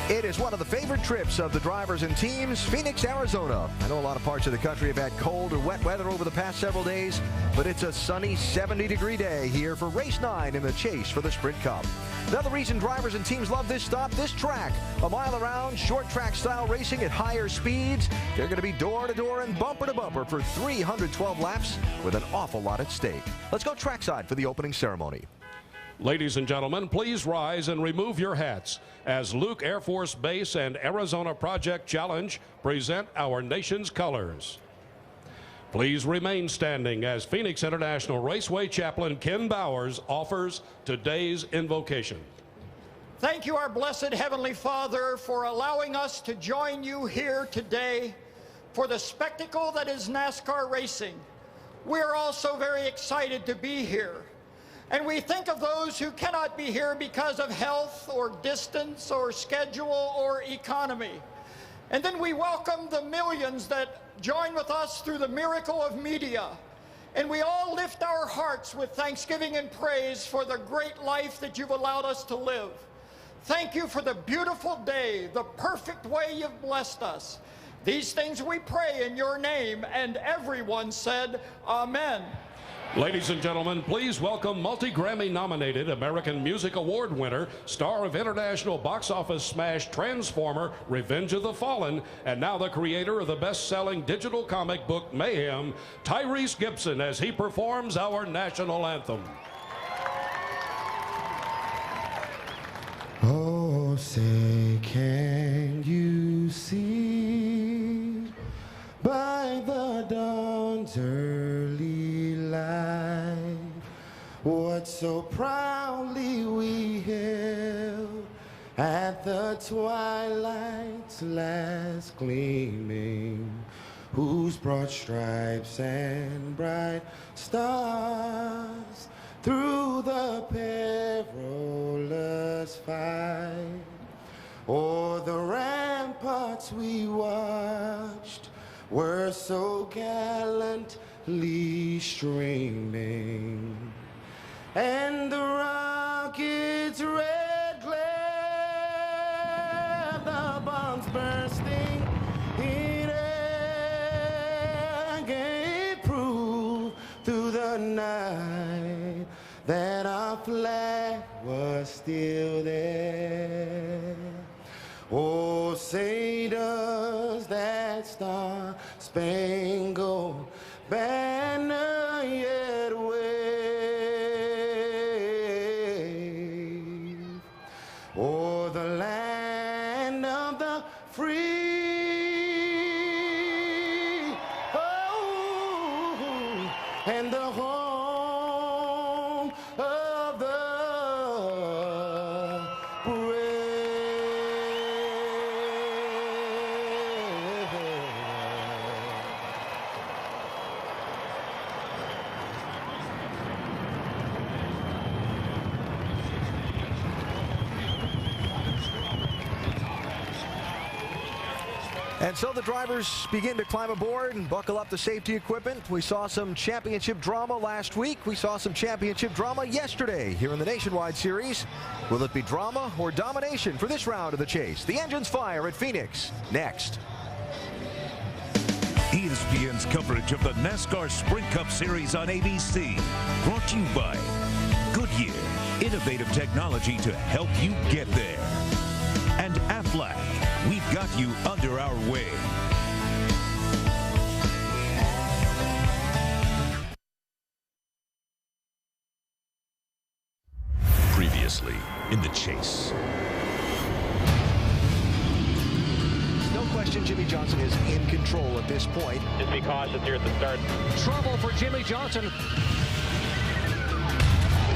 It is one of the favorite trips of the drivers and teams, Phoenix, Arizona. I know a lot of parts of the country have had cold or wet weather over the past several days, but it's a sunny 70-degree day here for race 9 in the chase for the Sprint Cup. Another reason drivers and teams love this stop, this track, a mile around, short track style racing at higher speeds. They're going to be door to door and bumper to bumper for 312 laps with an awful lot at stake. Let's go trackside for the opening ceremony. Ladies and gentlemen, please rise and remove your hats as Luke Air Force Base and Arizona Project Challenge present our nation's colors. Please remain standing as Phoenix International Raceway Chaplain Ken Bowers offers today's invocation. Thank you, our blessed Heavenly Father, for allowing us to join you here today for the spectacle that is NASCAR racing. We are also very excited to be here. And we think of those who cannot be here because of health or distance or schedule or economy. And then we welcome the millions that join with us through the miracle of media. And we all lift our hearts with thanksgiving and praise for the great life that you've allowed us to live. Thank you for the beautiful day, the perfect way you've blessed us. These things we pray in your name, and everyone said, Amen. Ladies and gentlemen, please welcome multi-Grammy nominated American Music Award winner, star of international box office smash Transformer, Revenge of the Fallen, and now the creator of the best-selling digital comic book Mayhem, Tyrese Gibson, as he performs our national anthem. Oh, say, can you see by the dawn's early light what so proudly we held at the twilight's last gleaming, whose broad stripes and bright stars through the perilous fight o'er the ramparts we watched were so gallantly streaming, and the rocket's red glare, the bombs bursting in air, gave proof through the night that our flag was still there. Oh, say does that star-spangled banner yet wave o'er the land of the free, oh, and the home of the brave. And so the drivers begin to climb aboard and buckle up the safety equipment. We saw some championship drama last week. We saw some championship drama yesterday here in the Nationwide Series. Will it be drama or domination for this round of the chase? The engines fire at Phoenix next. ESPN's coverage of the NASCAR Sprint Cup Series on ABC. Brought to you by Goodyear, innovative technology to help you get there. And Aflac, we've got you under our wing. Previously in the chase. No question Jimmy Johnson is in control at this point. Just be cautious here at the start. Trouble for Jimmy Johnson.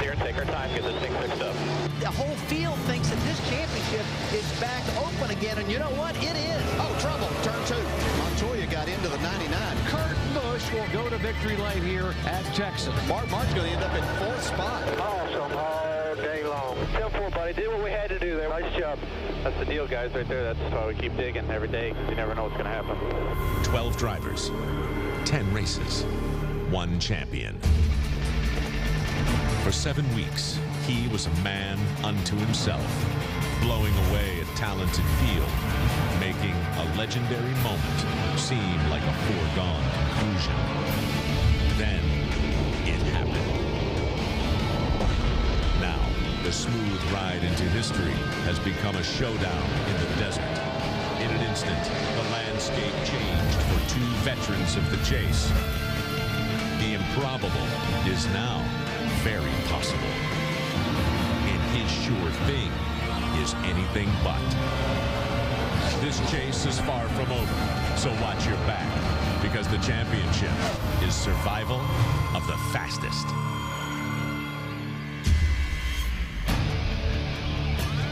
Here and take our time, get this thing fixed up. The whole field thinks that this championship is back open again, and you know what? It is. Oh, trouble. Turn 2. Montoya got into the 99. Kurt Busch will go to victory lane here at Texas. Mark's going to end up in 4th spot. Awesome all day long. 10-4, buddy. Did what we had to do there. Nice job. That's the deal, guys, right there. That's why we keep digging every day, because you never know what's going to happen. 12 drivers, 10 races, 1 champion. For 7 weeks, he was a man unto himself, blowing away at talented field, making a legendary moment seem like a foregone conclusion. Then it happened. Now, the smooth ride into history has become a showdown in the desert. In an instant, the landscape changed for two veterans of the chase. The improbable is now very possible. And his sure thing is anything but. This chase is far from over, so watch your back, because the championship is survival of the fastest.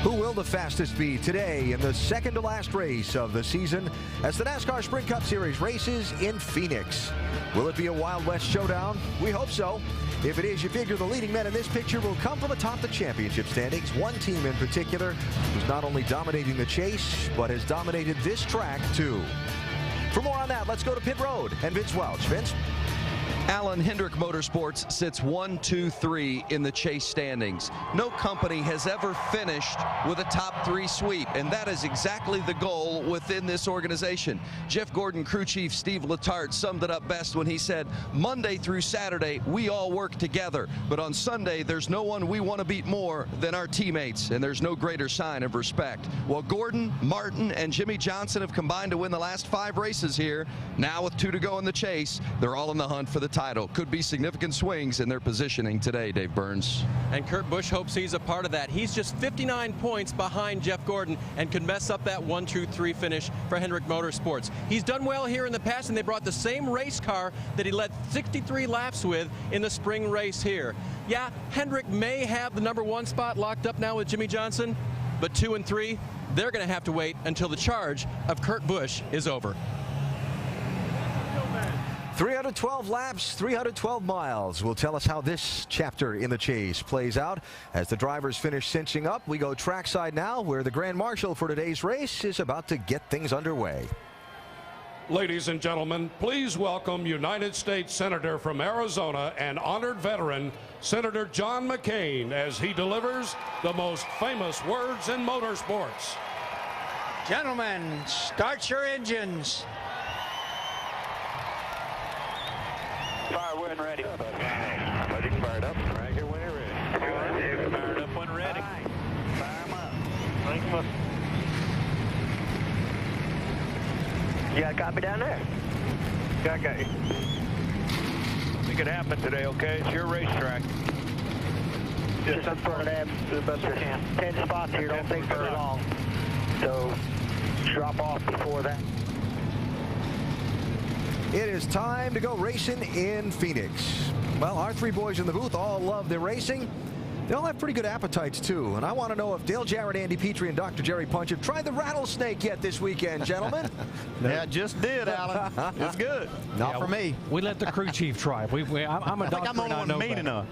Who will the fastest be today in the second to last race of the season as the NASCAR Sprint Cup Series races in Phoenix? Will it be a Wild West showdown? We hope so. If it is, you figure the leading men in this picture will come from atop the championship standings. One team in particular who's not only dominating the chase, but has dominated this track too. For more on that, let's go to pit road and Vince Welch. Vince? Alan, Hendrick Motorsports sits 1, 2, 3 in the chase standings. No company has ever finished with a top 3 sweep, and that is exactly the goal within this organization. Jeff Gordon crew chief Steve Letarte summed it up best when he said, Monday through Saturday, we all work together, but on Sunday, there's no one we want to beat more than our teammates, and there's no greater sign of respect. Well, Gordon, Martin, and Jimmy Johnson have combined to win the last 5 races here. Now with 2 to go in the chase, they're all in the hunt for the title. Could be significant swings in their positioning today, Dave Burns. And Kurt Busch hopes he's a part of that. He's just 59 points behind Jeff Gordon and could mess up that 1, 2, 3 finish for Hendrick Motorsports. He's done well here in the past, and they brought the same race car that he led 63 laps with in the spring race here. Yeah, Hendrick may have the #1 spot locked up now with Jimmy Johnson, but 2 and 3, they're going to have to wait until the charge of Kurt Busch is over. 312 laps, 312 miles will tell us how this chapter in the chase plays out. As the drivers finish cinching up, we go trackside now, where the Grand Marshal for today's race is about to get things underway. Ladies and gentlemen, please welcome United States Senator from Arizona and honored veteran, Senator John McCain, as he delivers the most famous words in motorsports. Gentlemen, start your engines. Fire when ready. Ready, fired up. Right here when you're ready. Fired up when ready. Fire them up. Bring them up. You got a copy down there? Yeah, I got you. Make it happen today, okay? It's your racetrack. Just in front of that, do the best we can. 10 spots here, don't take very long. So, drop off before that. It is time to go racing in Phoenix. Well, our 3 boys in the booth all love their racing. They all have pretty good appetites, too. And I want to know if Dale Jarrett, Andy Petrie, and Dr. Jerry Punch have tried the rattlesnake yet this weekend, gentlemen. Yeah, just did, Alan. It's good. Not for me. We let the crew chief try. I'm a doctor. I'm only one mean enough.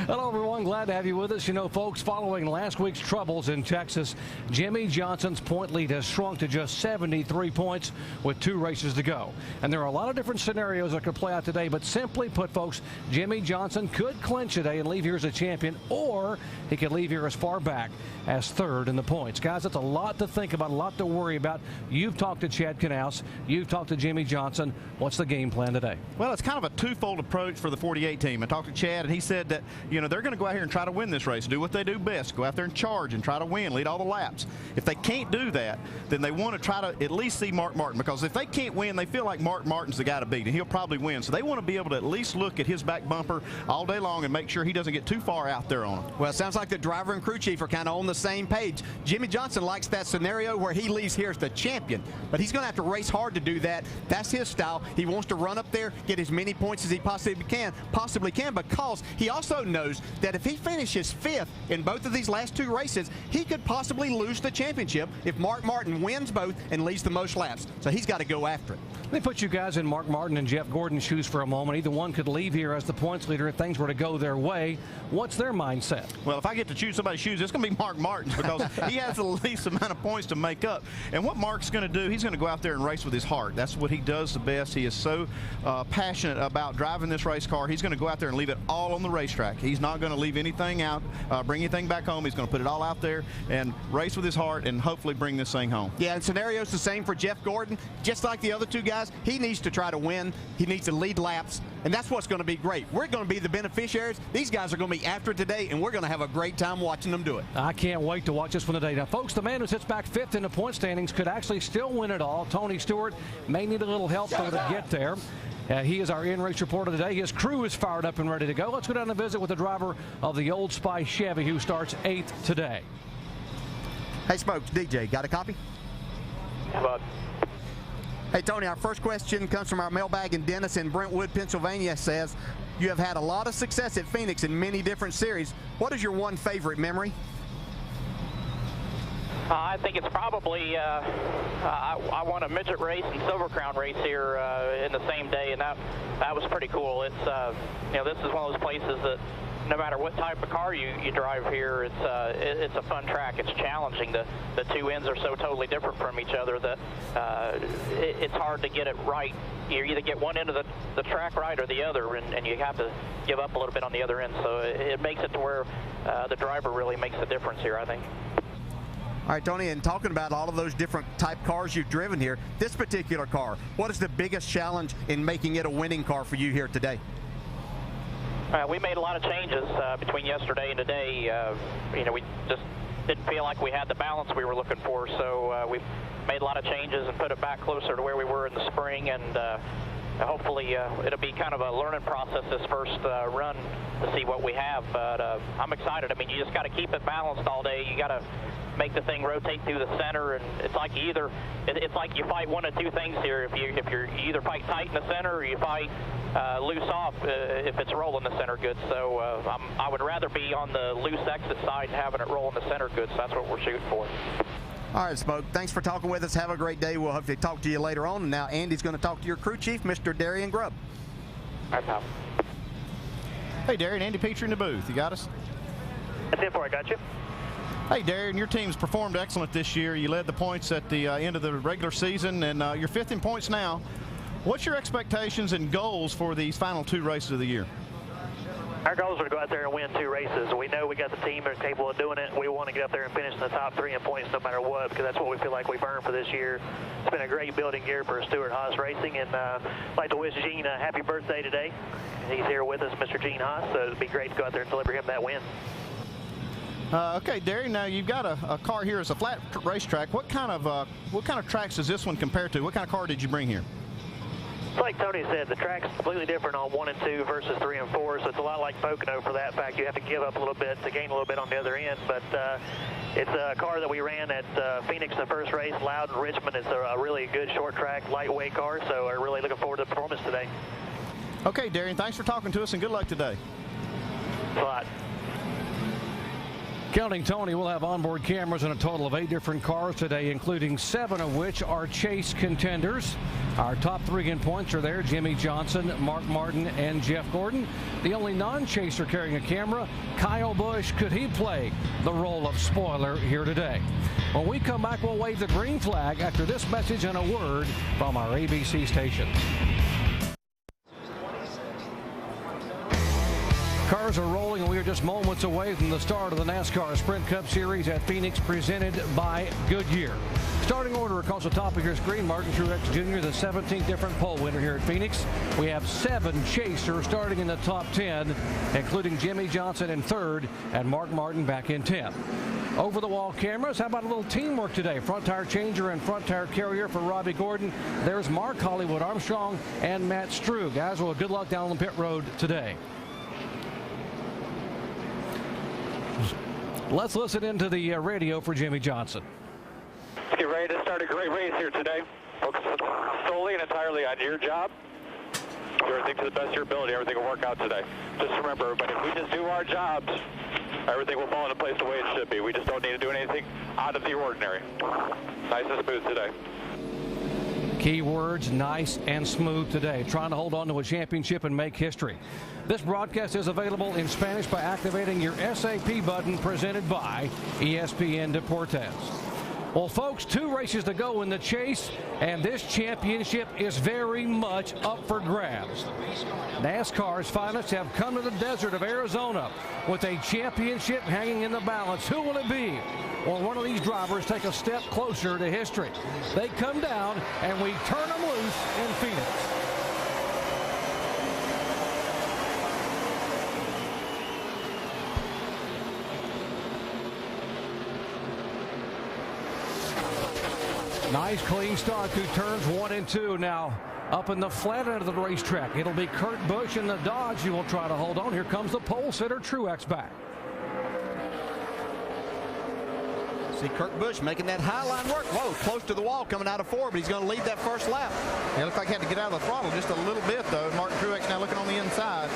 Hello, everyone. Glad to have you with us. You know, folks, following last week's troubles in Texas, Jimmy Johnson's point lead has shrunk to just 73 points with 2 races to go. And there are a lot of different scenarios that could play out today, but simply put, folks, Jimmy Johnson could clinch today and leave here as a champion, or he could leave here as far back as 3rd in the points. Guys, that's a lot to think about, a lot to worry about. You've talked to Chad Knaus. You've talked to Jimmy Johnson. What's the game plan today? Well, it's kind of a twofold approach for the 48 team. I talked to Chad, and he said that, you know, they're going to go out here and try to win this race, do what they do best, go out there and charge and try to win, lead all the laps. If they can't do that, then they want to try to at least see Mark Martin, because if they can't win, they feel like Mark Martin's the guy to beat, and he'll probably win. So they want to be able to at least look at his back bumper all day long and make sure he doesn't get too far out there on him. Well, it sounds like the driver and crew chief are kind of on the same page. Jimmy Johnson likes that scenario where he leaves here as the champion, but he's going to have to race hard to do that. That's his style. He wants to run up there, get as many points as he possibly can, because he also knows that if he finishes 5th in both of these last 2 races, he could possibly lose the championship if Mark Martin wins both and leads the most laps. So he's got to go after it. Let me put you guys in Mark Martin and Jeff Gordon's shoes for a moment. Either one could leave here as the points leader if things were to go their way. What's their mindset? Well, if I get to choose somebody's shoes, it's going to be Mark Martin's, because he has the least amount of points to make up. And what Mark's going to do, he's going to go out there and race with his heart. That's what he does the best. He is so passionate about driving this race car. He's going to go out there and leave it all on the racetrack. He's not going to leave anything out, bring anything back home. He's going to put it all out there and race with his heart. start and hopefully bring this thing home. Yeah, and scenario's the same for Jeff Gordon. Just like the other two guys, he needs to try to win. He needs to lead laps, and that's what's going to be great. We're going to be the beneficiaries. These guys are going to be after today, and we're going to have a great time watching them do it. I can't wait to watch this one today. Now, folks, the man who sits back fifth in the point standings could actually still win it all. Tony Stewart may need a little help though to get there. He is our in-race reporter today. His crew is fired up and ready to go. Let's go down and visit with the driver of the Old Spice Chevy who starts 8th today. Hey, Smokes, DJ, got a copy? Bud. Hey, Tony, our first question comes from our mailbag, and Dennis in Brentwood, Pennsylvania says, you have had a lot of success at Phoenix in many different series. What is your one favorite memory? I think it's probably I won a midget race and Silver Crown race here in the same day, and that was pretty cool. It's this is one of those places that no matter what type of car you drive here, it's a fun track. It's challenging. The two ends are so totally different from each other that it's hard to get it right. You either get one end of the track right or the other, and you have to give up a little bit on the other end. So it makes it to where the driver really makes the difference here, I think. All right, Tony, and talking about all of those different type cars you've driven here, this particular car, what is the biggest challenge in making it a winning car for you here today? We made a lot of changes between yesterday and today. We just didn't feel like we had the balance we were looking for, so we made a lot of changes and put it back closer to where we were in the spring, and hopefully it'll be kind of a learning process this first run to see what we have. But I'm excited. I mean, you just got to keep it balanced all day. You got to make the thing rotate through the center, and it's like you fight one of two things here. You either fight tight in the center or you fight loose off if it's rolling the center good. So I would rather be on the loose exit side and having it roll in the center good. So that's what we're shooting for. All right, Smoke, thanks for talking with us. Have a great day. We'll hopefully talk to you later on. And now Andy's going to talk to your crew chief, Mr. Darian Grubb. All right, pal. Hey, Darian, Andy Petrie in the booth. You got us? That's it for I got you. Hey, Darian, your team's performed excellent this year. You led the points at the end of the regular season, and you're 5th in points now. What's your expectations and goals for these final 2 races of the year? Our goals are to go out there and win 2 races. We know we got the team that's capable of doing it. We want to get up there and finish in the top 3 in points no matter what, because that's what we feel like we've earned for this year. It's been a great building year for Stewart Haas Racing, and I'd like to wish Gene a happy birthday today. He's here with us, Mr. Gene Haas, so it'd be great to go out there and deliver him that win. Okay, Darian, now you've got a car here as a flat racetrack. What kind of tracks does this one compare to? What kind of car did you bring here? Like Tony said, the track's completely different on 1 and 2 versus 3 and 4, so it's a lot like Pocono for that fact. You have to give up a little bit to gain a little bit on the other end, but it's a car that we ran at Phoenix the first race, Loudon, Richmond. It's a really good short track, lightweight car, so we're really looking forward to the performance today. Okay, Darian, thanks for talking to us, and good luck today. Thanks a lot. Counting Tony, we'll have onboard cameras in a total of 8 different cars today, including 7 of which are chase contenders. Our top 3 in points are there: Jimmy Johnson, Mark Martin, and Jeff Gordon. The only non-chaser carrying a camera, Kyle Busch. Could he play the role of spoiler here today? When we come back, we'll wave the green flag after this message and a word from our ABC station. Cars are rolling, and we are just moments away from the start of the NASCAR Sprint Cup Series at Phoenix, presented by Goodyear. Starting order across the top of your screen: Martin Truex Jr., the 17th different pole winner here at Phoenix. We have 7 chasers starting in the top 10, including Jimmy Johnson in 3rd and Mark Martin back in 10th. Over-the-wall cameras. How about a little teamwork today? Front tire changer and front tire carrier for Robbie Gordon. There's Mark Hollywood Armstrong and Matt Strug. Guys, well, good luck down on the pit road today. Let's listen into the radio for Jimmy Johnson. Let's get ready to start a great race here today. Focus solely and entirely on your job. Do everything to the best of your ability. Everything will work out today. Just remember, everybody, if we just do our jobs, everything will fall into place the way it should be. We just don't need to do anything out of the ordinary. Nice and smooth today. Key words: nice and smooth today. Trying to hold on to a championship and make history. This broadcast is available in Spanish by activating your SAP button, presented by ESPN Deportes. Well, folks, 2 races to go in the chase, and this championship is very much up for grabs. NASCAR's finalists have come to the desert of Arizona with a championship hanging in the balance. Who will it be? Will one of these drivers take a step closer to history? They come down, and we turn them loose in Phoenix. Nice clean start through turns 1 and 2. Now up in the flat end of the racetrack, it'll be Kurt Busch in the Dodge who will try to hold on. Here comes the pole sitter Truex back. See Kurt Busch making that high line work. Whoa, close to the wall coming out of 4, but he's going to lead that first lap. It looked like he had to get out of the throttle just a little bit, though. Martin Truex now looking on the inside.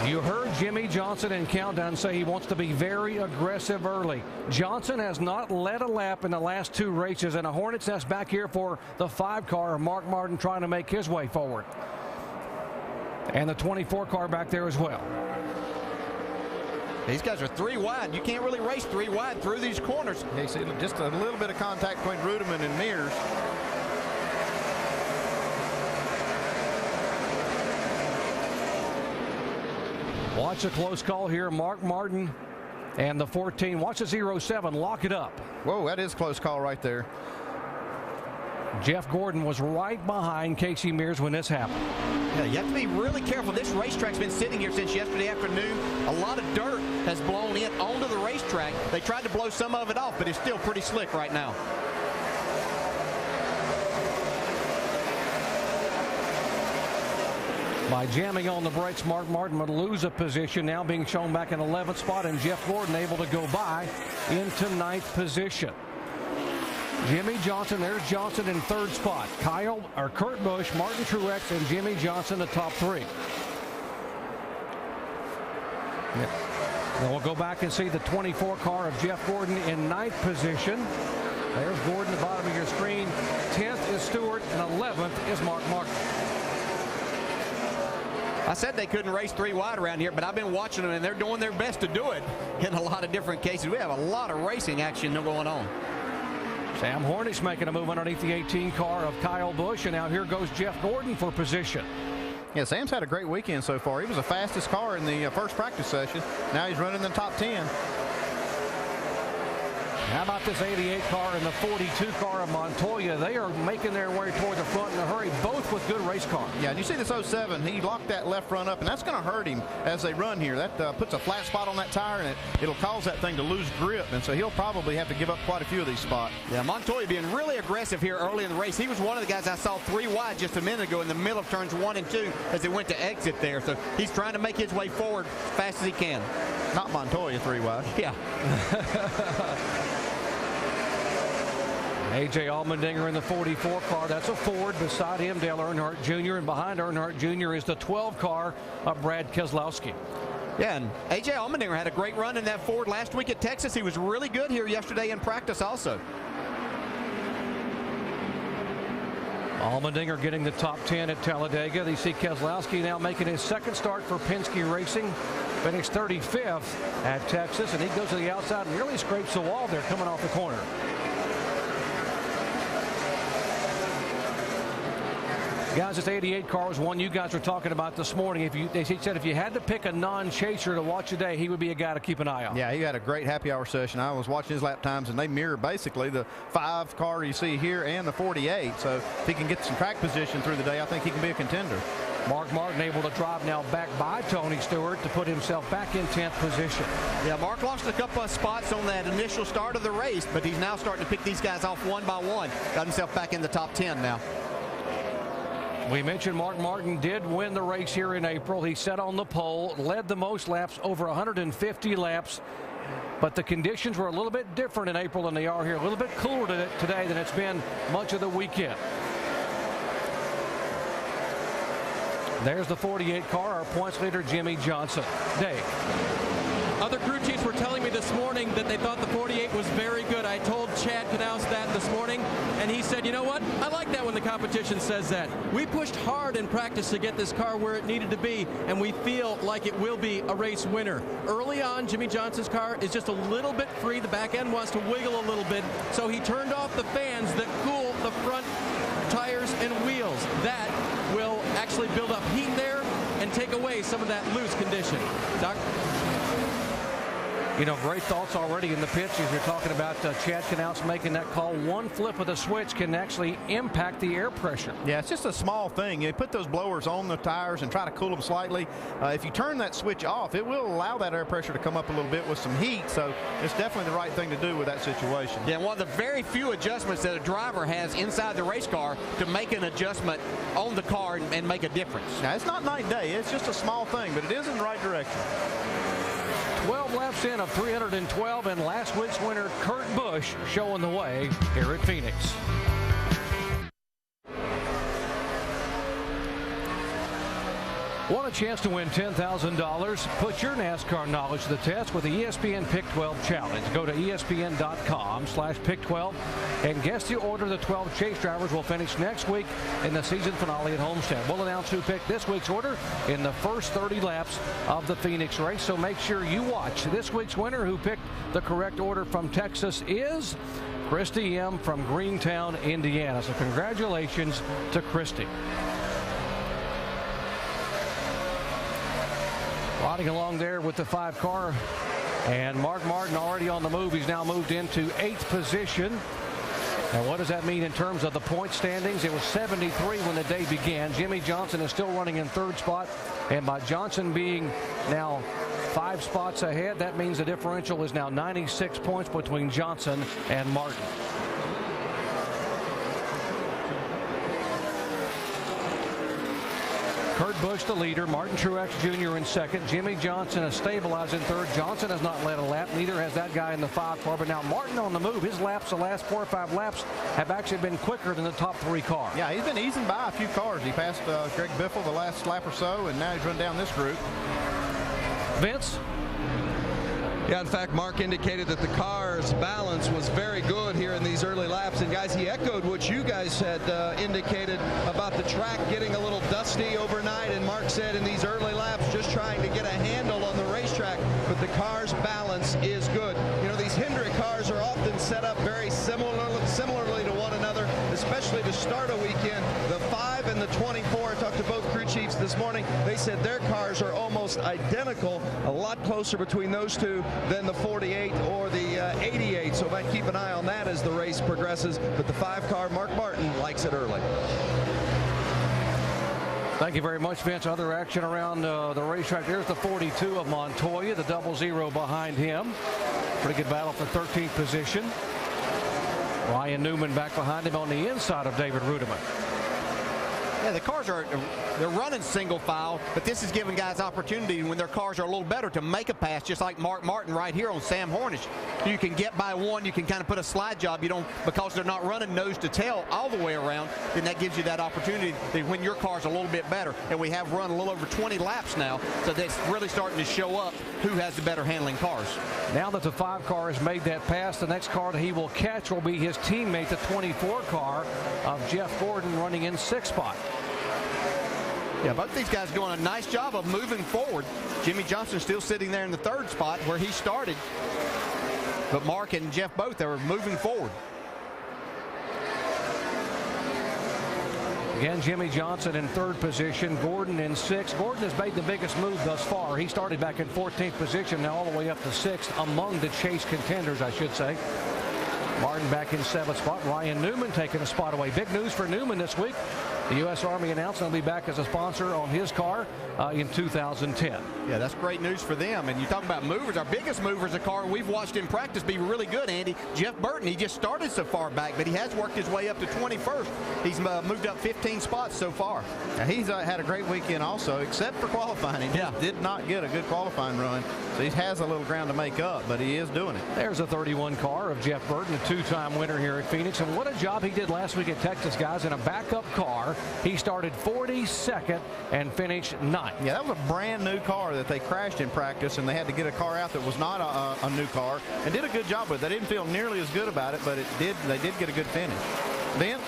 You heard Jimmy Johnson in Countdown say he wants to be very aggressive early. Johnson has not led a lap in the last 2 races, and a Hornets nest back here for the 5 car. Mark Martin trying to make his way forward. And the 24 car back there as well. These guys are 3 wide. You can't really race 3 wide through these corners. Yeah, you see just a little bit of contact between Rudeman and Mears. Watch a close call here. Mark Martin and the 14. Watch the 07 lock it up. Whoa, that is a close call right there. Jeff Gordon was right behind Casey Mears when this happened. Yeah, you have to be really careful. This racetrack's been sitting here since yesterday afternoon. A lot of dirt has blown in onto the racetrack. They tried to blow some of it off, but it's still pretty slick right now. By jamming on the brakes, Mark Martin would lose a position, now being shown back in 11th spot, and Jeff Gordon able to go by into 9th position. Jimmy Johnson, there's Johnson in 3rd spot. Kurt Busch, Martin Truex, and Jimmy Johnson the top 3. Yeah. Then we'll go back and see the 24 car of Jeff Gordon in 9th position. There's Gordon at the bottom of your screen. 10th is Stewart, and 11th is Mark Martin. I said they couldn't race 3 wide around here, but I've been watching them, and they're doing their best to do it in a lot of different cases. We have a lot of racing action going on. Sam Hornish making a move underneath the 18 car of Kyle Busch, and now here goes Jeff Gordon for position. Yeah, Sam's had a great weekend so far. He was the fastest car in the first practice session. Now he's running in the top 10. How about this 88 car and the 42 car of Montoya? They are making their way toward the front in a hurry, both with good race cars. Yeah, and you see this 07, he locked that left front up, and that's going to hurt him as they run here. That puts a flat spot on that tire, and it'll cause that thing to lose grip, and so he'll probably have to give up quite a few of these spots. Yeah, Montoya being really aggressive here early in the race. He was one of the guys I saw 3 wide just a minute ago in the middle of turns 1 and 2 as they went to exit there. So he's trying to make his way forward as fast as he can. Not Montoya 3 wide. Yeah. A.J. Allmendinger in the 44 car. That's a Ford. Beside him, Dale Earnhardt Jr. And behind Earnhardt Jr. is the 12 car of Brad Keselowski. Yeah, and A.J. Allmendinger had a great run in that Ford last week at Texas. He was really good here yesterday in practice also. Allmendinger getting the top 10 at Talladega. You see Keselowski now making his 2nd start for Penske Racing. Finished 35th at Texas, and he goes to the outside and nearly scrapes the wall there coming off the corner. Guys, this 88 car was one you guys were talking about this morning. He said if you had to pick a non-chaser to watch today, he would be a guy to keep an eye on. Yeah, he had a great happy hour session. I was watching his lap times, and they mirror basically the 5 car you see here and the 48. So if he can get some track position through the day, I think he can be a contender. Mark Martin able to drive now back by Tony Stewart to put himself back in 10th position. Yeah, Mark lost a couple of spots on that initial start of the race, but he's now starting to pick these guys off one by one. Got himself back in the top 10 now. We mentioned Mark Martin did win the race here in April. He set on the pole, led the most laps, over 150 laps. But the conditions were a little bit different in April than they are here. A little bit cooler today than it's been much of the weekend. There's the 48 car, our points leader, Jimmy Johnson. Dave. Other crew chiefs were telling me this morning that they thought the 48 was very good. I told Chad Knaus that this morning, and he said, you know what? I like that one in the competition says that. We pushed hard in practice to get this car where it needed to be, and we feel like it will be a race winner. Early on, Jimmie Johnson's car is just a little bit free. The back end wants to wiggle a little bit, so he turned off the fans that cool the front tires and wheels. That will actually build up heat there and take away some of that loose condition. Doc? You know, great thoughts already in the pitch as you're talking about Chad Knaus making that call. One flip of the switch can actually impact the air pressure. Yeah, it's just a small thing. You put those blowers on the tires and try to cool them slightly. If you turn that switch off, it will allow that air pressure to come up a little bit with some heat. So it's definitely the right thing to do with that situation. Yeah, one of the very few adjustments that a driver has inside the race car to make an adjustment on the car and make a difference. Now, it's not night and day. It's just a small thing, but it is in the right direction. 12 laps in of 312, and last week's winner, Kurt Busch, showing the way here at Phoenix. Want a chance to win $10,000? Put your NASCAR knowledge to the test with the ESPN Pick 12 Challenge. Go to ESPN.com/Pick12 and guess the order the 12 chase drivers will finish next week in the season finale at Homestead. We'll announce who picked this week's order in the first 30 laps of the Phoenix race, so make sure you watch. This week's winner who picked the correct order from Texas is Christy M. from Greentown, Indiana. So congratulations to Christy. Riding along there with the 5 car, and Mark Martin already on the move. He's now moved into 8th position. And what does that mean in terms of the point standings? It was 73 when the day began. Jimmie Johnson is still running in 3rd spot, and by Johnson being now 5 spots ahead, that means the differential is now 96 points between Johnson and Martin. Kurt Busch the leader, Martin Truex Jr. in 2nd, Jimmie Johnson has stabilized in 3rd. Johnson has not led a lap, neither has that guy in the 5 car, but now Martin on the move. His laps, the last 4 or 5 laps, have actually been quicker than the top 3 cars. Yeah, he's been easing by a few cars. He passed Greg Biffle the last lap or so, and now he's run down this group. Vince? Yeah, in fact, Mark indicated that the car's balance was very good here in these early laps. And, guys, he echoed what you guys had indicated about the track getting a little dusty overnight. And Mark said in these early laps, just trying to get a handle on the racetrack, but the car's balance is good. You know, these Hendrick cars are often set up very similarly to one another, especially to start a weekend. The 5 and the 24, I talked to both crew chiefs this morning. They said their cars are almost identical, a lot closer between those two than the 48 or the 88. So might keep an eye on that as the race progresses. But the 5 car, Mark Martin, likes it early. Thank you very much, Vince. Other action around the racetrack. There's the 42 of Montoya, the 00 behind him. Pretty good battle for 13th position. Ryan Newman back behind him on the inside of David Rudiman. Yeah, the cars they're running single file, but this is giving guys opportunity when their cars are a little better to make a pass, just like Mark Martin right here on Sam Hornish. You can get by one, you can kind of put a slide job. You don't, because they're not running nose to tail all the way around, then that gives you that opportunity that when your car's a little bit better. And we have run a little over 20 laps now, so that's really starting to show up who has the better handling cars. Now that the 5 car has made that pass, the next car that he will catch will be his teammate, the 24 car of Jeff Gordon, running in 6th spot. Yeah, both these guys doing a nice job of moving forward. Jimmie Johnson still sitting there in the 3rd spot where he started. But Mark and Jeff both are moving forward. Again, Jimmie Johnson in 3rd position, Gordon in 6th. Gordon has made the biggest move thus far. He started back in 14th position, now all the way up to 6th among the chase contenders, I should say. Martin back in 7th spot. Ryan Newman taking a spot away. Big news for Newman this week. The U.S. Army announced they'll be back as a sponsor on his car in 2010. Yeah, that's great news for them. And you talk about movers. Our biggest mover is a car we've watched in practice be really good, Andy. Jeff Burton, he just started so far back, but he has worked his way up to 21st. He's moved up 15 spots so far. Now, he's had a great weekend also, except for qualifying. He did not get a good qualifying run, so he has a little ground to make up, but he is doing it. There's a 31 car of Jeff Burton, a 2-time winner here at Phoenix. And what a job he did last week at Texas, guys, in a backup car. He started 42nd and finished 9th. Yeah, that was a brand new car that they crashed in practice, and they had to get a car out that was not a new car, and did a good job with it. They didn't feel nearly as good about it, but they did get a good finish. Ben?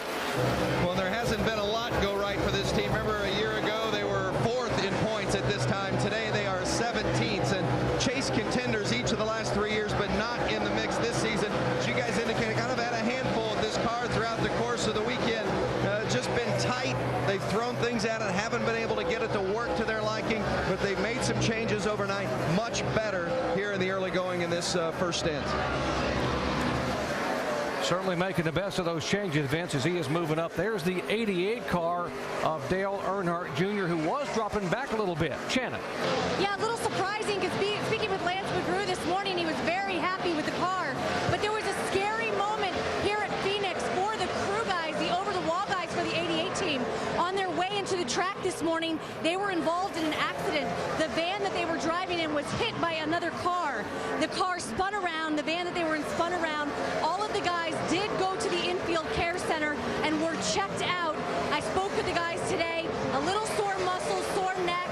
Well, there hasn't been a lot go right for this team. Remember, a year ago they were 4th in points at this time. Today they are 17th and chase contenders each of the last 3 years, but not in the mix this season. As you guys indicated, kind of had a handful of this car throughout the course of the weekend. Just been tight. They've thrown things at it, haven't been able to get it to work to their liking, but they've made some changes overnight. Much better here in the early going in this first stint. Certainly making the best of those changes, Vince, as he is moving up. There's the 88 car of Dale Earnhardt Jr., who was dropping back a little bit. Shannon. Yeah, a little surprising, because speaking with Lance McGrew this morning, he was very happy with the car. But there was a scary moment here at Phoenix for the crew guys, the over-the-wall guys for the 88 team. On their way into the track this morning, they were involved in an accident. The van that they were driving in was hit by another car. The car spun around, the van that they were in spun around. All of the guys did go to the infield care center and were checked out. I spoke with the guys today. A little sore muscles, sore neck,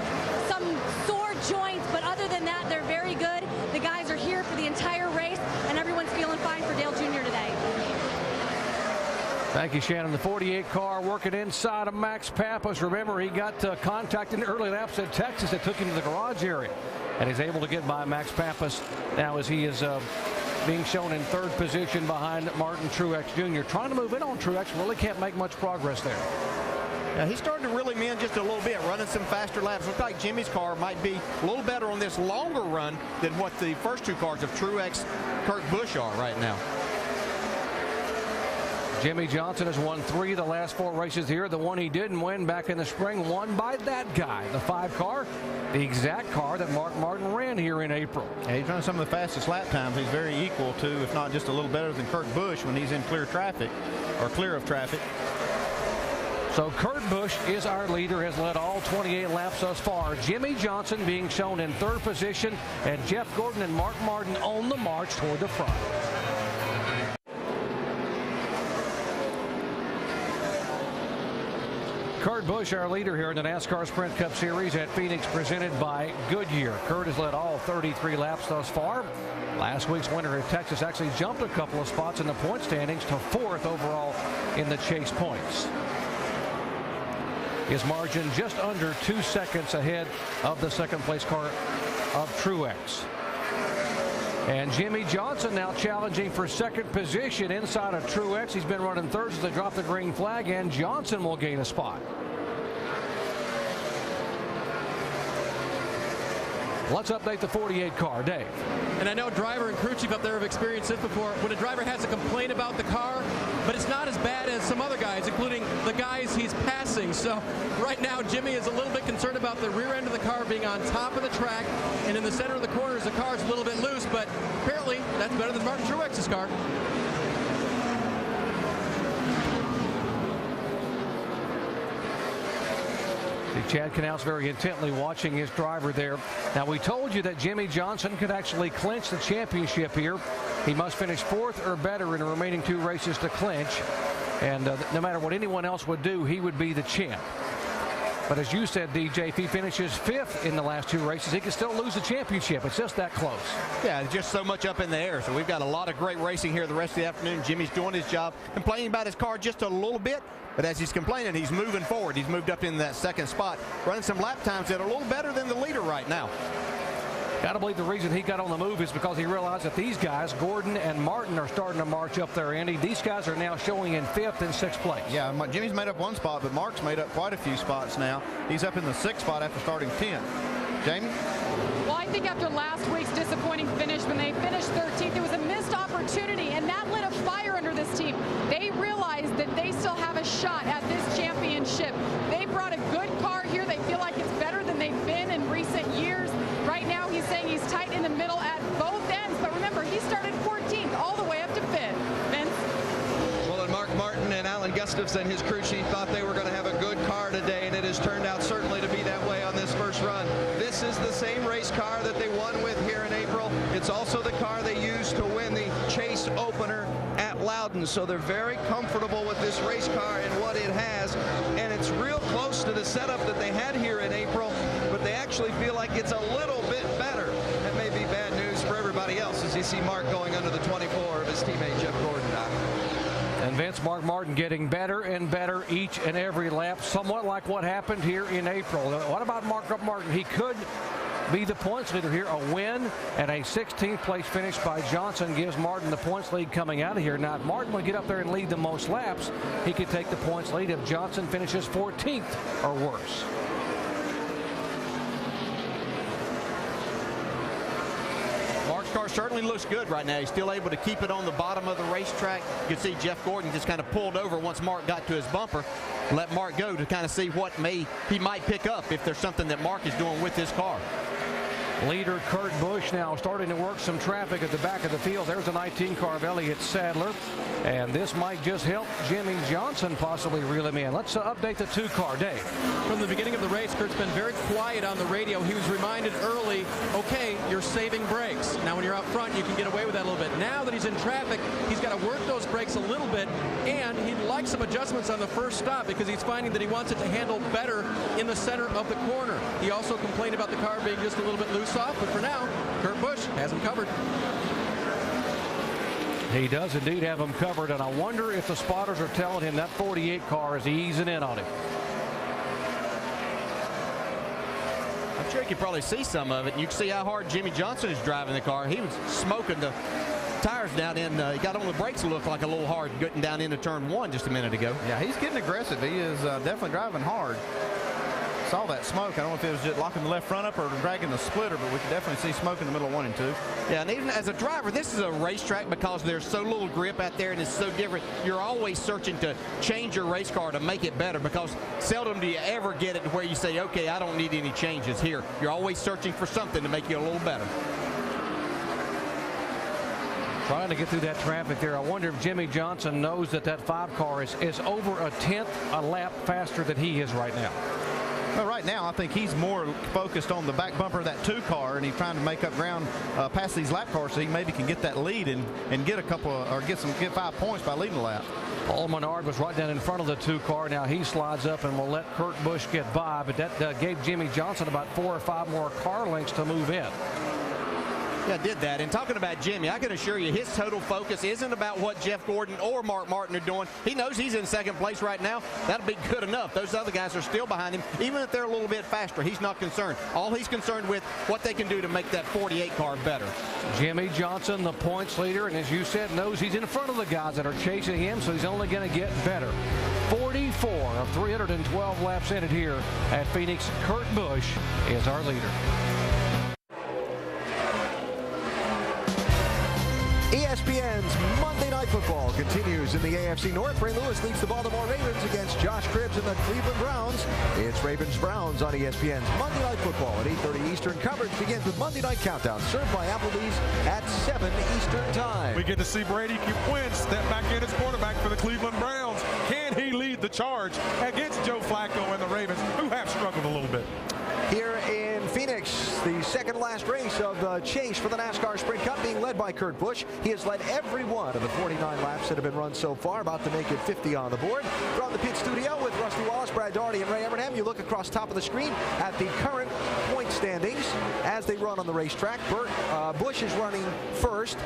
some sore joints, but other than that, they're very good. The guys are here for the entire race, and everyone's feeling fine for Dale Jr. today. Thank you, Shannon. The 48 car working inside of Max Pappas. Remember, he got contact in the early laps at Texas that took him to the garage area, and he's able to get by Max Pappas now as he is being shown in 3rd position behind Martin Truex Jr. Trying to move in on Truex, really can't make much progress there. Yeah, he's starting to really in just a little bit, running some faster laps. Looks like Jimmy's car might be a little better on this longer run than what the first 2 cars of Truex, Kurt Busch are right now. Jimmy Johnson has won 3 of the last 4 races here. The one he didn't win back in the spring, won by that guy, the 5 car, the exact car that Mark Martin ran here in April. Yeah, he's running some of the fastest lap times. He's very equal to, if not just a little better than Kurt Busch when he's in clear traffic, or clear of traffic. So Kurt Busch is our leader, has led all 28 laps thus far. Jimmy Johnson being shown in 3rd position, and Jeff Gordon and Mark Martin on the march toward the front. Kurt Busch, our leader here in the NASCAR Sprint Cup Series at Phoenix, presented by Goodyear. Kurt has led all 33 laps thus far. Last week's winner at Texas actually jumped a couple of spots in the point standings to 4th overall in the chase points. His margin just under 2 seconds ahead of the 2nd place car of Truex. And Jimmy Johnson now challenging for 2nd position inside of Truex. He's been running 3rd as they drop the green flag, and Johnson will gain a spot. Let's update the 48 car. Dave. And I know driver and crew chief up there have experienced this before. When a driver has a complaint about the car, but it's not as bad as some other guys, including the guys he's passing. So right now, Jimmy is a little bit concerned about the rear end of the car being on top of the track, and in the center of the corners, the car's a little bit loose, but apparently that's better than Martin Truex's car. Chad Knaus very intently watching his driver there. Now, we told you that Jimmy Johnson could actually clinch the championship here. He must finish 4th or better in the remaining 2 races to clinch. And no matter what anyone else would do, he would be the champ. But as you said, DJ, if he finishes 5th in the last 2 races, he could still lose the championship. It's just that close. Yeah, it's just so much up in the air. So we've got a lot of great racing here the rest of the afternoon. Jimmy's doing his job, complaining about his car just a little bit. But as he's complaining, he's moving forward. He's moved up in that 2nd spot, running some lap times that are a little better than the leader right now. Got to believe the reason he got on the move is because he realized that these guys, Gordon and Martin, are starting to march up there, Andy. These guys are now showing in 5th and 6th place. Yeah, Jimmy's made up 1 spot, but Mark's made up quite a few spots now. He's up in the 6th spot after starting 10th. Jamie? Well, I think after last week's disappointing finish, when they finished 13th, it was a missed opportunity, and that lit a fire under this team. They realized that they still have a shot at this championship. They brought a good car here. They feel like it's better than they've been in recent years. Right now, he's saying he's tight in the middle at both ends, but remember, he started 14th all the way up to 5th. Vince? Well, and Mark Martin and Alan Gustafson, his crew chief, thought they were going to have a good car today, and it has turned out certainly to be that way on this first run. This is the same race car that they won with here in April. It's also the car they used to win the Chase opener at Loudon, so they're very comfortable with this race car and what it has, and it's real close to the setup that they had here in April, but they actually feel like it's a little bit better. That may be bad news for everybody else as you see Mark going under the 24 of his teammate Jeff Gordon. And Vince, Mark Martin getting better and better each and every lap, somewhat like what happened here in April. What about Mark Martin? He could be the points leader here. A win and a 16th place finish by Johnson gives Martin the points lead coming out of here. Now, if Martin would get up there and lead the most laps, he could take the points lead if Johnson finishes 14th or worse. Mark's car certainly looks good right now. He's still able to keep it on the bottom of the racetrack. You can see Jeff Gordon just kind of pulled over once Mark got to his bumper. Let Mark go to kind of see what he might pick up if there's something that Mark is doing with his car. Leader Kurt Busch now starting to work some traffic at the back of the field. There's a 19 car of Elliott Sadler. And this might just help Jimmy Johnson possibly reel him in. Let's update the 2-car. Dave. From the beginning of the race, Kurt's been very quiet on the radio. He was reminded early, okay, you're saving brakes. Now when you're out front, you can get away with that a little bit. Now that he's in traffic, he's got to work those brakes a little bit, and he'd like some adjustments on the first stop because he's finding that he wants it to handle better in the center of the corner. He also complained about the car being just a little bit loose off, but for now, Kurt Busch has him covered. He does indeed have him covered, and I wonder if the spotters are telling him that 48 car is easing in on him. I'm sure you can probably see some of it, and you can see how hard Jimmy Johnson is driving the car. He was smoking the tires down in, he got on the brakes, looked like a little hard getting down into turn 1 just a minute ago. Yeah, he's getting aggressive. He is definitely driving hard. Saw that smoke. I don't know if it was just locking the left front up or dragging the splitter, but we could definitely see smoke in the middle of 1 and 2. Yeah, and even as a driver, this is a racetrack because there's so little grip out there and it's so different. You're always searching to change your race car to make it better because seldom do you ever get it to where you say, okay, I don't need any changes here. You're always searching for something to make you a little better. Trying to get through that traffic there. I wonder if Jimmy Johnson knows that that 5 car is over a 10th a lap faster than he is right now. Well, right now, I think he's more focused on the back bumper of that 2 car, and he's trying to make up ground past these lap cars so he maybe can get that lead and get a couple or get 5 points by leading the lap. Paul Menard was right down in front of the 2 car. Now he slides up and will let Kurt Busch get by, but that gave Jimmy Johnson about 4 or 5 more car lengths to move in. Yeah, did that. And talking about Jimmy, I can assure you his total focus isn't about what Jeff Gordon or Mark Martin are doing. He knows he's in 2nd place right now. That'll be good enough. Those other guys are still behind him. Even if they're a little bit faster, he's not concerned. All he's concerned with what they can do to make that 48 car better. Jimmy Johnson, the points leader, and as you said, knows he's in front of the guys that are chasing him, so he's only going to get better. 44 of 312 laps in it here at Phoenix. Kurt Busch is our leader. ESPN's Monday Night Football continues in the AFC North. Ray Lewis leads the Baltimore Ravens against Josh Cribbs and the Cleveland Browns. It's Ravens-Browns on ESPN's Monday Night Football at 8:30 Eastern. Coverage begins with Monday Night Countdown, served by Applebee's at 7 Eastern Time. We get to see Brady Quinn step back in as quarterback for the Cleveland Browns. Can he lead the charge against Joe Flacco and the Ravens, who have struggled a little bit? Here in Phoenix, the second last race of the chase for the NASCAR Sprint Cup being led by Kurt Busch. He has led every one of the 49 laps that have been run so far, about to make it 50 on the board. From the pit studio with Rusty Wallace, Brad Daugherty, and Ray Evernham, you look across top of the screen at the current point standings as they run on the racetrack. Busch is running first.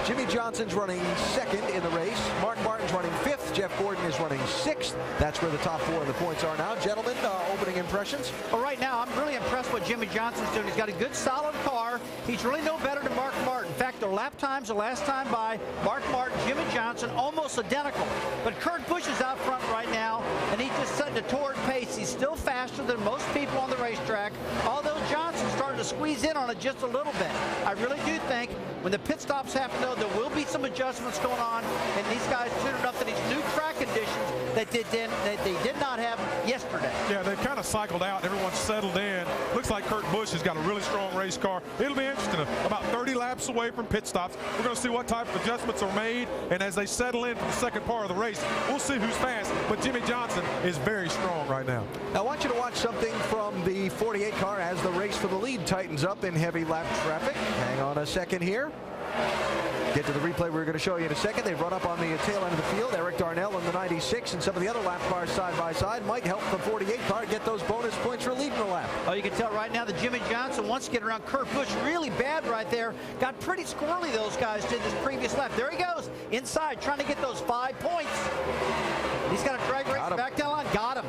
Jimmy Johnson's running second in the race. Mark Martin's running fifth. Jeff Gordon is running sixth. That's where the top 4 of the points are now. Gentlemen, opening impressions? Well, right now, I'm really impressed with Jimmy Johnson's doing. He's got a good, solid car. He's really no better than Mark Martin. In fact, their lap times the last time by Mark Martin, Jimmy Johnson, almost identical. But Kurt Busch is out front right now, and he's just setting a torrid pace. He's still faster than most people on the racetrack, although Johnson's starting to squeeze in on it just a little bit. I really do think when the pit stops happen, though, there will be some adjustments going on, and these guys suited up to these new track conditions that they did not have yesterday. Yeah, they've kind of cycled out. Everyone's settled in. Looks like Kurt Busch has got a really strong race car. It'll be interesting. About 30 laps away from pit stops. We're going to see what type of adjustments are made, and as they settle in for the second part of the race, we'll see who's fast. But Jimmy Johnson is very strong right now. I want you to watch something from the 48 car as the race for the lead tightens up in heavy lap traffic. Hang on a second here. Get to the replay we're going to show you in a second. They've run up on the tail end of the field. Eric Darnell in the 96 and some of the other lap cars side by side might help the 48 car get those bonus points for leading the lap. Oh, you can tell right now that Jimmy Johnson wants to get around Kurt Busch really bad right there. Got pretty squirrely, those guys did this previous lap. There he goes inside trying to get those 5 points. He's got a drag race back down line. Got him.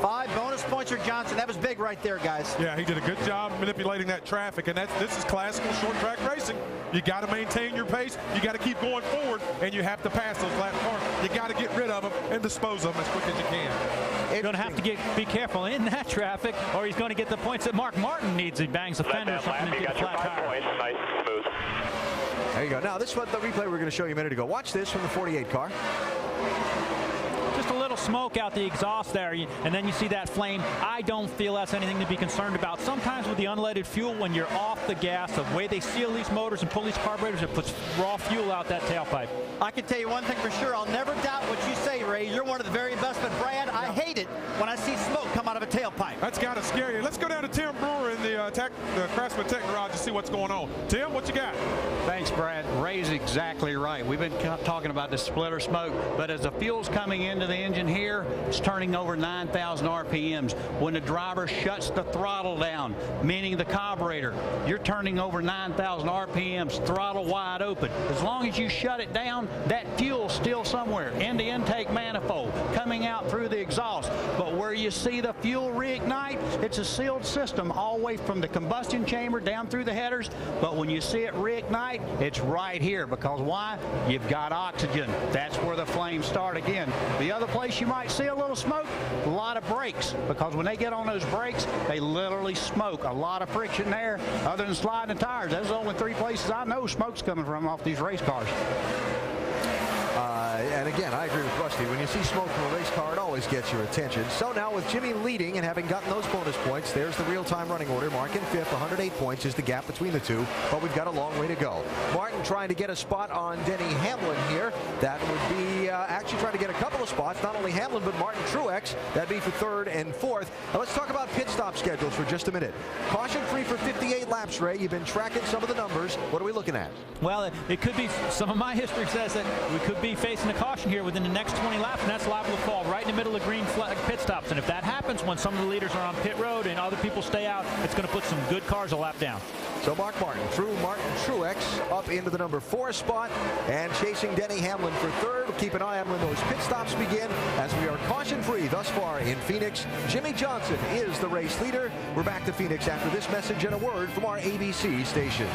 5 bonus points for Johnson. That was big right there, guys. Yeah, he did a good job manipulating that traffic, and this is classical short track racing. You got to maintain your pace. You got to keep going forward, and you have to pass those lap cars. You got to get rid of them and dispose of them as quick as you can. You're going to have to be careful in that traffic, or he's going to get the points that Mark Martin needs. He bangs the fender or something into the flat tire. Nice, smooth. There you go. Now, this is what the replay we were going to show you a minute ago. Watch this from the 48 car. Just a little smoke out the exhaust there, and then you see that flame. I don't feel that's anything to be concerned about. Sometimes with the unleaded fuel, when you're off the gas, the way they seal these motors and pull these carburetors, it puts raw fuel out that tailpipe. I can tell you one thing for sure. I'll never doubt what you say, Ray. You're one of the very best. But, Brad, I hate it when I see smoke come out of a tailpipe. That's got to scare you. Let's go down to Tim Brewer in the Craftsman Tech Garage to see what's going on. Tim, what you got? Thanks, Brad. Ray's exactly right. We've been talking about the splitter smoke, but as the fuel's coming into the engine here, it's turning over 9,000 RPMs. When the driver shuts the throttle down, meaning the carburetor, you're turning over 9,000 RPMs, throttle wide open. As long as you shut it down, that fuel's still somewhere in the intake manifold, coming out through the exhaust. But where you see the fuel reignite, it's a sealed system all the way from the combustion chamber down through the headers. But when you see it reignite, it's right here, because why? You've got oxygen. That's where the flames start again. The other place you might see a little smoke, a lot of brakes, because when they get on those brakes, they literally smoke. A lot of friction there. Other than sliding the tires, those are the only 3 places I know smoke's coming from off these race cars. And again, I agree with Rusty. When you see smoke from a race car, it always gets your attention. So now with Jimmy leading and having gotten those bonus points, there's the real-time running order. Mark in 5th, 108 points is the gap between the two, but we've got a long way to go. Martin trying to get a spot on Denny Hamlin here. That would be actually trying to get a couple of spots, not only Hamlin, but Martin Truex. That'd be for 3rd and 4th. Now let's talk about pit stop schedules for just a minute. Caution free for 58 laps, Ray. You've been tracking some of the numbers. What are we looking at? Well, it could be, some of my history says that we could be facing a caution here within the next 20 laps, and that's liable to fall right in the middle of green flag pit stops. And if that happens when some of the leaders are on pit road and other people stay out, it's going to put some good cars a lap down. So Mark Martin through Martin Truex up into the number 4 spot and chasing Denny Hamlin for 3rd. We'll keep an eye on when those pit stops begin as we are caution free thus far in Phoenix. Jimmy Johnson is the race leader. We're back to Phoenix after this message and a word from our ABC stations.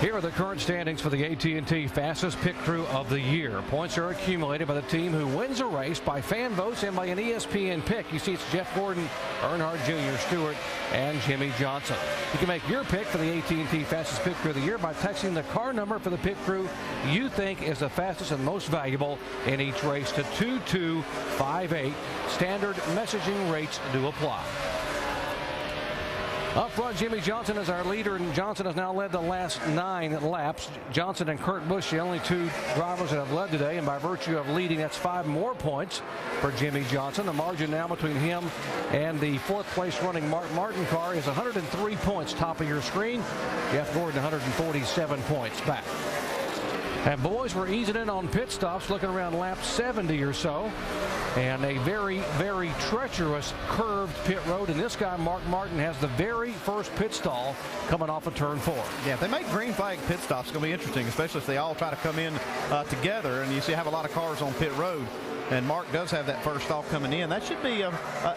Here are the current standings for the AT&T Fastest Pit Crew of the Year. Points are accumulated by the team who wins a race by fan votes and by an ESPN pick. You see it's Jeff Gordon, Earnhardt Jr., Stewart, and Jimmy Johnson. You can make your pick for the AT&T Fastest Pit Crew of the Year by texting the car number for the pit crew you think is the fastest and most valuable in each race to 2258. Standard messaging rates do apply. Up front, Jimmy Johnson is our leader, and Johnson has now led the last 9 laps. Johnson and Kurt Busch, the only 2 drivers that have led today, and by virtue of leading, that's 5 more points for Jimmy Johnson. The margin now between him and the 4th place running Mark Martin car is 103 points, top of your screen. Jeff Gordon, 147 points back. And boys, we're easing in on pit stops, looking around lap 70 or so. And a very, very treacherous curved pit road. And this guy, Mark Martin, has the very first pit stall coming off of turn 4. Yeah, if they make green flag pit stops, it's going to be interesting, especially if they all try to come in together. And you see, have a lot of cars on pit road. And Mark does have that first stall coming in. That should be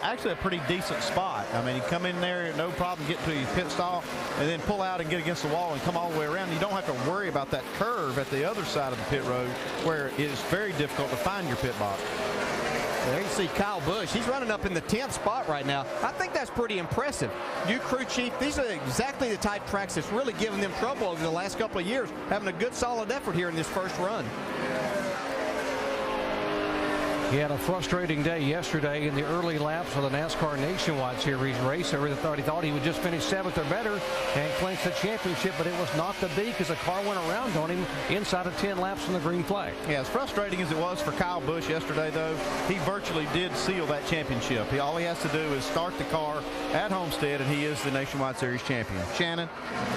actually a pretty decent spot. I mean, you come in there, no problem, get to your pit stall, and then pull out and get against the wall and come all the way around. You don't have to worry about that curve at the other side of the pit road where it is very difficult to find your pit box. There you see Kyle Busch. He's running up in the 10th spot right now. I think that's pretty impressive. You crew chief, these are exactly the type of tracks that's really given them trouble over the last couple of years, having a good solid effort here in this first run. He had a frustrating day yesterday in the early laps of the NASCAR Nationwide Series race. Everybody thought he would just finish 7th or better and clinch the championship, but it was not to be because the car went around on him inside of 10 laps from the green flag. Yeah, as frustrating as it was for Kyle Busch yesterday, though, he virtually did seal that championship. All he has to do is start the car at Homestead, and he is the Nationwide Series champion. Shannon?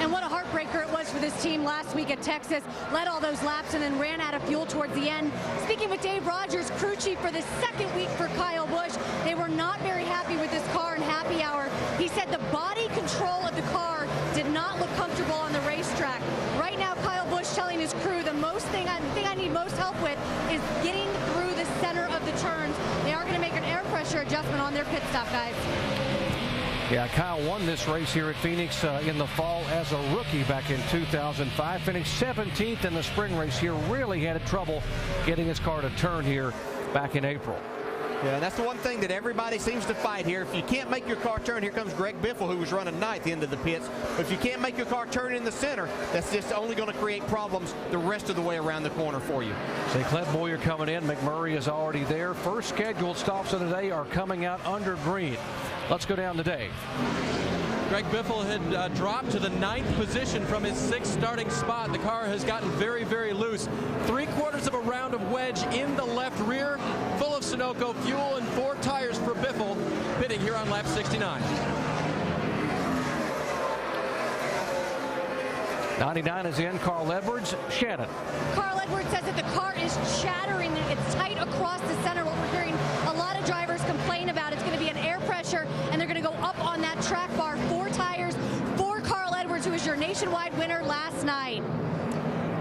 And what a heartbreaker it was for this team last week at Texas. Led all those laps and then ran out of fuel towards the end. Speaking with Dave Rogers, crew chief for the second week for Kyle Busch, they were not very happy with this car in happy hour. He said the body control of the car did not look comfortable on the racetrack. Right now, Kyle Busch was telling his crew, the thing I need most help with is getting through the center of the turns. They are going to make an air pressure adjustment on their pit stop, guys. Yeah, Kyle won this race here at Phoenix in the fall as a rookie back in 2005. Finished 17th in the spring race here. Really had trouble getting his car to turn here back in April. Yeah, that's the one thing that everybody seems to fight here. If you can't make your car turn, here comes Greg Biffle, who was running ninth into the pits. But if you can't make your car turn in the center, that's just only going to create problems the rest of the way around the corner for you. Say, Clint Boyer coming in. McMurray is already there. First scheduled stops of the day are coming out under green. Let's go down to Dave. Greg Biffle had dropped to the 9th position from his 6th starting spot. The car has gotten very, very loose. 3/4 of a round of wedge in the left rear, full of Sunoco fuel and 4 tires for Biffle, pitting here on lap 69. 99 is in. Carl Edwards. Shannon. Carl Edwards says that the car is chattering. It's tight across the center. What we're hearing a lot of drivers complain about, it's going to be an air pressure, and they're going to go up on that track bar. 4 tires for Carl Edwards, who was your nationwide winner last night.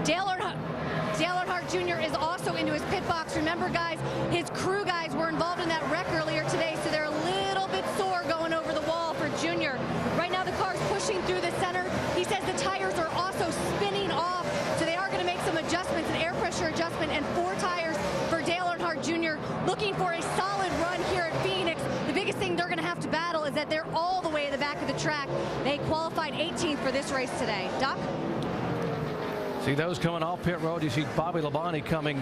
Dale Earnhardt Jr. is also into his pit box. Remember, guys, his crew guys were involved in that wreck earlier today, so they're a little bit sore going over the wall for Jr. Right now, the car's pushing through the center. He says the tires are also spinning off, so they are going to make some adjustments, an air pressure adjustment, and 4 tires for Dale Earnhardt Jr. looking for a solid run here at Phoenix. The biggest thing they're going to have to battle is that they're all the way at the back of the track. They qualified 18th for this race today. Doc? See those coming off pit road. You see Bobby Labonte coming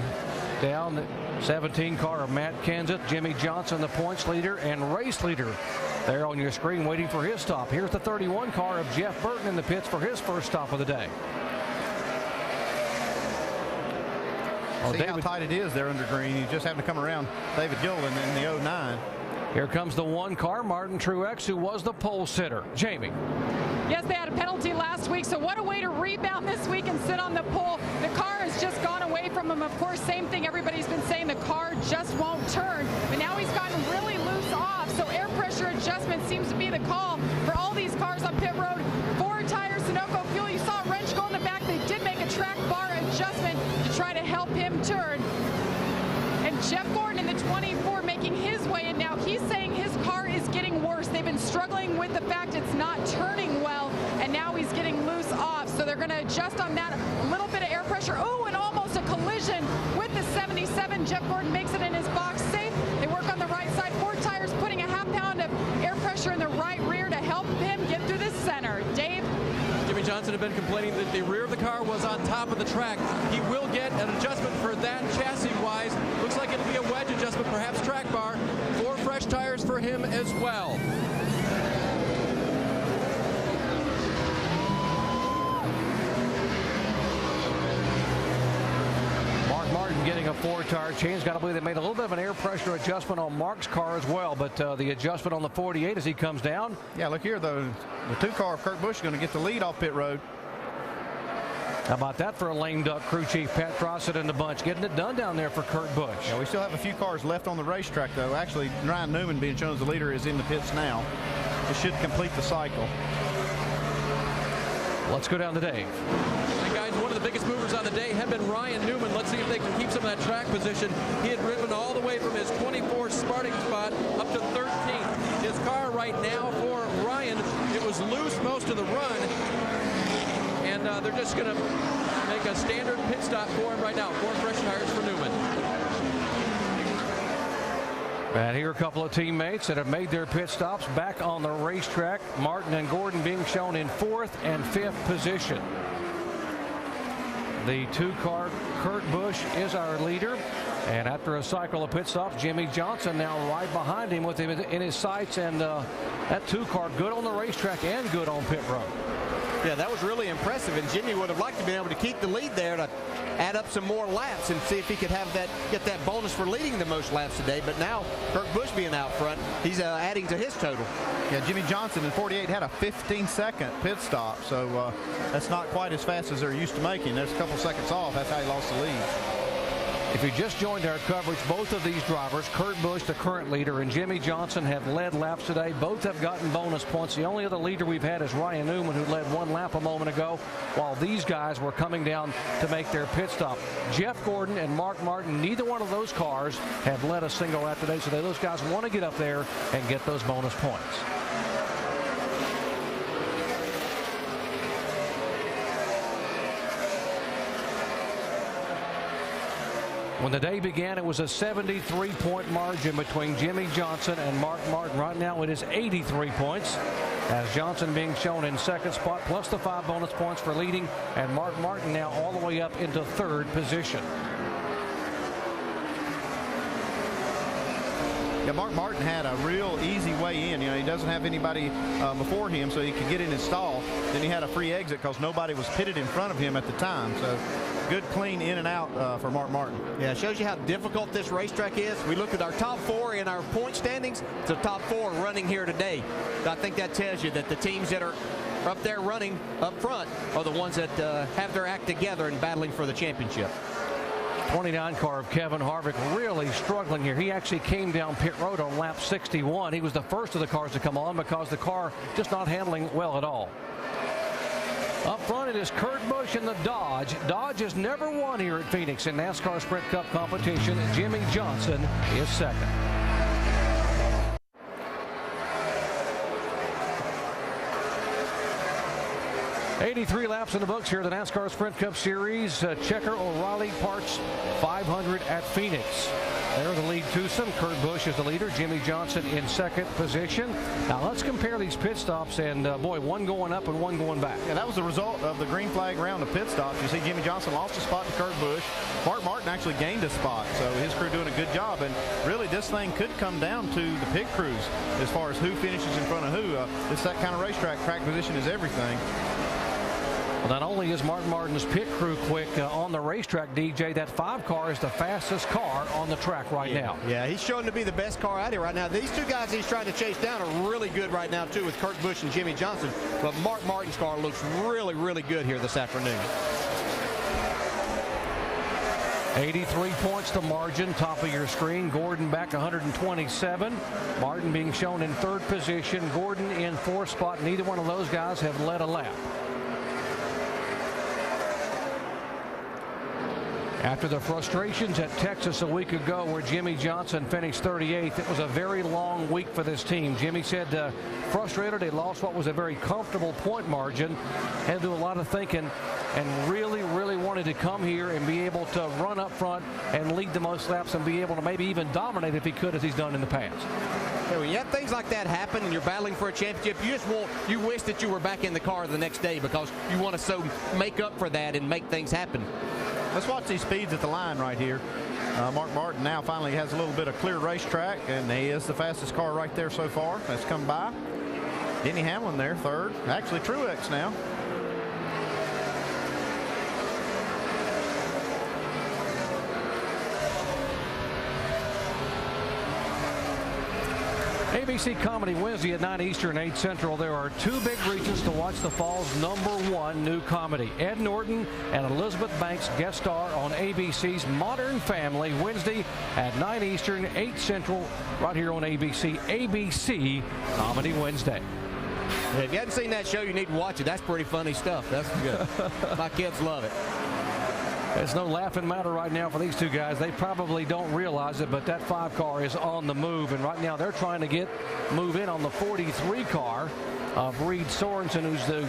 down. The 17 car of Matt Kenseth. Jimmy Johnson, the points leader and race leader, there on your screen waiting for his stop. Here's the 31 car of Jeff Burton in the pits for his first stop of the day. See how tight it is there under green. He's just having to come around David Gilliland in the 09. Here comes the 1 car, Martin Truex, who was the pole sitter. Jamie. Yes, they had a penalty last week, so what a way to rebound this week and sit on the pole. The car has just gone away from him. Of course, same thing everybody's been saying, the car just won't turn. But now he's gotten really loose off, so air pressure adjustment seems to be the call for all these cars on pit road. 4 tires, Sunoco fuel. You saw a wrench go in the back. They did make a track bar adjustment to try to help him turn. And Jeff Gordon in the 24 making his way in now. He's saying his car is getting worse. They've been struggling with the fact it's not turning well, and now he's getting loose off. So they're going to adjust on that. A little bit of air pressure. Oh, and almost a collision with the 77. Jeff Gordon makes it in his box safe. They work on the right side. 4 tires, putting a ½ pound of air pressure in the right rear to help him get through the center. Dave? Jimmy Johnson had been complaining that the rear of the car was on top of the track. He will get an adjustment for that chassis-wise. Looks like it'll be a wedge adjustment, perhaps track bar. 4 fresh tires for him as well. Mark Martin getting a 4-tire change. Got to believe they made a little bit of an air pressure adjustment on Mark's car as well, but the adjustment on the 48 as he comes down. Yeah, look here, though. The 2 car of Kurt Busch is going to get the lead off pit road. How about that for a lame duck crew chief? Pat Frossett and the bunch getting it done down there for Kurt Busch. Yeah, we still have a few cars left on the racetrack, though. Actually, Ryan Newman, being shown as the leader, is in the pits now. It should complete the cycle. Let's go down to Dave. And guys, one of the biggest movers on the day had been Ryan Newman. Let's see if they can keep some of that track position. He had driven all the way from his 24th starting spot up to 13th. His car right now for Ryan, it was loose most of the run. And they're just going to make a standard pit stop for him right now. 4 fresh tires for Newman. And here are a couple of teammates that have made their pit stops back on the racetrack. Martin and Gordon being shown in 4th and 5th position. The 2-car Kurt Busch is our leader. And after a cycle of pit stops, Jimmy Johnson now right behind him with him in his sights. And that 2-car good on the racetrack and good on pit road. Yeah, that was really impressive, and Jimmy would have liked to be able to keep the lead there to add up some more laps and see if he could have get that bonus for leading the most laps today. But now, Kurt Busch being out front, he's adding to his total. Yeah, Jimmy Johnson in 48 had a 15-second pit stop, so that's not quite as fast as they're used to making. There's a couple seconds off. That's how he lost the lead. If you just joined our coverage, both of these drivers, Kurt Busch, the current leader, and Jimmy Johnson, have led laps today. Both have gotten bonus points. The only other leader we've had is Ryan Newman, who led one lap a moment ago, while these guys were coming down to make their pit stop. Jeff Gordon and Mark Martin, neither one of those cars have led a single lap today, so those guys want to get up there and get those bonus points. When the day began, it was a 73-point margin between Jimmy Johnson and Mark Martin. Right now, it is 83 points, as Johnson being shown in second spot, plus the 5 bonus points for leading, and Mark Martin now all the way up into third position. Yeah, Mark Martin had a real easy way in. You know, he doesn't have anybody before him, so he could get in his stall. Then he had a free exit because nobody was pitted in front of him at the time. So good, clean in and out for Mark Martin. Yeah, it shows you how difficult this racetrack is. We look at our top 4 in our point standings. The top 4 running here today. I think that tells you that the teams that are up there running up front are the ones that have their act together and battling for the championship. 29 car of Kevin Harvick really struggling here. He actually came down pit road on lap 61. He was the first of the cars to come on because the car just not handling well at all. Up front, it is Kurt Busch in the Dodge. Dodge has never won here at Phoenix in NASCAR Sprint Cup competition. Jimmy Johnson is second. '83 laps in the books here, the NASCAR Sprint Cup Series. Checker O'Reilly Parts 500 at Phoenix. They're the lead twosome. Kurt Busch is the leader. Jimmy Johnson in second position. Now let's compare these pit stops, and boy, one going up and one going back. Yeah, that was the result of the green flag round of pit stops. You see Jimmy Johnson lost a spot to Kurt Busch. Mark Martin actually gained a spot, so his crew doing a good job. And really, this thing could come down to the pit crews as far as who finishes in front of who. It's that kind of racetrack. Track position is everything. Well, not only is Mark Martin's pit crew quick on the racetrack, DJ, that 5 car is the fastest car on the track right now. Yeah, he's showing to be the best car out here right now. These 2 guys he's trying to chase down are really good right now, too, with Kurt Busch and Jimmy Johnson. But Mark Martin's car looks really, really good here this afternoon. 83 points to margin, top of your screen. Gordon back 127. Martin being shown in third position. Gordon in 4th spot. Neither one of those guys have led a lap. After the frustrations at Texas a week ago where Jimmy Johnson finished 38th, it was a very long week for this team. Jimmy said frustrated. They lost what was a very comfortable point margin. Had to do a lot of thinking and really, really wanted to come here and be able to run up front and lead the most laps and be able to maybe even dominate if he could, as he's done in the past. When you have things like that happen and you're battling for a championship, you wish that you were back in the car the next day because you want to so make up for that and make things happen. Let's watch these speeds at the line right here. Mark Martin now finally has a little bit of clear racetrack, and he is the fastest car right there so far that's come by. Denny Hamlin there, third. Actually, Truex now. ABC Comedy Wednesday at 9 Eastern, 8 Central. There are 2 big reasons to watch the fall's #1 new comedy. Ed Norton and Elizabeth Banks guest star on ABC's Modern Family Wednesday at 9 Eastern, 8 Central, right here on ABC. ABC Comedy Wednesday. Yeah, if you haven't seen that show, you need to watch it. That's pretty funny stuff. That's good. My kids love it. It's no laughing matter right now for these 2 guys. They probably don't realize it, but that 5 car is on the move. And right now they're trying to move in on the 43 car of Reed Sorensen, who's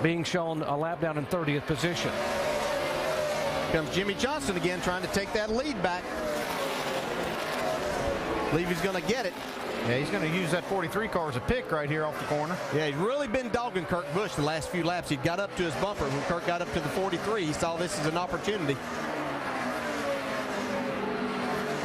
being shown a lap down in 30th position. Comes Jimmy Johnson again trying to take that lead back. Believe he's going to get it. Yeah, he's going to use that 43 car as a pick right here off the corner. Yeah, he's really been dogging Kurt Busch the last few laps. He got up to his bumper. When Kurt got up to the 43, he saw this as an opportunity.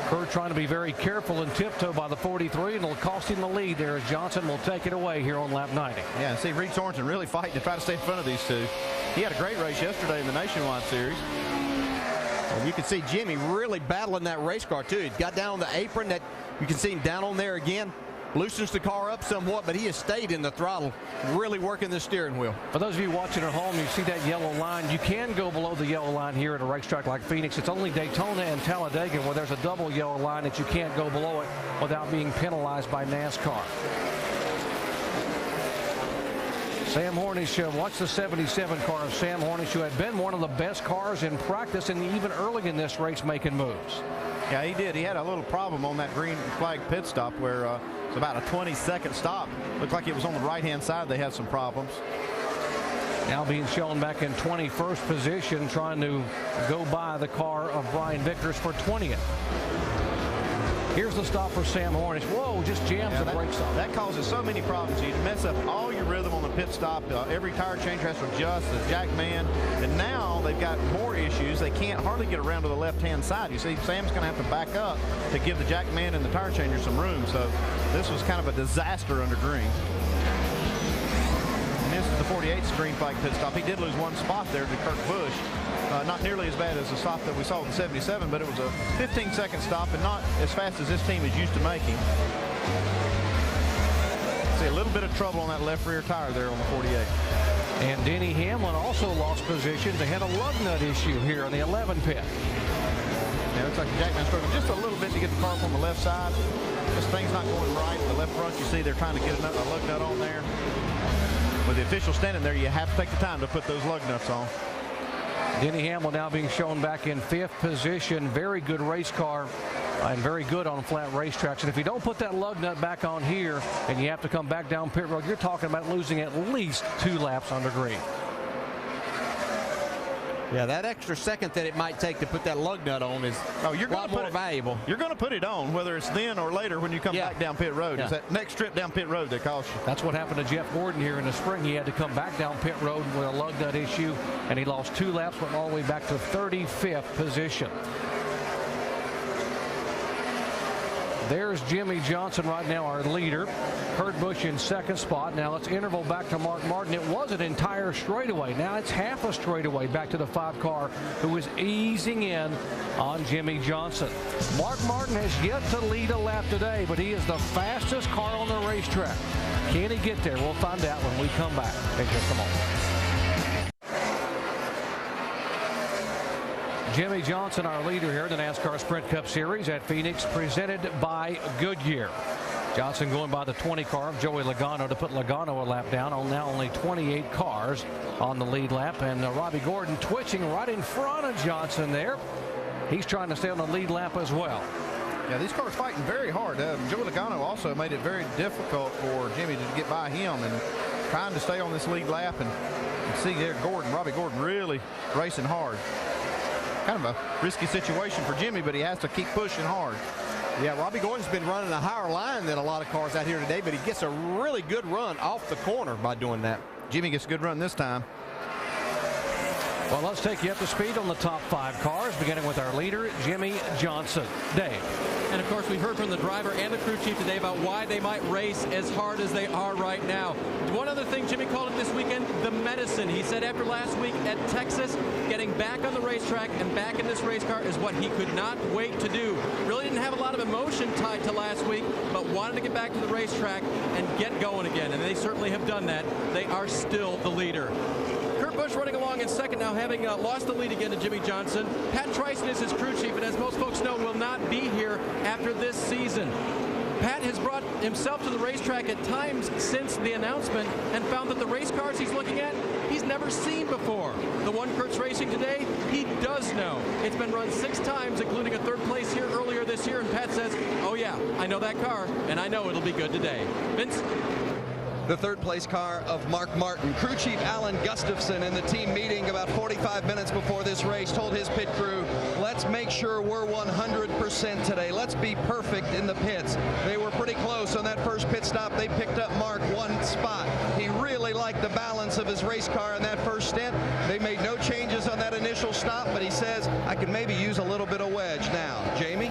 Kurt trying to be very careful and tiptoe by the 43, and it'll cost him the lead there as Johnson will take it away here on lap 90. Yeah, and see Reed Sorensen really fighting to try to stay in front of these 2. He had a great race yesterday in the Nationwide Series. And you can see Jimmy really battling that race car, too. He got down on the apron. That you can see him down on there again. loosens the car up somewhat, but he has stayed in the throttle, really working the steering wheel. For those of you watching at home, you see that yellow line. You can go below the yellow line here at a racetrack like Phoenix. It's only Daytona and Talladega where there's a double yellow line that you can't go below it without being penalized by NASCAR. Sam Hornish, watch the 77 car of Sam Hornish, who had been one of the best cars in practice and even early in this race making moves. Yeah, he did. He had a little problem on that green flag pit stop where it's about a 20-second stop. Looked like it was on the right-hand side. They had some problems. Now being shown back in 21st position, trying to go by the car of Brian Vickers for 20th. Here's the stop for Sam Hornish. Whoa, just jams the brakes off. That causes so many problems. You mess up all your rhythm on the pit stop. Every tire changer has to adjust, the jack man. And now they've got more issues. They can't hardly get around to the left-hand side. You see, Sam's going to have to back up to give the jack man and the tire changer some room. So this was kind of a disaster under green. And this is the 48th green flag pit stop. He did lose one spot there to Kurt Busch. Not nearly as bad as the stop that we saw in the 77, but it was a 15-second stop and not as fast as this team is used to making. See a little bit of trouble on that left rear tire there on the 48. And Denny Hamlin also lost position. They had a lug nut issue here on the 11 pit. Yeah, looks like the jackman's struggling just a little bit to get the car up on the left side. This thing's not going right. The left front, you see they're trying to get a lug nut on there. With the official standing there, you have to take the time to put those lug nuts on. Denny Hamlin now being shown back in 5th position. Very good race car and very good on flat racetracks. And if you don't put that lug nut back on here and you have to come back down pit road, you're talking about losing at least 2 laps under green. Yeah, that extra second that it might take to put that lug nut on is a lot more valuable. You're going to put it on, whether it's then or later when you come back down pit road. It's that next trip down pit road that costs you. That's what happened to Jeff Gordon here in the spring. He had to come back down pit road with a lug nut issue, and he lost 2 laps, went all the way back to 35th position. There's Jimmy Johnson right now, our leader. Kurt Busch in 2nd spot. Now let's interval back to Mark Martin. It was an entire straightaway. Now it's half a straightaway back to the 5 car, who is easing in on Jimmy Johnson. Mark Martin has yet to lead a lap today, but he is the fastest car on the racetrack. Can he get there? We'll find out when we come back in just a moment. Jimmy Johnson, our leader here in the NASCAR Sprint Cup Series at Phoenix, presented by Goodyear. Johnson going by the 20 car of Joey Logano to put Logano a lap down on now only 28 cars on the lead lap. And Robbie Gordon twitching right in front of Johnson there. He's trying to stay on the lead lap as well. Yeah, these cars fighting very hard. Joey Logano also made it very difficult for Jimmy to get by him and trying to stay on this lead lap. And you see there Robbie Gordon really racing hard. Kind of a risky situation for Jimmy, but he has to keep pushing hard. Yeah, Robbie Gordon's been running a higher line than a lot of cars out here today, but he gets a really good run off the corner by doing that. Jimmy gets a good run this time. Well, let's take you up to speed on the top 5 cars, beginning with our leader, Jimmy Johnson. Dave. And, of course, we heard from the driver and the crew chief today about why they might race as hard as they are right now. One other thing, Jimmy called it this weekend, the medicine. He said after last week at Texas, getting back on the racetrack and back in this race car is what he could not wait to do. Really didn't have a lot of emotion tied to last week, but wanted to get back to the racetrack and get going again. And they certainly have done that. They are still the leader. Kurt Busch running along in 2nd now, having lost the lead again to Jimmy Johnson. Pat Tryson is his crew chief, and as most folks know, will not be here after this season. Pat has brought himself to the racetrack at times since the announcement and found that the race cars he's looking at, he's never seen before. The one Kurt's racing today, he does know. It's been run 6 times, including a 3rd place here earlier this year, and Pat says, oh yeah, I know that car, and I know it'll be good today. Vince? The 3rd place car of Mark Martin. Crew chief Alan Gustafson in the team meeting about 45 minutes before this race told his pit crew, let's make sure we're 100% today. Let's be perfect in the pits. They were pretty close on that first pit stop. They picked up Mark 1 spot. He really liked the balance of his race car in that first stint. They made no changes on that initial stop, but he says, I could maybe use a little bit of wedge now. Jamie?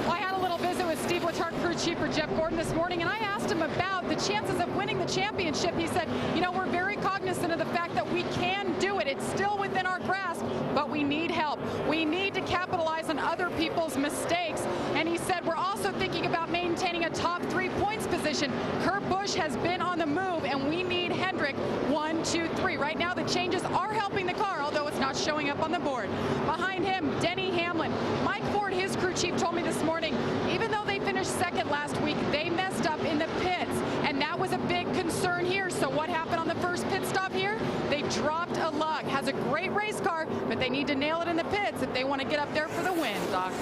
Well, I had a little visit with Steve Letarte, crew chief for Jeff Gordon this morning, and I asked him about the chances of winning the championship. He said, you know, we're very cognizant of the fact that we can do it. It's still within our grasp, but we need help. We need to capitalize on other people's mistakes. And he said, we're also thinking about maintaining a top 3 points position position. Kurt Busch has been on the move, and we need Hendrick 1, 2, 3. Right now, the changes are helping the car, although it's not showing up on the board. Behind him, Denny Hamlin. Mike Ford, his crew chief, told me this morning, even though they finished second last week, they messed up in the pits, and that was a big concern here. So what happened on the first pit stop here? They dropped a lug. Has a great race car, but they need to nail it in the pits if they want to get up there for the win, Doc.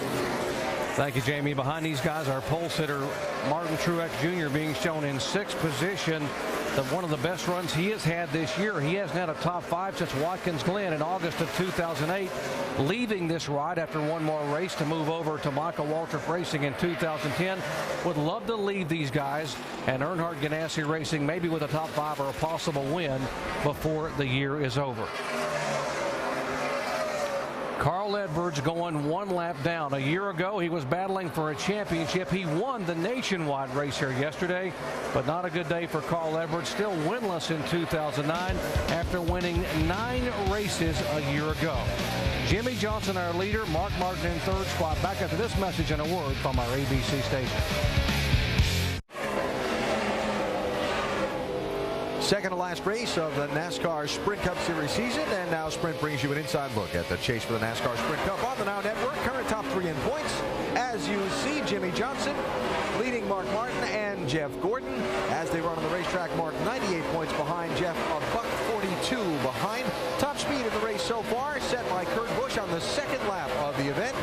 Thank you, Jamie. Behind these guys, our pole sitter, Martin Truex Jr., being shown in 6th position. One of the best runs he has had this year. He hasn't had a top 5 since Watkins Glen in August of 2008, leaving this ride after one more race to move over to Michael Waltrip Racing in 2010. Would love to leave these guys and Earnhardt Ganassi Racing maybe with a top 5 or a possible win before the year is over. Carl Edwards going one lap down. A year ago, he was battling for a championship. He won the nationwide race here yesterday, but not a good day for Carl Edwards. Still winless in 2009 after winning 9 races a year ago. Jimmy Johnson, our leader. Mark Martin in 3rd spot. Back after this message and a word from our ABC station. Second to last race of the NASCAR Sprint Cup Series season, and now Sprint brings you an inside look at the chase for the NASCAR Sprint Cup on the Now Network. Current top 3 in points. As you see, Jimmy Johnson leading Mark Martin and Jeff Gordon. As they run on the racetrack, Mark 98 points behind, Jeff a buck 42 behind. Top speed in the race so far set by Kurt Busch on the 2nd lap of the event.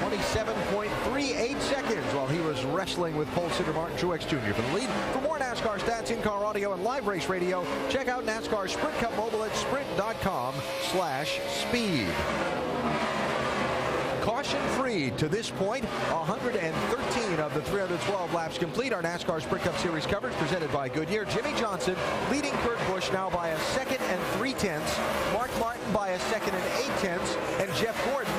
27.38 seconds while he was wrestling with pole sitter Martin Truex Jr. for the lead. For more NASCAR stats, in-car audio, and live race radio, check out NASCAR Sprint Cup Mobile at sprint.com/speed. Caution free to this point. 113 of the 312 laps complete. Our NASCAR Sprint Cup Series coverage presented by Goodyear. Jimmy Johnson leading Kurt Busch now by a 2nd and 3/10. Mark Martin by a 2nd and 8/10. And Jeff Gordon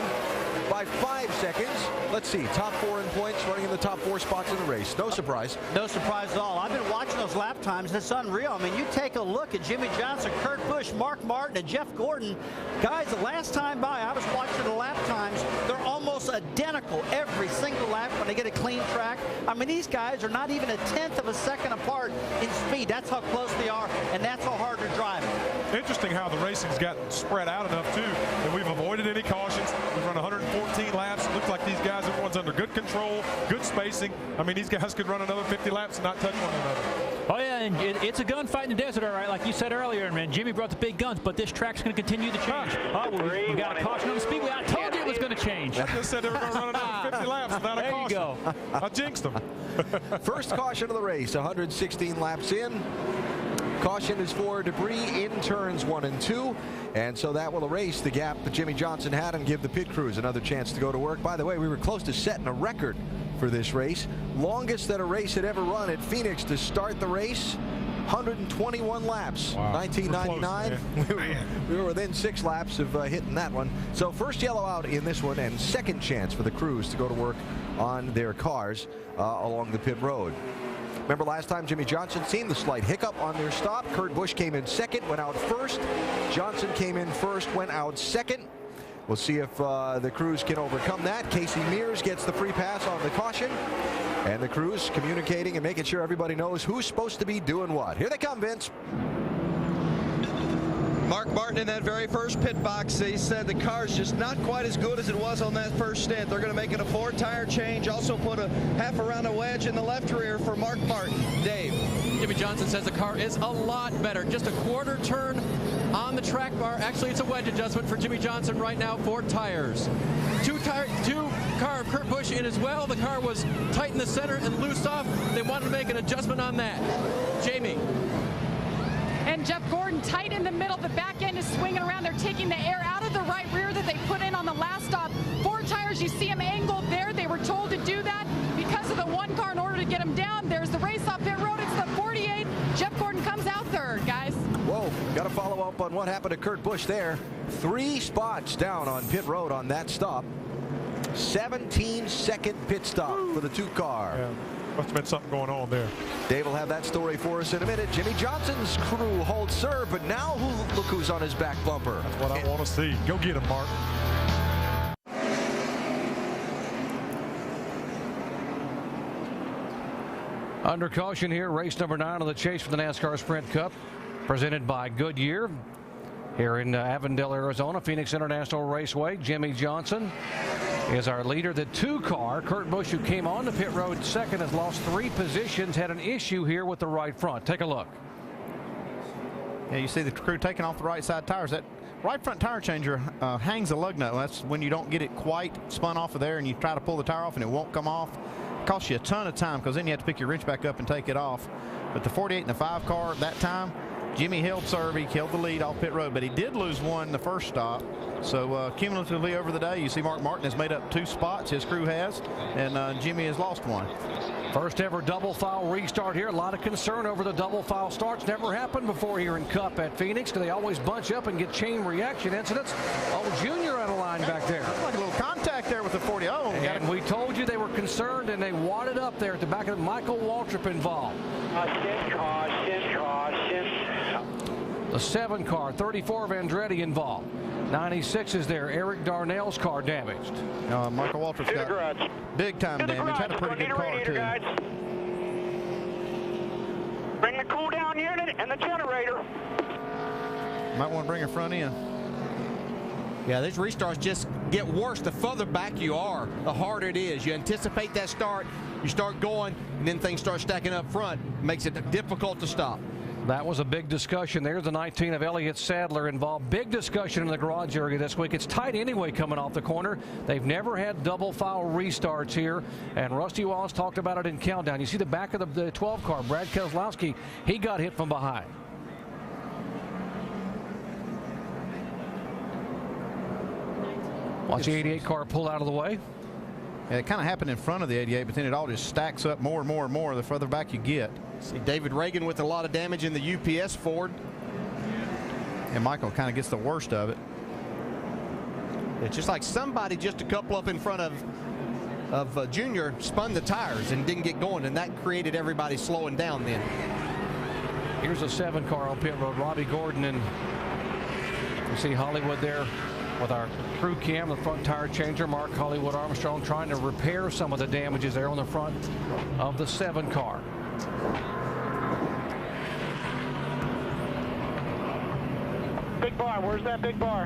by 5 seconds. Let's see, top 4 in points, running in the top 4 spots in the race. No surprise. No surprise at all. I've been watching those lap times. It's unreal. I mean, you take a look at Jimmy Johnson, Kurt Busch, Mark Martin, and Jeff Gordon. Guys, the last time by, I was watching the lap times. They're almost identical every single lap when they get a clean track. I mean, these guys are not even a 1/10 of a second apart in speed. That's how close they are, and that's how hard they're driving. Interesting how the racing's gotten spread out enough, too, that we've avoided any cautions. We've run 114 laps. It looks like these guys, everyone's under good control, good spacing. I mean, these guys could run another 50 laps and not touch one another. Oh, yeah, and it's a gunfight in the desert, all right, like you said earlier, man. Jimmy brought the big guns, but this track's going to continue to change. Oh, we got a caution on the speedway. I told you it was going to change. I just said they were going to run another 50 laps without a caution. There you go. I jinxed them. First caution of the race, 116 laps in. Caution is for debris in turns 1 and 2, and so that will erase the gap that Jimmy Johnson had and give the pit crews another chance to go to work. By the way, we were close to setting a record for this race. Longest that a race had ever run at Phoenix to start the race, 121 laps. Wow. 1999. We were within 6 laps of hitting that one. So first yellow out in this one, and second chance for the crews to go to work on their cars along the pit road. Remember last time Jimmy Johnson seen the slight hiccup on their stop. Kurt Busch came in 2nd, went out 1st. Johnson came in 1st, went out 2nd. We'll see if the crews can overcome that. Casey Mears gets the free pass on the caution. And the crews communicating and making sure everybody knows who's supposed to be doing what. Here they come, Vince. Mark Martin in that very first pit box, he said the car's just not quite as good as it was on that first stint. They're going to make it a 4-tire change, also put a half a round of wedge in the left rear for Mark Martin. Dave. Jimmy Johnson says the car is a lot better. Just a quarter turn on the track bar. Actually, it's a wedge adjustment for Jimmy Johnson right now, 4 tires. Two car of Kurt Busch in as well. The car was tight in the center and loose off. They wanted to make an adjustment on that. Jamie. And Jeff Gordon tight in the middle. The back end is swinging around. They're taking the air out of the right rear that they put in on the last stop. 4 tires, you see them angled there. They were told to do that because of the 1 car in order to get them down. There's the race off pit road. It's the 48. Jeff Gordon comes out 3rd, guys. Whoa, got to follow up on what happened to Kurt Busch there. 3 spots down on pit road on that stop. 17-second pit stop for the 2 car. Yeah. Must have been something going on there. Dave will have that story for us in a minute. Jimmy Johnson's crew holds serve, but now look who's on his back bumper. That's what I want to see. Go get him, Mark. Under caution here, race number 9 of the chase for the NASCAR Sprint Cup, presented by Goodyear. Here in Avondale, Arizona, Phoenix International Raceway, Jimmy Johnson is our leader. The 2 car, Kurt Busch, who came on the pit road second, has lost 3 positions, had an issue here with the right front. Take a look. Yeah, you see the crew taking off the right side tires. That right front tire changer hangs a lug nut. That's when you don't get it quite spun off of there and you try to pull the tire off and it won't come off. It costs you a ton of time because then you have to pick your wrench back up and take it off. But the 48 and the 5 car at that time, Jimmy held serve. He held the lead off pit road, but he did lose 1 the first stop. So cumulatively over the day, you see Mark Martin has made up 2 spots. His crew has, and Jimmy has lost 1. First ever double file restart here. A lot of concern over the double file starts. Never happened before here in Cup at Phoenix because they always bunch up and get chain reaction incidents. Oh, Junior out of line back there. Like a little contact there with the 40. Oh, and we told you they were concerned, and they wadded up there at the back of Michael Waltrip involved. Caution. The 7 car, 34 of Andretti involved. 96 is there. Eric Darnell's car damaged. Michael Waltrip's got big time damage. Had a pretty good car too. Guys. Bring the cool down unit and the generator. Might want to bring her front end. Yeah, these restarts just get worse the further back you are, the harder it is. You anticipate that start, you start going, and then things start stacking up front. Makes it difficult to stop. That was a big discussion there. The 19 of Elliott Sadler involved. Big discussion in the garage area this week. It's tight anyway coming off the corner. They've never had double foul restarts here, and Rusty Wallace talked about it in Countdown. You see the back of the 12 car, Brad Keselowski, he got hit from behind. Watch the 88 car pull out of the way. Yeah, it kind of happened in front of the 88, but then it all just stacks up more and more and more the further back you get. See David Reagan with a lot of damage in the UPS Ford. And Michael kind of gets the worst of it. It's just like somebody just a couple up in front of Junior spun the tires and didn't get going, and that created everybody slowing down then. Here's a 7 car on pit road. Robbie Gordon, and you see Hollywood there with our crew cam, the front tire changer. Mark Hollywood Armstrong trying to repair some of the damages there on the front of the 7 car. Big bar, where's that big bar?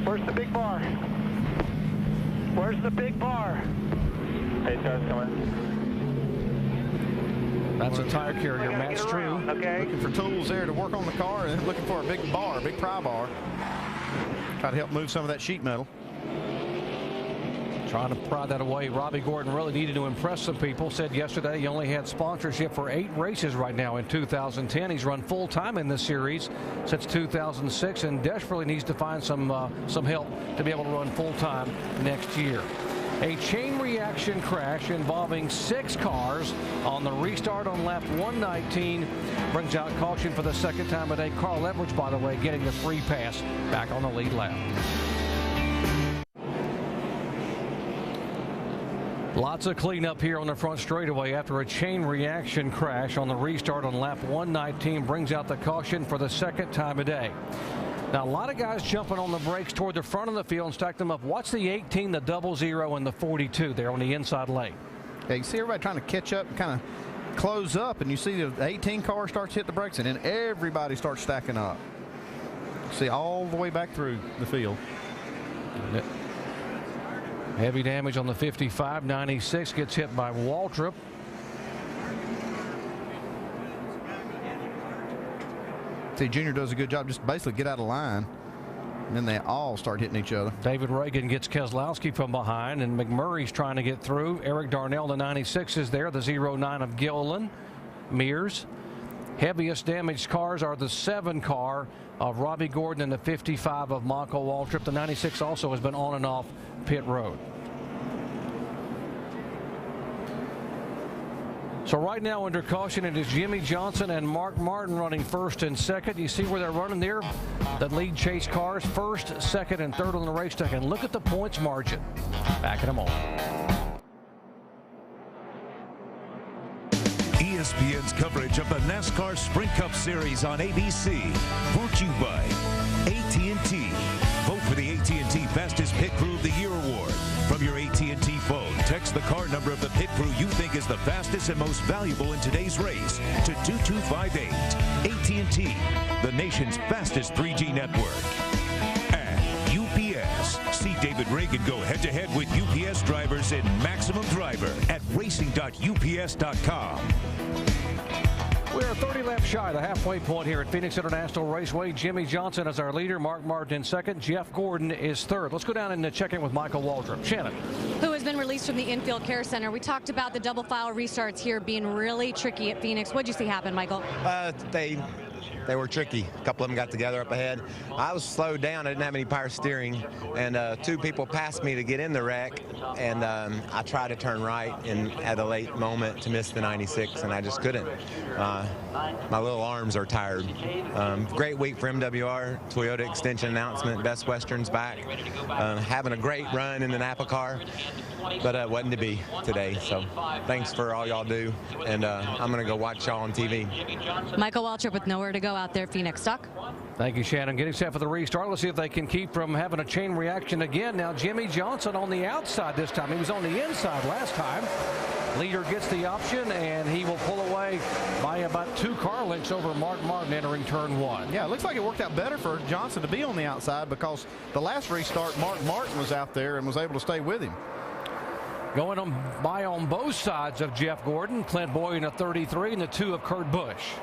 Where's the big bar? Where's the big bar? Hey, tires coming. That's a tire carrier, Matt Strew. Okay. Looking for tools there to work on the car and looking for a big bar, big pry bar. Try to help move some of that sheet metal. Trying to pry that away. Robbie Gordon really needed to impress some people. Said yesterday he only had sponsorship for 8 races right now in 2010. He's run full time in this series since 2006 and desperately needs to find some help to be able to run full time next year. A chain reaction crash involving 6 cars on the restart on lap 119 brings out caution for the 2nd time today. Carl Edwards, by the way, getting the free pass back on the lead lap. Lots of cleanup here on the front straightaway after a chain reaction crash on the restart on lap 119 brings out the caution for the 2nd time today. Now, a lot of guys jumping on the brakes toward the front of the field and stack them up. Watch the 18, the 00, and the 42 there on the inside lane. Yeah, you see everybody trying to catch up and kind of close up, and you see the 18 car starts to hit the brakes, and then everybody starts stacking up. See all the way back through the field. Heavy damage on the 55. 96 gets hit by Waltrip. See, Junior does a good job. Just basically get out of line, and then they all start hitting each other. David Reagan gets Keselowski from behind, and McMurray's trying to get through. Eric Darnell, the 96, is there. The 09 of Gilliland. Mears. Heaviest damaged cars are the 7 car of Robbie Gordon and the 55 of Michael Waltrip. The 96 also has been on and off pit road. So right now under caution it is Jimmy Johnson and Mark Martin running 1st and 2nd. You see where they're running there? The lead chase cars 1st, 2nd, and 3rd on the racetrack. And look at the points margin. Back in a moment. ESPN's coverage of the NASCAR Sprint Cup Series on ABC. Brought to you by AT&T. Vote for the AT&T Fastest Pit Crew of the Year award. From your AT&T phone, text the car number of the pit crew you think is the fastest and most valuable in today's race to 2258. AT&T, the nation's fastest 3G network. And UPS. See David Reagan go head-to-head with UPS drivers in Maximum Driver at racing.ups.com. We are 30 laps shy of the halfway point here at Phoenix International Raceway. Jimmy Johnson is our leader. Mark Martin in second. Jeff Gordon is third. Let's go down and check in with Michael Waldrop. Shannon. Who has been released from the infield care center. We talked about the double file restarts here being really tricky at Phoenix. What did you see happen, Michael? They were tricky. A couple of them got together up ahead. I was slowed down. I didn't have any power steering, and two people passed me to get in the wreck, and I tried to turn right at a late moment to miss the 96, and I just couldn't. My little arms are tired. Great week for MWR. Toyota extension announcement. Best Western's back. Having a great run in the Napa car, but it wasn't to be today. So thanks for all y'all do, and I'm going to go watch y'all on TV. Michael Waltrip with nowhere to go out there, Phoenix. Stuck. Thank you, Shannon. Getting set for the restart. Let's see if they can keep from having a chain reaction again. Now, Jimmy Johnson on the outside this time. He was on the inside last time. Leader gets the option, and he will pull away by about 2 car lengths over Mark Martin entering turn 1. Yeah, it looks like it worked out better for Johnson to be on the outside because the last restart, Mark Martin was out there and was able to stay with him. Going by on both sides of Jeff Gordon. Clint Boyd in a 33 and the 2 of Kurt Busch.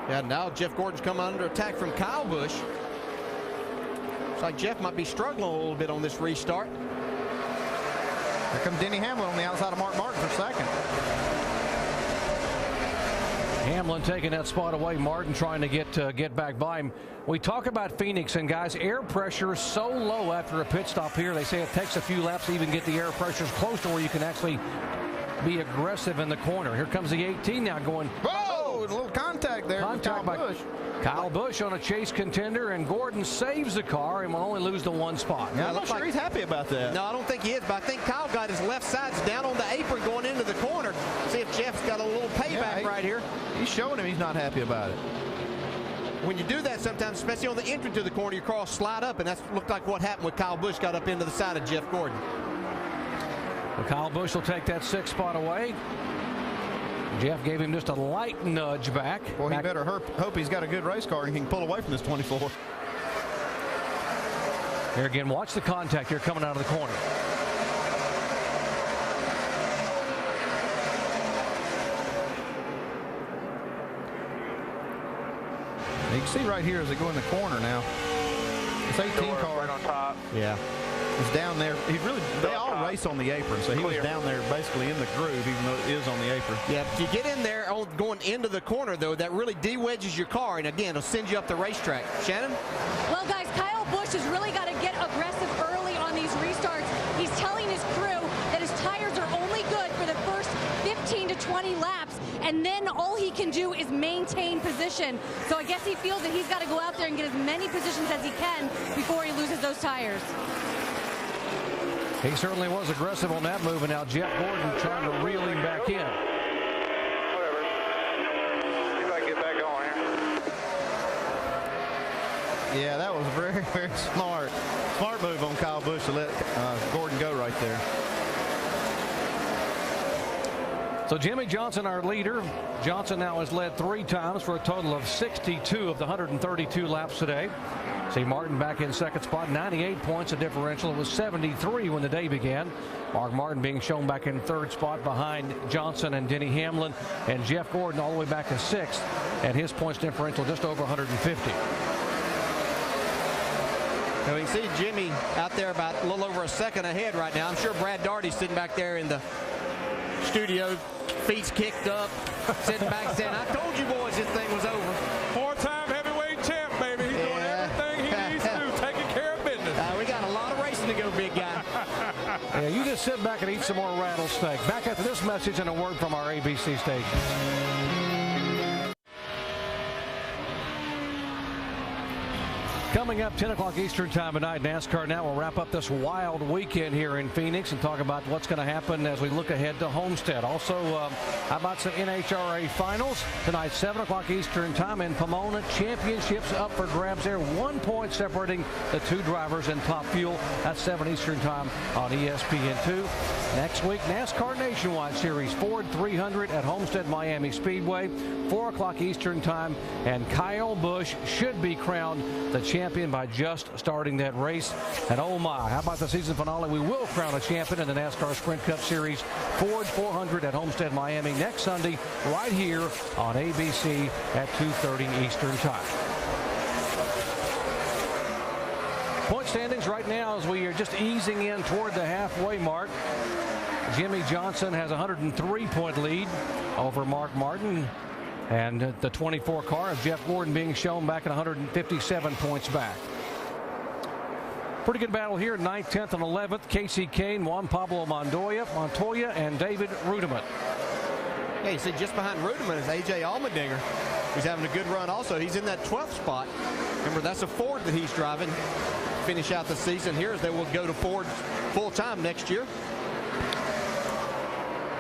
Yeah, now Jeff Gordon's coming under attack from Kyle Busch. Looks like Jeff might be struggling a little bit on this restart. Here comes Denny Hamlin on the outside of Mark Martin for second. Hamlin taking that spot away. Martin trying to get back by him. We talk about Phoenix, and guys, air pressure is so low after a pit stop here. They say it takes a few laps to even get the air pressures close to where you can actually be aggressive in the corner. Here comes the 18 now going. Whoa, a little contact there. Contact by Kyle Busch on a chase contender, and Gordon saves the car and will only lose the 1 spot. Yeah, I'm not sure he's happy about that. No, I don't think he is, but I think Kyle got his left sides down on the apron going into the corner. See if Jeff's got a little payback right here. He's showing him he's not happy about it. When you do that sometimes, especially on the entry to the corner, your car will slide up, and that looked like what happened when Kyle Busch got up into the side of Jeff Gordon. Well, Kyle Busch will take that 6th spot away. Jeff gave him just a light nudge back. Well, he better hope he's got a good race car and he can pull away from this 24. Here again, watch the contact here coming out of the corner. You can see right here as they go in the corner now. It's 18 car. Right on top. Yeah. He's down there. They all race on the apron, so he was down there basically in the groove, even though it is on the apron. Yeah, if you get in there going into the corner, though, that really de-wedges your car, and again, it'll send you up the racetrack. Shannon? Well, guys, Kyle Busch has really got to get aggressive early on these restarts. He's telling his crew that his tires are only good for the first 15 to 20 laps, and then all he can do is maintain position. So I guess he feels that he's got to go out there and get as many positions as he can before he loses those tires. He certainly was aggressive on that move, and now Jeff Gordon trying to reel him back in. Whatever. See if I can get back on here. Yeah, that was very, very smart. Smart move on Kyle Busch to let Gordon go right there. So Jimmy Johnson, our leader. Johnson now has led 3 times for a total of 62 of the 132 laps today. See Martin back in 2nd spot, 98 points a differential. It was 73 when the day began. Mark Martin being shown back in 3rd spot behind Johnson and Denny Hamlin, and Jeff Gordon all the way back in 6th, and his points differential just over 150. Now you can see Jimmy out there about a little over a second ahead right now. I'm sure Brad Daugherty's sitting back there in the studio, feet's kicked up, sitting back saying, I told you boys this thing was over. 4-time heavyweight champ, baby. He's doing everything he needs to do, taking care of business. We got a lot of racing to go, big guy. Yeah, you just sit back and eat some more rattlesnake. Back after this message and a word from our ABC station. Coming up 10 o'clock Eastern time tonight, NASCAR Now will wrap up this wild weekend here in Phoenix and talk about what's going to happen as we look ahead to Homestead. Also, how about some NHRA finals tonight, 7 o'clock Eastern time in Pomona. Championships up for grabs there. 1 point separating the two drivers in Top Fuel. That's 7 Eastern time on ESPN2. Next week, NASCAR Nationwide Series Ford 300 at Homestead Miami Speedway. 4 o'clock Eastern time, and Kyle Busch should be crowned the champion by just starting that race. And oh my, how about the season finale? We will crown a champion in the NASCAR Sprint Cup Series Ford 400 at Homestead Miami next Sunday right here on ABC at 2:30 Eastern time. Point standings right now as we are just easing in toward the halfway mark. Jimmy Johnson has a 103-point lead over Mark Martin. And the 24 car of Jeff Gordon being shown back at 157 points back. Pretty good battle here, 9th, 10th, and 11th. Casey Kane, Juan Pablo Montoya, and David Rudiman. Yeah, you see just behind Rudiman is A.J. Allmendinger. He's having a good run also. He's in that 12th spot. Remember, that's a Ford that he's driving. Finish out the season here as they will go to Ford full-time next year.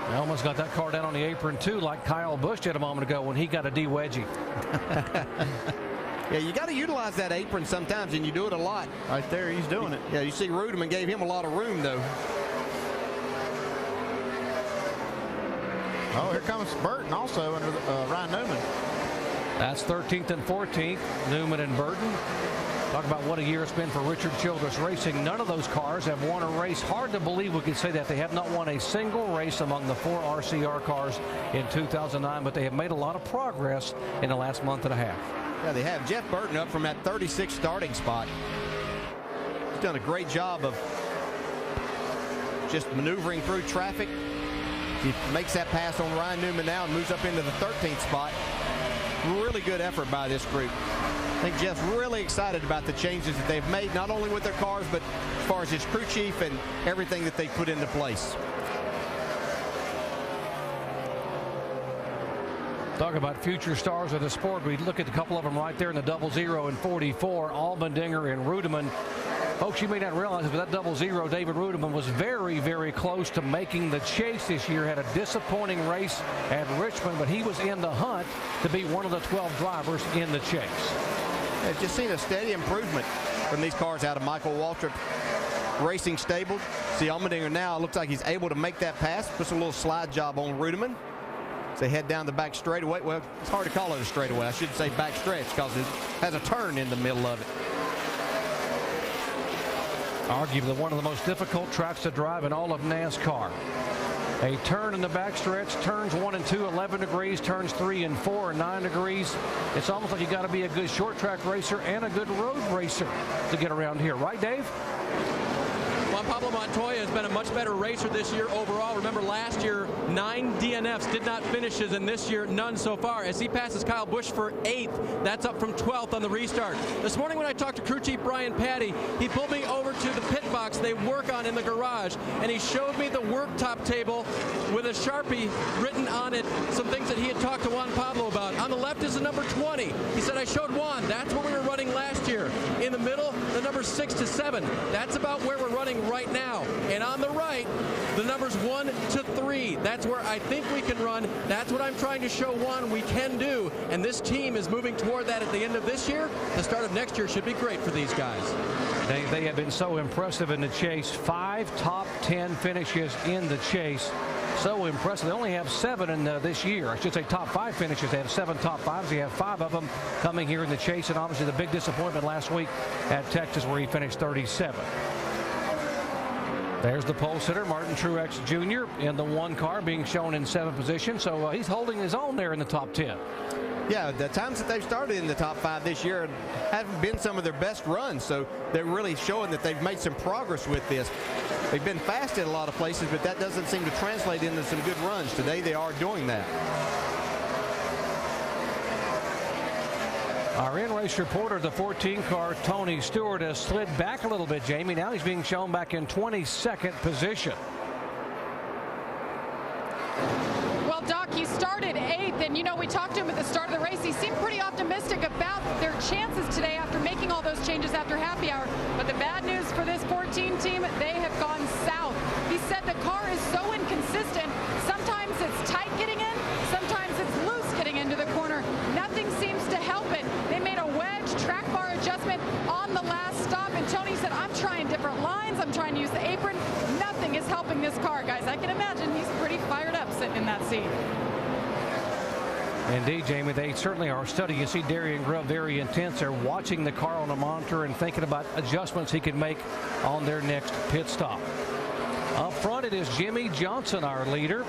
I almost got that car down on the apron, too, like Kyle Busch did a moment ago when he got a de-wedgie. Yeah, you got to utilize that apron sometimes, and you do it a lot. Right there, he's doing it. Yeah, you see Rudiman gave him a lot of room, though. Oh, here comes Burton also under Ryan Newman. That's 13th and 14th, Newman and Burton. Talk about what a year it's been for Richard Childress Racing. None of those cars have won a race. Hard to believe we could say that. They have not won a single race among the 4 RCR cars in 2009, but they have made a lot of progress in the last month and a half. Yeah, they have. Jeff Burton up from that 36th starting spot. He's done a great job of just maneuvering through traffic. He makes that pass on Ryan Newman now and moves up into the 13th spot. Really good effort by this group. I think Jeff's really excited about the changes that they've made, not only with their cars, but as far as his crew chief and everything that they put into place. Talk about future stars of the sport. We look at a couple of them right there in the 00 and 44, Allmendinger and Rudiman. Folks, you may not realize, but that 00, David Rudiman, was very, very close to making the chase this year. Had a disappointing race at Richmond, but he was in the hunt to be one of the 12 drivers in the chase. I've just seen a steady improvement from these cars out of Michael Waltrip Racing Stable. See Allmendinger now, looks like he's able to make that pass. Puts a little slide job on Rudiman. As they head down the back straightaway. Well, it's hard to call it a straightaway. I should say back stretch because it has a turn in the middle of it. Arguably one of the most difficult tracks to drive in all of NASCAR. A turn in the backstretch, turns 1 and 2, 11 degrees, turns 3 and 4, 9 degrees. It's almost like you got to be a good short track racer and a good road racer to get around here. Right, Dave? Juan Pablo Montoya has been a much better racer this year overall. Remember, last year, 9 DNFs, did not finishes, and this year, none so far. As he passes Kyle Busch for 8th, that's up from 12th on the restart. This morning when I talked to crew chief Brian Patty, he pulled me over to the pit box they work on in the garage, and he showed me the worktop table with a Sharpie written on it, some things that he had talked to Juan Pablo about. On the left is the number 20. He said, I showed Juan, that's where we were running last year. In the middle, the number 6 to 7. That's about where we're running right now. And on the right, the numbers 1 to 3. That's where I think we can run. That's what I'm trying to show Juan we can do. And this team is moving toward that at the end of this year. The start of next year should be great for these guys. They have been so impressive in the chase. 5 top 10 finishes in the chase. So impressive. They only have 7 in this year. I should say top 5 finishes. They have 7 top 5s. They have 5 of them coming here in the chase. And obviously the big disappointment last week at Texas where he finished 37. There's the pole sitter, Martin Truex Jr. in the 1 car being shown in 7th position. So he's holding his own there in the top 10. Yeah, the times that they've started in the top 5 this year haven't been some of their best runs. So they're really showing that they've made some progress with this. They've been fast in a lot of places, but that doesn't seem to translate into some good runs. Today they are doing that. Our in-race reporter, the 14 car, Tony Stewart, has slid back a little bit, Jamie. Now he's being shown back in 22nd position. Well, Doc, he started 8th, and you know, we talked to him at the start of the race. He seemed pretty optimistic about their chances today after making all those changes after happy hour. But the bad news for this 14 team, they have gone south. He said the car is so inconsistent. Sometimes it's tight getting in, sometimes it's loose getting into the corner. Nothing seems to help it. They made a wedge track bar adjustment on the last stop, and Tony said, I'm trying different lines, I'm trying to use the apron. Nothing is helping this car, guys. I can imagine he's pretty fired up sitting in that seat. Indeed, Jamie, they certainly are studying. You see Darian Grubb very intense. They're watching the car on a monitor and thinking about adjustments he can make on their next pit stop. Up front, it is Jimmy Johnson, our leader.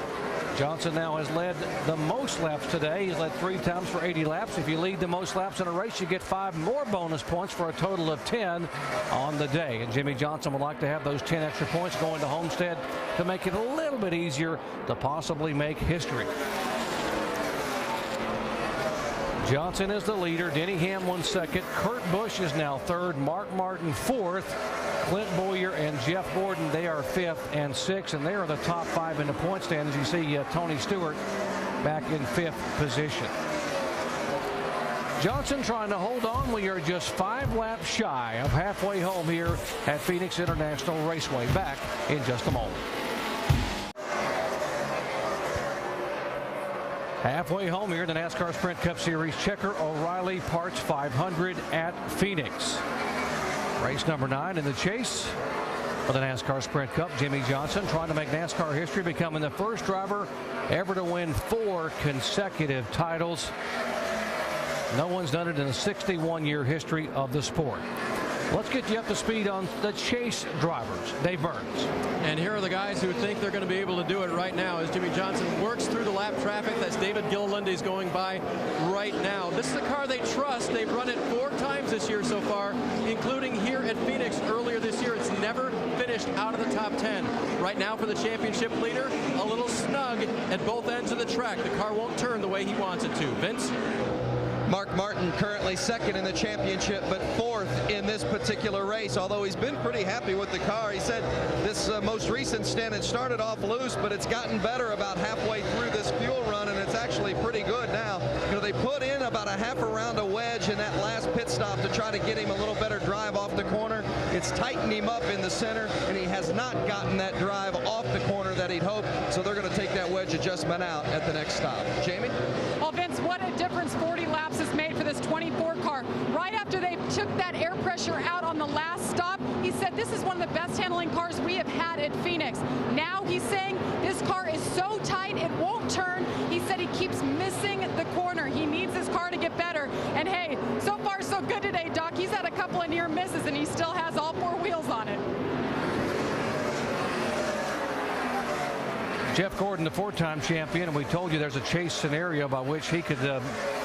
Johnson now has led the most laps today. He's led 3 times for 80 laps. If you lead the most laps in a race, you get 5 more bonus points for a total of 10 on the day. And Jimmy Johnson would like to have those 10 extra points going to Homestead to make it a little bit easier to possibly make history. Johnson is the leader. Denny Hamlin second. Kurt Busch is now third. Mark Martin fourth. Clint Bowyer and Jeff Gordon, they are 5th and 6th, and they are the top 5 in the point stand. As you see, Tony Stewart back in 5th position. Johnson trying to hold on. We are just 5 laps shy of halfway home here at Phoenix International Raceway. Back in just a moment. Halfway home here in the NASCAR Sprint Cup Series. Checker O'Reilly Parts 500 at Phoenix. Race number 9 in the chase for the NASCAR Sprint Cup. Jimmy Johnson trying to make NASCAR history, becoming the first driver ever to win 4 consecutive titles. No one's done it in the 61-year history of the sport. Let's get you up to speed on the chase drivers. Dave Burns. And here are the guys who think they're going to be able to do it right now as Jimmy Johnson works through the lap traffic. That's David Gillilandy's going by right now. This is the car they trust. They've run it 4 times this year so far, including here at Phoenix earlier this year. It's never finished out of the top 10. Right now for the championship leader, a little snug at both ends of the track. The car won't turn the way he wants it to. Vince? Mark Martin currently second in the championship, but 4th in this particular race, although he's been pretty happy with the car. He said this most recent stint, it started off loose, but it's gotten better about halfway through this fuel run, and it's actually pretty good now. You know, they put in about a half a round of wedge in that last pit stop to try to get him a little better drive off the corner. It's tightened him up in the center, and he has not gotten that drive off the corner that he'd hoped, so they're going to take that wedge adjustment out at the next stop. Jamie? Well, Vince, what a difference 40 laps has made for this 24 car. Right after they took that air pressure out on the last stop, he said this is one of the best handling cars we have had at Phoenix. Now he's saying this car is so tight it won't turn. He said he keeps missing the corner. He needs his car to get better. And hey, so far so good today, Doc. He's had a couple of near misses and he still has all 4 wheels on it. Jeff Gordon, the 4-time champion, and we told you there's a chase scenario by which he could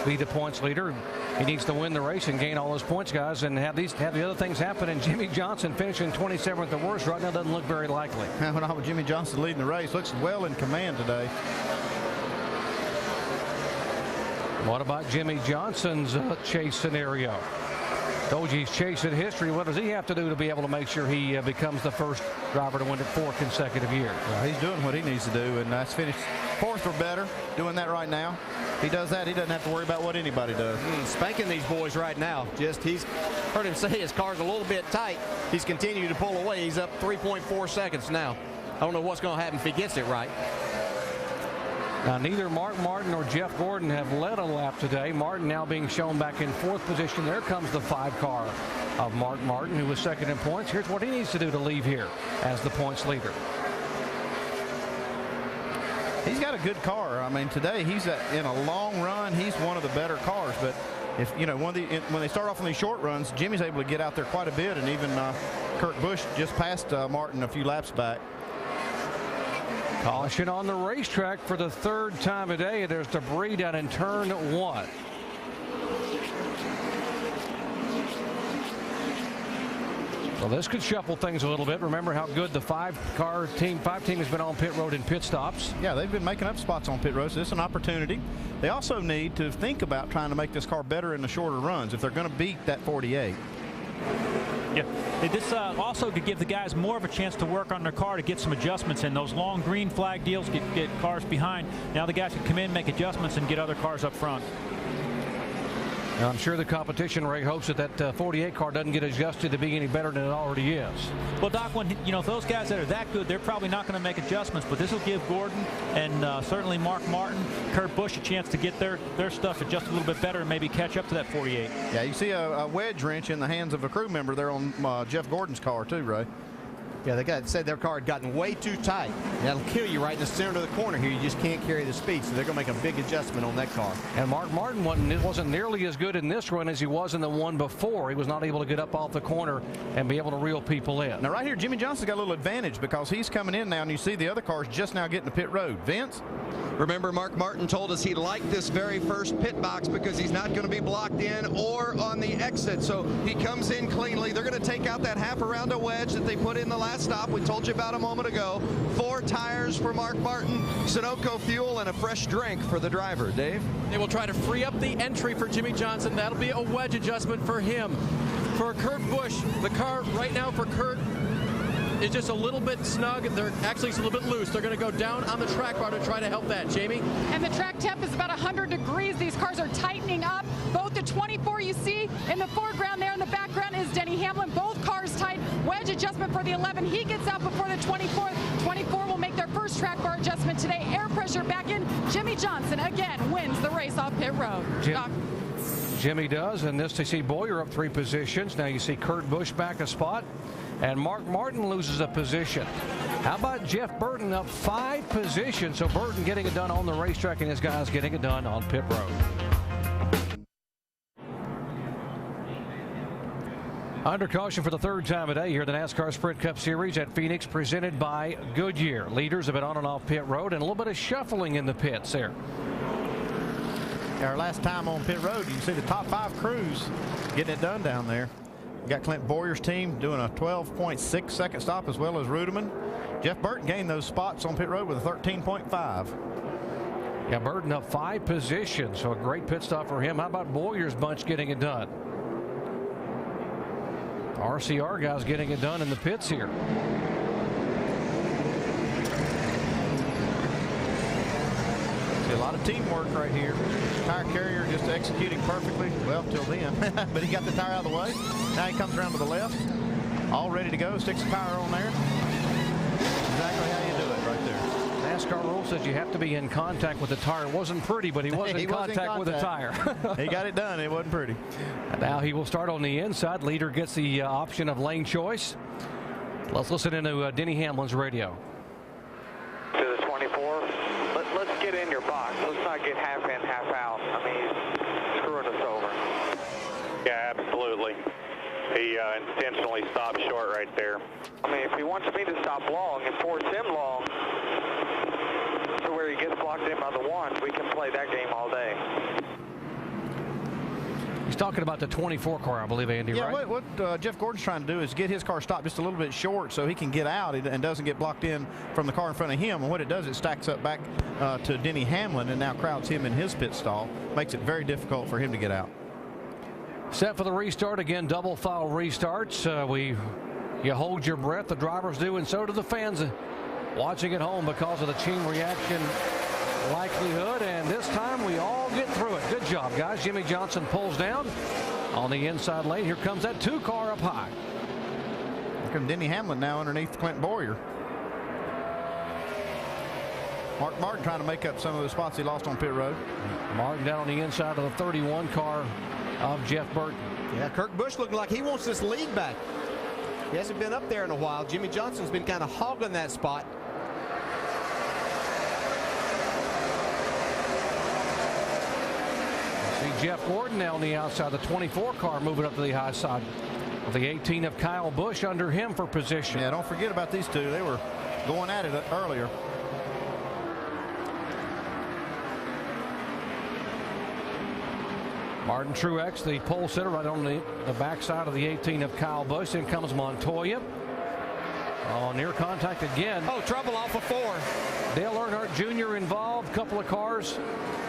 be the points leader. He needs to win the race and gain all those points, guys, and have the other things happen. And Jimmy Johnson finishing 27th or worse right now doesn't look very likely. Well, Jimmy Johnson leading the race, looks well in command today. What about Jimmy Johnson's chase scenario? Told you he's chasing history. What does he have to do to be able to make sure he becomes the first driver to win it 4 consecutive years? Well, he's doing what he needs to do, and that's finished 4th or better, doing that right now. He does that, he doesn't have to worry about what anybody does. Spanking these boys right now. Just he's heard him say his car's a little bit tight. He's continued to pull away. He's up 3.4 seconds now. I don't know what's going to happen if he gets it right. Now, neither Mark Martin or Jeff Gordon have led a lap today. Martin now being shown back in 4th position. There comes the 5 car of Mark Martin, who was second in points. Here's what he needs to do to leave here as the points leader. He's got a good car. I mean, today he's in a long run. He's one of the better cars. But if you know, when they start off on these short runs, Jimmy's able to get out there quite a bit, and even Kurt Busch just passed Martin a few laps back. Caution on the racetrack for the 3rd time today. There's debris down in turn 1. Well, this could shuffle things a little bit. Remember how good the 5 team has been on pit road in pit stops. Yeah, they've been making up spots on pit roads. So it's an opportunity. They also need to think about trying to make this car better in the shorter runs if they're going to beat that 48. Yeah, this also could give the guys more of a chance to work on their car to get some adjustments in. Those long green flag deals get cars behind. Now the guys can come in, make adjustments, and get other cars up front. Now, I'm sure the competition, Ray, hopes that 48 car doesn't get adjusted to be any better than it already is. Well, Doc, when those guys that are that good, they're probably not going to make adjustments, but this will give Gordon and certainly Mark Martin, Kurt Busch a chance to get their stuff adjusted a little bit better and maybe catch up to that 48. Yeah, you see a wedge wrench in the hands of a crew member there on Jeff Gordon's car too, Ray. Yeah, the guy said their car had gotten way too tight. That'll kill you right in the center of the corner here. You just can't carry the speed, so they're going to make a big adjustment on that car. And Mark Martin wasn't nearly as good in this run as he was in the one before. He was not able to get up off the corner and be able to reel people in. Now, right here, Jimmie Johnson's got a little advantage because he's coming in now, and you see the other cars just now getting to pit road. Vince? Remember, Mark Martin told us he liked this very first pit box because he's not going to be blocked in or on the exit. So he comes in cleanly. They're going to take out that half around a wedge that they put in the last stop. We told you about a moment ago. 4 tires for Mark Martin, Sunoco fuel, and a fresh drink for the driver. Dave? They will try to free up the entry for Jimmie Johnson. That'll be a wedge adjustment for him. For Kurt Busch, the car right now for Kurt is just a little bit snug. They're actually it's a little bit loose. They're going to go down on the track bar to try to help that. Jamie? And the track temp is about 100 degrees. These cars are tightening up. Both the 24 you see in the foreground there in the background is Denny Hamlin. Both cars tight. Wedge adjustment for the 11. He gets out before the 24. 24 will make their first track bar adjustment today. Air pressure back in. Jimmie Johnson again wins the race off pit road. Jimmy does, and this to see Bowyer up 3 positions. Now you see Kurt Busch back a spot, and Mark Martin loses a position. How about Jeff Burton up 5 positions? So Burton getting it done on the racetrack, and his guys getting it done on pit road. Under caution for the 3rd time a day here, the NASCAR Sprint Cup Series at Phoenix, presented by Goodyear. Leaders have been on and off pit road, and a little bit of shuffling in the pits there. Our last time on pit road, you can see the top 5 crews getting it done down there. We got Clint Bowyer's team doing a 12.6 second stop, as well as Ruderman. Jeff Burton gained those spots on pit road with a 13.5. Yeah, Burton up 5 positions, so a great pit stop for him. How about Bowyer's bunch getting it done? RCR guys getting it done in the pits here. See a lot of teamwork right here. Tire carrier just executing perfectly. Well, till then. But he got the tire out of the way. Now he comes around to the left. All ready to go. Sticks the tire on there. Exactly how you do it right there. NASCAR rule says you have to be in contact with the tire. It wasn't pretty, but he was in contact with the tire. He got it done. It wasn't pretty. Now he will start on the inside. Leader gets the option of lane choice. Let's listen into Denny Hamlin's radio. To the 24, let's get in your box. Let's not get half in, half out. I mean, screwing us over. Yeah, absolutely. He intentionally stopped short right there. I mean, if he wants me to stop long and force him long to where he gets blocked in by the ones, we can play that game all day. He's talking about the 24 car, I believe, Andy, yeah, right? What Jeff Gordon's trying to do is get his car stopped just a little bit short so he can get out and doesn't get blocked in from the car in front of him. And what it does, it stacks up back to Denny Hamlin and now crowds him in his pit stall. Makes it very difficult for him to get out. Set for the restart again. Double foul restarts. You hold your breath. The drivers do, and so do the fans watching at home because of the chain reaction likelihood. And this time we all get through it. Good job, guys. Jimmie Johnson pulls down on the inside lane. Here comes that 2 car up high. Here comes Denny Hamlin now underneath Clint Bowyer. Mark Martin trying to make up some of the spots he lost on pit road. Martin down on the inside of the 31 car of Jeff Burton. Yeah, Kurt Busch looking like he wants this lead back. He hasn't been up there in a while. Jimmie Johnson's been kind of hogging that spot. See Jeff Gordon now on the outside. The 24 car moving up to the high side. With the 18 of Kyle Busch under him for position. Yeah, don't forget about these two. They were going at it earlier. Martin Truex, the pole sitter, right on the backside of the 18 of Kyle Busch. In comes Montoya. Oh, near contact again. Oh, trouble off of 4. Dale Earnhardt Jr. involved. Couple of cars.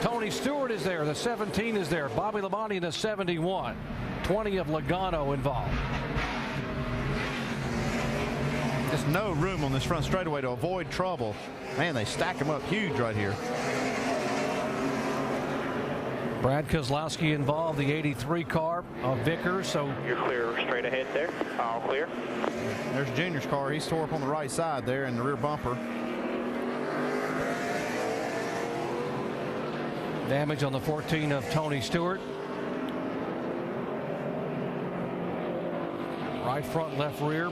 Tony Stewart is there. The 17 is there. Bobby Labonte in the 71. 20 of Logano involved. just no room on this front straightaway to avoid trouble. Man, they stack them up huge right here. Brad Kozlowski involved, the 83 car of Vickers. So you're clear straight ahead there. All clear. There's Junior's car. He's tore up on the right side there in the rear bumper. Damage on the 14 of Tony Stewart. Right front, left rear.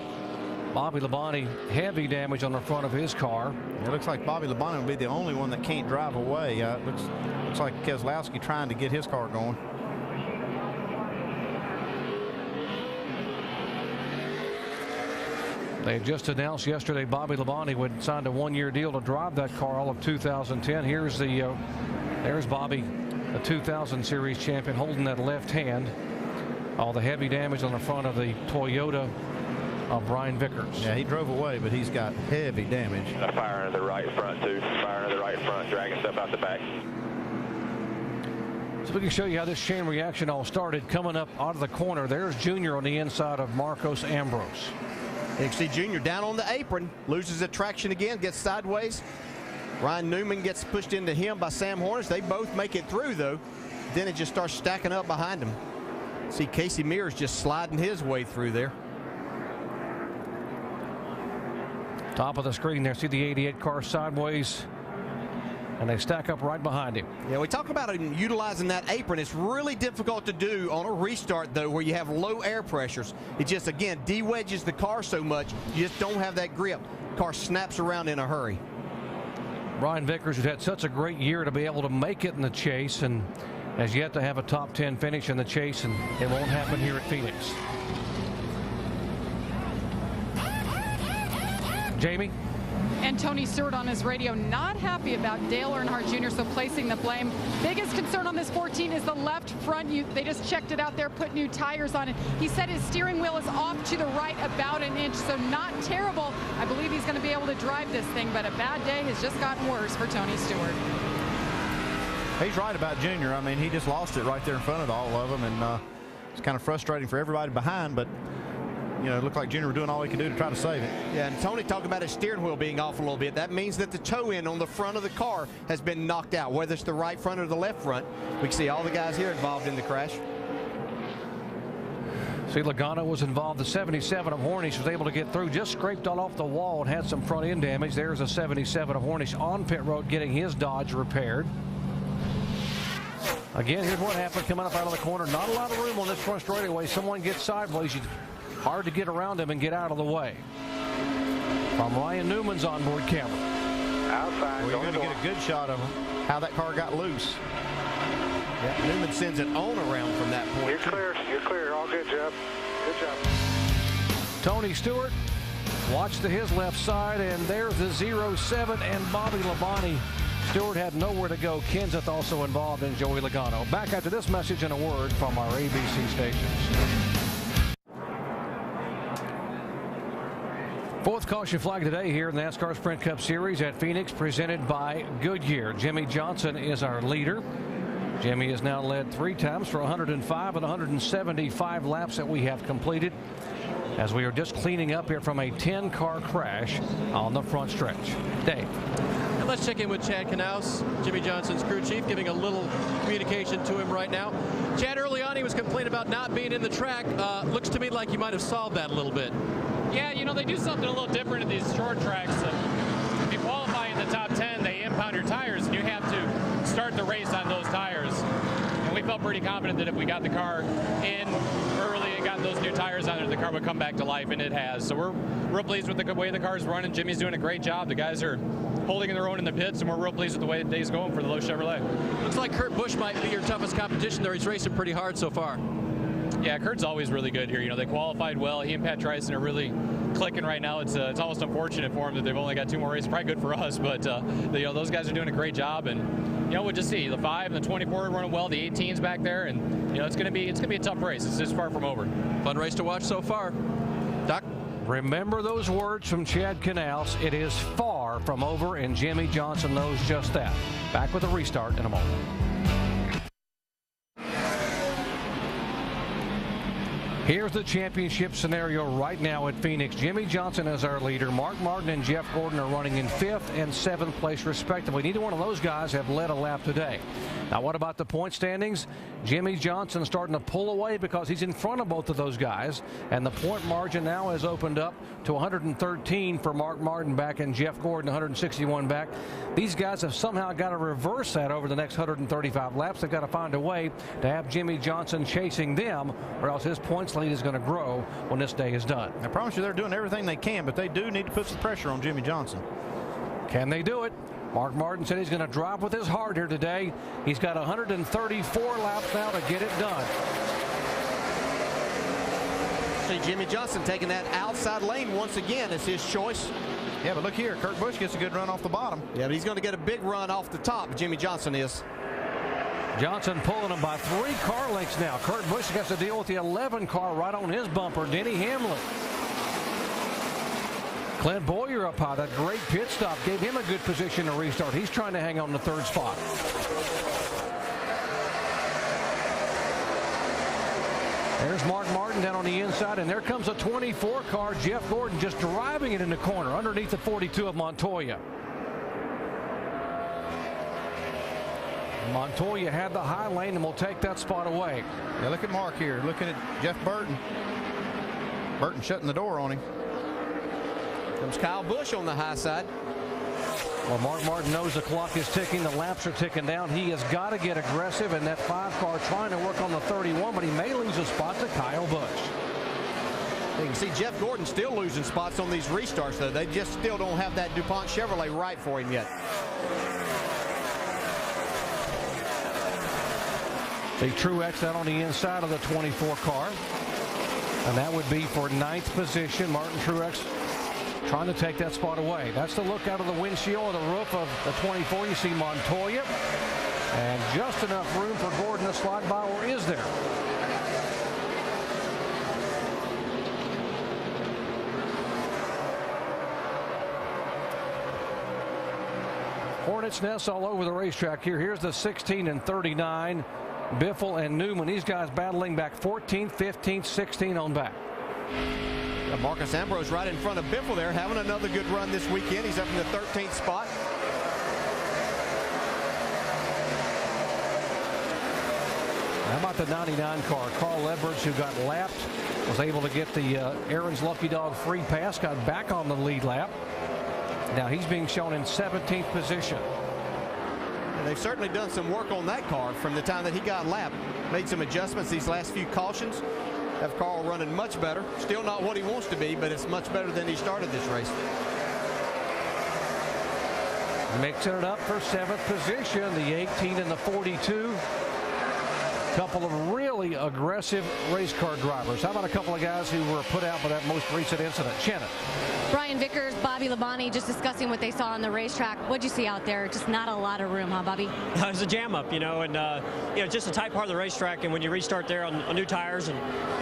Bobby Labonte, heavy damage on the front of his car. It looks like Bobby Labonte will be the only one that can't drive away. It looks like Keselowski trying to get his car going. They had just announced yesterday Bobby Labonte would sign a one-year deal to drive that car all of 2010. There's Bobby, the 2000 Series champion, holding that left hand. All the heavy damage on the front of the Toyota of Brian Vickers. Yeah, he drove away, but he's got heavy damage. A fire into the right front, too. Fire into the right front, dragging stuff out the back. So we can show you how this chain reaction all started. Coming up out of the corner, there's Junior on the inside of Marcos Ambrose. You can see Junior down on the apron, loses the traction again, gets sideways. Ryan Newman gets pushed into him by Sam Hornish. They both make it through, though. Then it just starts stacking up behind him. See Casey Mears just sliding his way through there. Top of the screen there, see the 88 car sideways, and they stack up right behind him. Yeah, we talk about utilizing that apron. It's really difficult to do on a restart, though, where you have low air pressures. It just, again, de-wedges the car so much, you just don't have that grip. Car snaps around in a hurry. Brian Vickers has had such a great year to be able to make it in the chase and has yet to have a top 10 finish in the chase, and it won't happen here at Phoenix. Jamie? And Tony Stewart on his radio not happy about Dale Earnhardt Jr., so placing the blame. Biggest concern on this 14 is the left front. They just checked it out there, put new tires on it. He said his steering wheel is off to the right about an inch, so not terrible. I believe he's going to be able to drive this thing, but a bad day has just gotten worse for Tony Stewart. He's right about Junior. I mean, he just lost it right there in front of all of them, and it's kind of frustrating for everybody behind, but you know, it looked like Junior was doing all he could do to try to save it. Yeah, and Tony talked about his steering wheel being off a little bit. That means that the toe end on the front of the car has been knocked out, whether it's the right front or the left front. We can see all the guys here involved in the crash. See, Logano was involved. The 77 of Hornish was able to get through, just scraped all off the wall and had some front end damage. There's a 77 of Hornish on pit road getting his Dodge repaired. Again, here's what happened coming up out of the corner. Not a lot of room on this front straightaway. Someone gets sideways. Hard to get around him and get out of the way. From Ryan Newman's onboard camera. Outside. We're going to get a good shot of how that car got loose. Yeah, Newman sends it on around from that point. You're clear. You're clear. All good, Jeff. Good job. Tony Stewart watch to his left side, and there's the 07 and Bobby Labonte. Stewart had nowhere to go. Kenseth also involved in Joey Logano. Back after this message and a word from our ABC stations. Fourth caution flag today here in the NASCAR Sprint Cup Series at Phoenix, presented by Goodyear. Jimmie Johnson is our leader. Jimmy has now led 3 times for 105 and 175 laps that we have completed, as we are just cleaning up here from a 10-car crash on the front stretch. Dave. And let's check in with Chad Knaus, Jimmie Johnson's crew chief, giving a little communication to him right now. Chad, early on he was complaining about not being in the track. Looks to me like you might have solved that a little bit. Yeah, you know, they do something a little different in these short tracks. If you qualify in the top 10, they impound your tires, and you have to start the race on those tires. And we felt pretty confident that if we got the car in early and got those new tires on there, the car would come back to life, and it has. So we're real pleased with the way the car's running. Jimmy's doing a great job. The guys are holding their own in the pits, and we're real pleased with the way the day's going for the Lowe Chevrolet. Looks like Kurt Busch might be your toughest competition there. He's racing pretty hard so far. Yeah, Kurt's always really good here. You know, they qualified well. He and Pat Tryson are really clicking right now. It's almost unfortunate for them that they've only got 2 more races. Probably good for us, but you know, those guys are doing a great job. And you know, we'll just see the 5 and the 24 are running well. The 18's back there, and you know, it's gonna be a tough race. It's just far from over. Fun race to watch so far. Doc. Remember those words from Chad Knaus. It is far from over, and Jimmie Johnson knows just that. Back with a restart in a moment. Here's the championship scenario right now at Phoenix. Jimmie Johnson is our leader. Mark Martin and Jeff Gordon are running in 5th and 7th place respectively. Neither one of those guys have led a lap today. Now, what about the point standings? Jimmie Johnson starting to pull away because he's in front of both of those guys, and the point margin now has opened up to 113 for Mark Martin back and Jeff Gordon 161 back. These guys have somehow got to reverse that over the next 135 laps. They've got to find a way to have Jimmie Johnson chasing them, or else his points lead is going to grow when this day is done. I promise you they're doing everything they can, but they do need to put some pressure on Jimmie Johnson. Can they do it? Mark Martin said he's going to drive with his heart here today. He's got 134 laps now to get it done. See Jimmie Johnson taking that outside lane once again as his choice. Yeah, but look here, Kurt Busch gets a good run off the bottom. Yeah, but he's going to get a big run off the top, Jimmie Johnson is. Johnson pulling him by 3 car lengths now. Kurt Busch has to deal with the 11 car right on his bumper, Denny Hamlin. Clint Boyer up high. That great pit stop gave him a good position to restart. He's trying to hang on the 3rd spot. There's Mark Martin down on the inside, and there comes a 24 car. Jeff Gordon just driving it in the corner underneath the 42 of Montoya. Montoya had the high lane and will take that spot away. Yeah, look at Mark here, looking at Jeff Burton. Burton shutting the door on him. Comes Kyle Busch on the high side. Well, Mark Martin knows the clock is ticking. The laps are ticking down. He has got to get aggressive, and that 5 car trying to work on the 31, but he may lose a spot to Kyle Busch. You can see Jeff Gordon still losing spots on these restarts, though. They just still don't have that DuPont Chevrolet right for him yet. The Truex out on the inside of the 24 car. And that would be for 9th position. Martin Truex trying to take that spot away. That's the look out of the windshield of the roof of the 24. You see Montoya. And just enough room for Gordon to slide by, or is there? Hornets' nest all over the racetrack here. Here's the 16 and 39. Biffle and Newman. These guys battling back 14th, 15th, 16 on back. Marcus Ambrose right in front of Biffle there, having another good run this weekend. He's up in the 13th spot. How about the 99 car? Carl Edwards, who got lapped, was able to get the Aaron's Lucky Dog free pass, got back on the lead lap. Now he's being shown in 17th position. They've certainly done some work on that car from the time that he got lapped. Made some adjustments these last few cautions. Have Carl running much better. Still not what he wants to be, but it's much better than he started this race. Mixing it up for 7th position, the 18 and the 42. Couple of really aggressive race car drivers. How about a couple of guys who were put out by that most recent incident? Shannon. Brian Vickers, Bobby Labonte, just discussing what they saw on the racetrack. What'd you see out there? Just not a lot of room, huh, Bobby? It was a jam up, you know, and just a tight part of the racetrack. And when you restart there on new tires and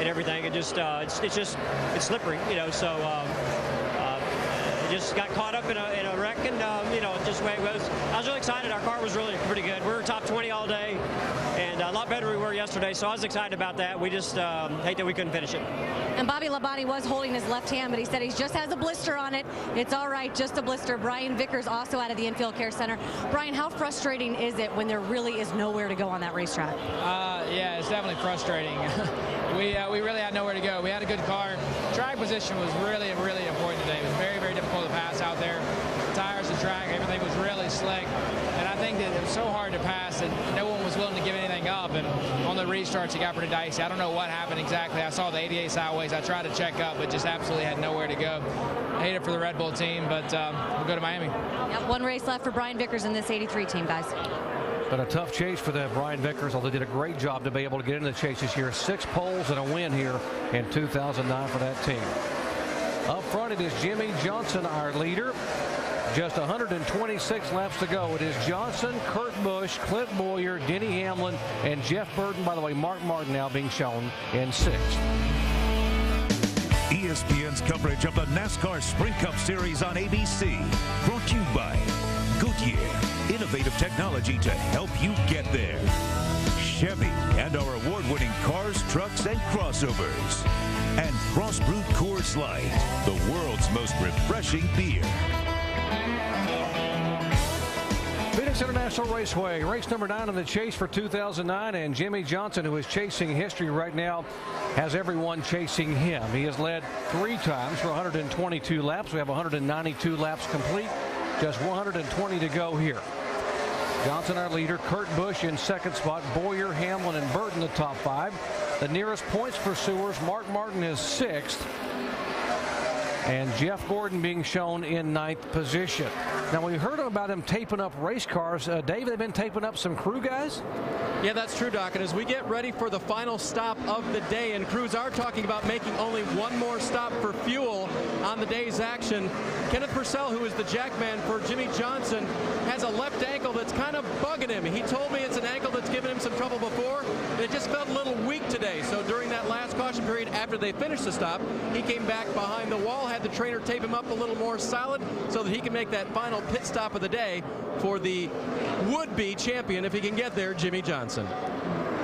everything, it just it's slippery, you know. So just got caught up in a wreck, and just the way it was. I was really excited. Our car was really pretty good. We were top 20 all day, and a lot better than we were yesterday. So I was excited about that. We just hate that we couldn't finish it. And Bobby Labonte was holding his left hand, but he said he just has a blister on it. It's all right, just a blister. Brian Vickers also out of the Infield Care Center. Brian, how frustrating is it when there really is nowhere to go on that racetrack? Yeah, it's definitely frustrating. We really had nowhere to go. We had a good car. Track position was really, really important today. It was very, very difficult to pass out there. The tires, the track, everything was really slick. And I think that it was so hard to pass that no one was willing to give anything up. And on the restarts, it got pretty dicey. I don't know what happened exactly. I saw the 88 sideways. I tried to check up, but just absolutely had nowhere to go. I hate it for the Red Bull team, but we'll go to Miami. Yep, one race left for Brian Vickers in this 83 team, guys. But a tough chase for the Brian Vickers, although they did a great job to be able to get into the chase this year. 6 poles and a win here in 2009 for that team. Up front, it is Jimmie Johnson, our leader. Just 126 laps to go. It is Johnson, Kurt Busch, Clint Boyer, Denny Hamlin, and Jeff Burton. By the way, Mark Martin now being shown in 6th. ESPN's coverage of the NASCAR Sprint Cup Series on ABC. Brought to you by Goodyear. Innovative technology to help you get there. Chevy and our award-winning cars, trucks, and crossovers. And Cross-Brewed Coors Light, the world's most refreshing beer. Phoenix International Raceway, race number 9 in the chase for 2009, and Jimmie Johnson, who is chasing history right now, has everyone chasing him. He has led 3 times for 122 laps. We have 192 laps complete, just 120 to go here. Johnson, our leader. Kurt Busch in second spot. Boyer, Hamlin, and Burton the top 5. The nearest points pursuers, Mark Martin is 6th. And Jeff Gordon being shown in 9th position. Now, we heard about him taping up race cars. Dave, they've been taping up some crew guys? Yeah, that's true, Doc. And as we get ready for the final stop of the day, and crews are talking about making only one more stop for fuel on the day's action, Kenneth Purcell, who is the jackman for Jimmie Johnson, has a left ankle that's kind of bugging him. He told me it's an ankle that's given him some trouble before, and it just felt a little weak today. So during that last caution period after they finished the stop, he came back behind the wall, had the trainer tape him up a little more solid so that he can make that final pit stop of the day for the would-be champion, if he can get there, Jimmie Johnson.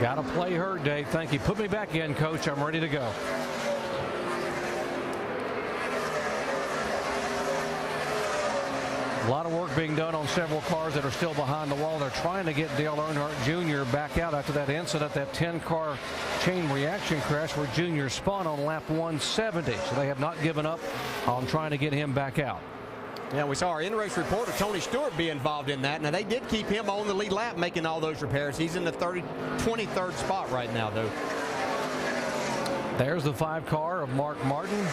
Got to play hurt, Dave. Thank you. Put me back in, Coach. I'm ready to go. A lot of work being done on several cars that are still behind the wall. They're trying to get Dale Earnhardt Jr. back out after that incident, that 10-car chain reaction crash where Jr. spun on lap 170. So they have not given up on trying to get him back out. Yeah, we saw our in-race reporter, Tony Stewart, be involved in that. Now, they did keep him on the lead lap making all those repairs. He's in the 23rd spot right now, though. There's the 5-car of Mark Martin.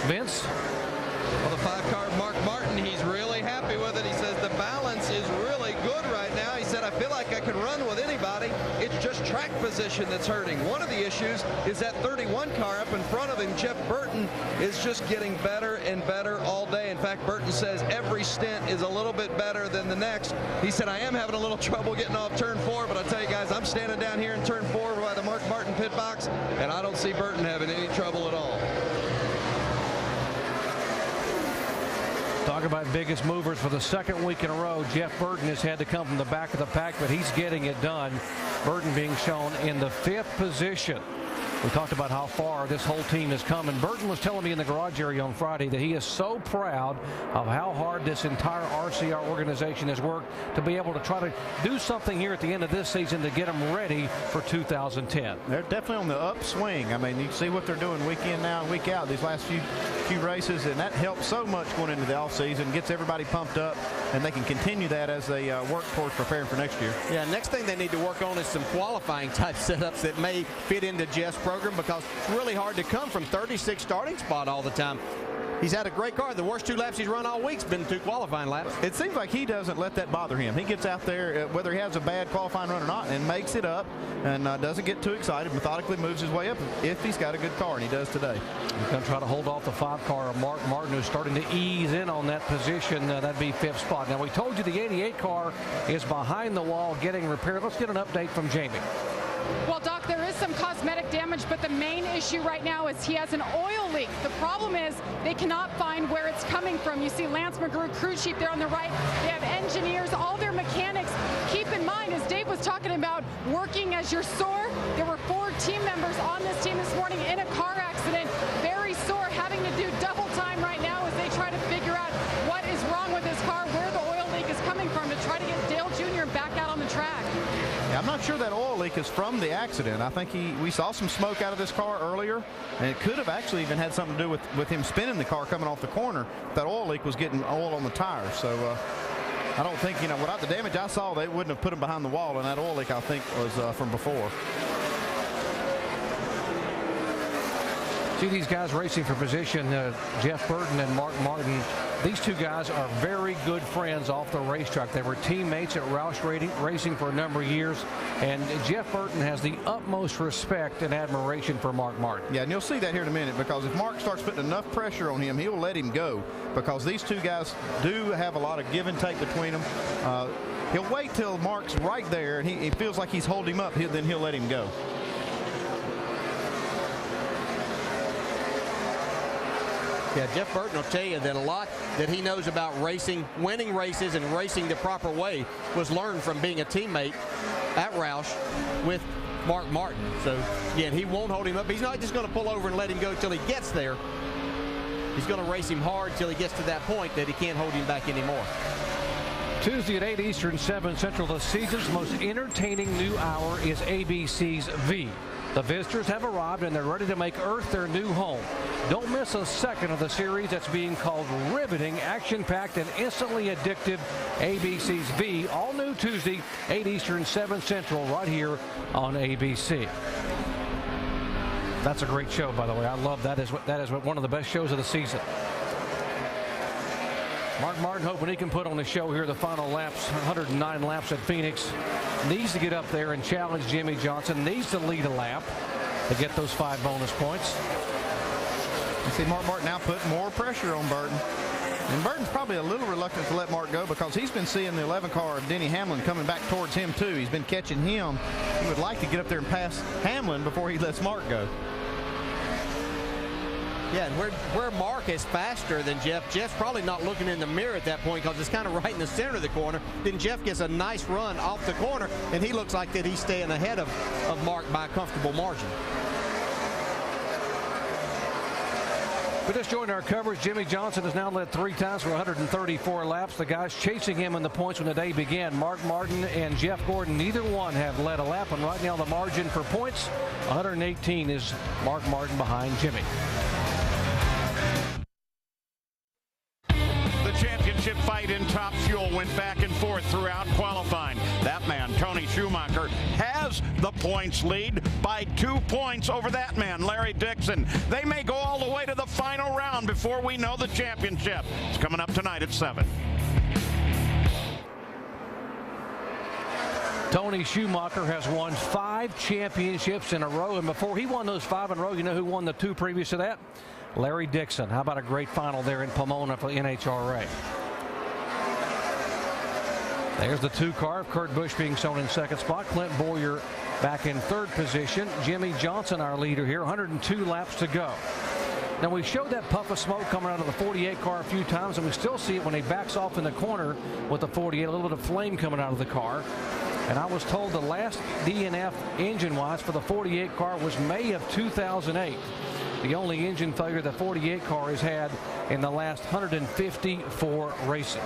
Vince? Well, the 5-car of Mark Martin, he's really happy with it. He says the balance is really good right now. He said, I feel like I can run with anybody. It's just track position that's hurting. One of the issues is that 31 car up in front of him, Jeff Burton, is just getting better and better all day. In fact, Burton says every stint is a little bit better than the next. He said, I am having a little trouble getting off turn 4, but I'll tell you guys, I'm standing down here in turn 4 by the Mark Martin pit box, and I don't see Burton having any trouble at all. Talk about biggest movers for the second week in a row. Jeff Burton has had to come from the back of the pack, but he's getting it done. Burton being shown in the 5th position. We talked about how far this whole team has come, and Burton was telling me in the garage area on Friday that he is so proud of how hard this entire RCR organization has worked to be able to try to do something here at the end of this season to get them ready for 2010. They're definitely on the upswing. I mean, you see what they're doing week in now and week out these last few races, and that helps so much going into the offseason, gets everybody pumped up, and they can continue that as they work towards preparing for next year. Yeah, next thing they need to work on is some qualifying type setups that may fit into Jeff's program, because it's really hard to come from 36 starting spot all the time. He's had a great car. The worst 2 laps he's run all week's been 2 qualifying laps. It seems like he doesn't let that bother him. He gets out there, whether he has a bad qualifying run or not, and makes it up, and doesn't get too excited, methodically moves his way up if he's got a good car, and he does today. He's going to try to hold off the 5-car of Mark Martin, who's starting to ease in on that position. That'd be 5th spot. Now, we told you the 88 car is behind the wall getting repaired. Let's get an update from Jamie. Well, Doc, there is some cosmetic damage, but the main issue right now is he has an oil leak. The problem is they cannot find where it's coming from. You see Lance McGrew, crew chief there on the right. They have engineers, all their mechanics. Keep in mind, as Dave was talking about working as you're sore, there were 4 team members on this team this morning in a car accident, very sore, having to do double time right now as they try to figure out what is wrong with his car, where the oil leak is coming from to try to get Dale Jr. back out on the track. I'm not sure that oil leak is from the accident. I think we saw some smoke out of this car earlier, and it could have actually even had something to do with him spinning the car coming off the corner. That oil leak was getting oil on the tires. So I don't think, without the damage I saw, they wouldn't have put him behind the wall, and that oil leak, I think, was from before. See these guys racing for position, Jeff Burton and Mark Martin. These 2 guys are very good friends off the racetrack. They were teammates at Roush Racing for a number of years, and Jeff Burton has the utmost respect and admiration for Mark Martin. Yeah, and you'll see that here in a minute, because if Mark starts putting enough pressure on him, he'll let him go, because these 2 guys do have a lot of give and take between them. He'll wait till Mark's right there, and he feels like he's holding him up, then he'll let him go. Yeah, Jeff Burton will tell you that a lot that he knows about racing, winning races, and racing the proper way was learned from being a teammate at Roush with Mark Martin. So, again, he won't hold him up. He's not just going to pull over and let him go till he gets there. He's going to race him hard till he gets to that point that he can't hold him back anymore. Tuesday at 8 Eastern, 7 Central, the season's most entertaining new hour is ABC's V. The visitors have arrived and they're ready to make Earth their new home. Don't miss a second of the series that's being called riveting, action-packed, and instantly addictive. ABC's V, all new Tuesday, 8 Eastern, 7 Central, right here on ABC. That's a great show, by the way. I love that. That is one of the best shows of the season. Mark Martin hoping he can put on the show here the final laps, 109 laps at Phoenix. Needs to get up there and challenge Jimmie Johnson. Needs to lead a lap to get those 5 bonus points. You see Mark Martin now putting more pressure on Burton. And Burton's probably a little reluctant to let Mark go because he's been seeing the 11 car of Denny Hamlin coming back towards him too. He's been catching him. He would like to get up there and pass Hamlin before he lets Mark go. Yeah, and where Mark is faster than Jeff, Jeff's probably not looking in the mirror at that point because it's kind of right in the center of the corner. Then Jeff gets a nice run off the corner, and he looks like that he's staying ahead of Mark by a comfortable margin. We just joined our coverage. Jimmie Johnson has now led 3 times for 134 laps. The guys chasing him in the points when the day began, Mark Martin and Jeff Gordon, neither one have led a lap. And right now the margin for points, 118 is Mark Martin behind Jimmie. Championship fight in Top Fuel went back and forth throughout qualifying. That man, Tony Schumacher, has the points lead by 2 points over that man, Larry Dixon. They may go all the way to the final round before we know the championship. It's coming up tonight at 7. Tony Schumacher has won 5 championships in a row, and before he won those 5 in a row, you know who won the 2 previous to that? Larry Dixon. How about a great final there in Pomona for NHRA? There's the 2 car of Kurt Busch being shown in 2nd spot. Clint Boyer back in 3rd position. Jimmie Johnson, our leader here, 102 laps to go. Now, we showed that puff of smoke coming out of the 48 car a few times, and we still see it when he backs off in the corner with the 48, a little bit of flame coming out of the car. And I was told the last DNF engine-wise for the 48 car was May of 2008. The only engine failure the 48 car has had in the last 154 races.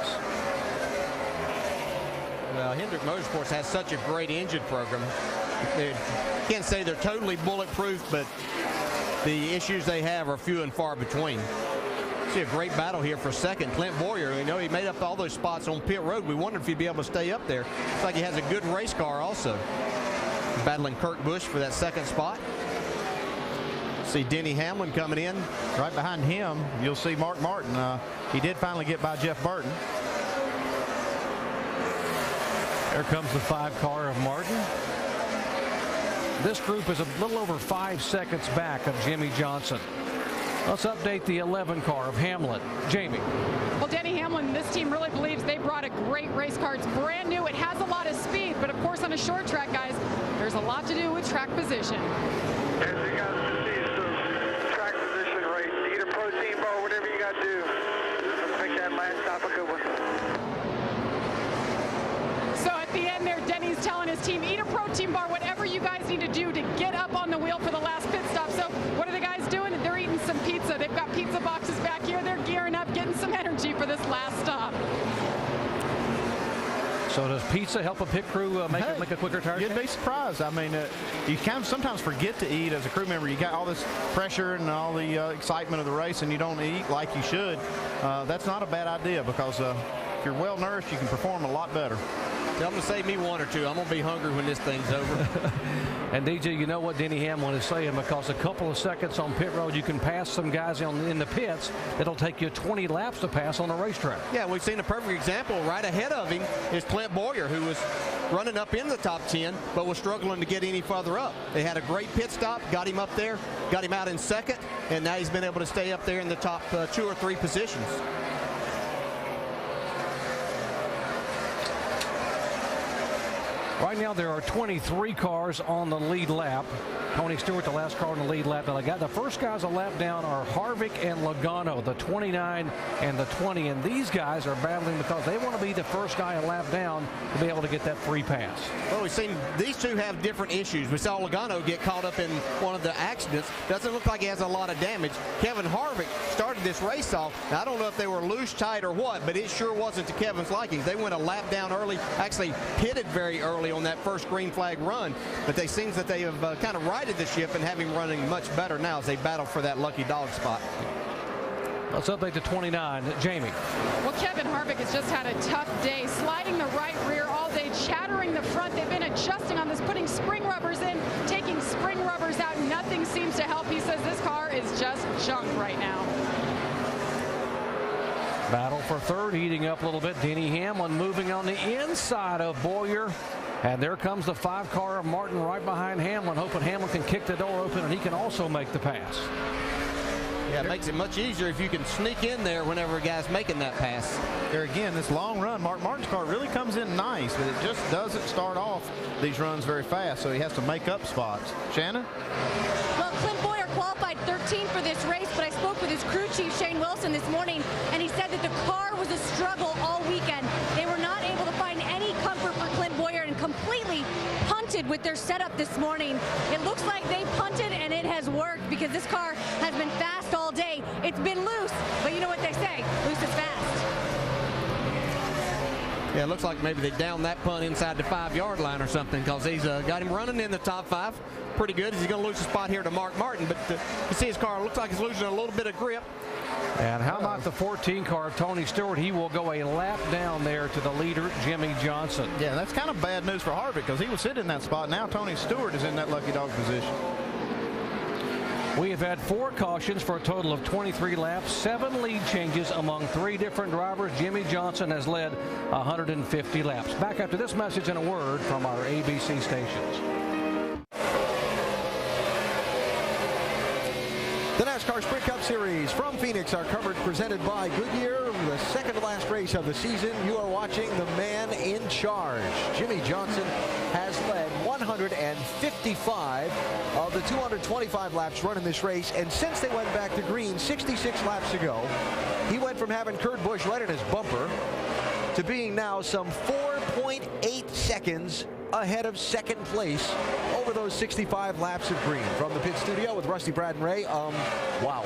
Well, Hendrick Motorsports has such a great engine program. Can't say they're totally bulletproof, but the issues they have are few and far between. See a great battle here for 2nd. Clint Boyer, you know, he made up all those spots on pit road. We wondered if he'd be able to stay up there. Looks like he has a good race car also. Battling Kurt Busch for that 2nd spot. See Denny Hamlin coming in. Right behind him, you'll see Mark Martin. He did finally get by Jeff Burton. There comes the 5 car of Martin. This group is a little over 5 seconds back of Jimmie Johnson. Let's update the 11 car of Hamlin. Jamie. Well, Denny Hamlin, this team really believes they brought a great race car. It's brand new. It has a lot of speed, but of course on a short track, guys, there's a lot to do with track position. As you guys see some track position right. Eat a protein bar, whatever you got to do. Let's make that last stop a good one. So at the end there, Denny's telling his team, eat a protein bar, whatever you guys need to do to get up on the wheel for the last pit stop. So what are the guys doing? They're eating some pizza. They've got pizza boxes back here. They're gearing up, getting some energy for this last stop. So does pizza help a pit crew make a quicker tire change? You'd be surprised. I mean, you kind of sometimes forget to eat as a crew member. You got all this pressure and all the excitement of the race, and you don't eat like you should. That's not a bad idea because if you're well nourished, you can perform a lot better. Tell them to save me 1 or 2. I'm going to be hungry when this thing's over. And DJ, you know what Denny Hamlin is saying, because a couple of seconds on pit road, you can pass some guys in the pits that'll take you 20 laps to pass on a racetrack. Yeah, we've seen a perfect example. Right ahead of him is Clint Boyer, who was running up in the top 10, but was struggling to get any further up. They had a great pit stop, got him up there, got him out in 2nd, and now he's been able to stay up there in the top 2 or 3 positions. Right now there are 23 cars on the lead lap. Tony Stewart, the last car on the lead lap. Now the first guys a lap down are Harvick and Logano, the 29 and the 20. And these guys are battling because they want to be the first guy a lap down to be able to get that free pass. Well, we've seen these two have different issues. We saw Logano get caught up in one of the accidents. Doesn't look like he has a lot of damage. Kevin Harvick started this race off. Now, I don't know if they were loose, tight, or what, but it sure wasn't to Kevin's liking. They went a lap down early, actually pitted very early on that first green flag run. But it seems that they have kind of righted the ship and have him running much better now as they battle for that lucky dog spot. Let's update to 29. Jamie. Well, Kevin Harvick has just had a tough day, sliding the right rear all day, chattering the front. They've been adjusting on this, putting spring rubbers in, taking spring rubbers out. Nothing seems to help. He says this car is just junk right now. Battle for third, heating up a little bit. Denny Hamlin moving on the inside of Boyer. And there comes the 5 car of Martin right behind Hamlin, hoping Hamlin can kick the door open and he can also make the pass. Yeah, it makes it much easier if you can sneak in there whenever a guy's making that pass. There again, this long run, Mark Martin's car really comes in nice, but it just doesn't start off these runs very fast, so he has to make up spots. Shannon? Well, Clint Boyer qualified 13th for this race, but I spoke with his crew chief, Shane Wilson, this morning, and he said that the car was a struggle all weekend. They were not able to find any comfort for Clint Boyer and completely punted with their setup this morning. It looks like they punted and it has worked because this car has been fast all day. It's been loose, but you know what they say, loose is fast. Yeah, it looks like maybe they downed that punt inside the 5-yard line or something because he's got him running in the top 5. Pretty good. He's going to lose a spot here to Mark Martin, but you see his car looks like he's losing a little bit of grip. And how about the 14 car of Tony Stewart? He will go a lap down there to the leader, Jimmy Johnson. Yeah, that's kind of bad news for Harvick because he was sitting in that spot. Now Tony Stewart is in that lucky dog position. We have had 4 cautions for a total of 23 laps, 7 lead changes among 3 different drivers. Jimmy Johnson has led 150 laps. Back after this message and a word from our ABC stations. The NASCAR Sprint Cup Series from Phoenix are covered, presented by Goodyear. The second to last race of the season. You are watching the man in charge. Jimmy Johnson has led 155 of the 225 laps run in this race. And since they went back to green 66 laps ago, he went from having Kurt Busch right in his bumper to being now some 4.8 seconds ahead of second place over those 65 laps of green. From the pit studio with Rusty, Brad, and Ray, wow.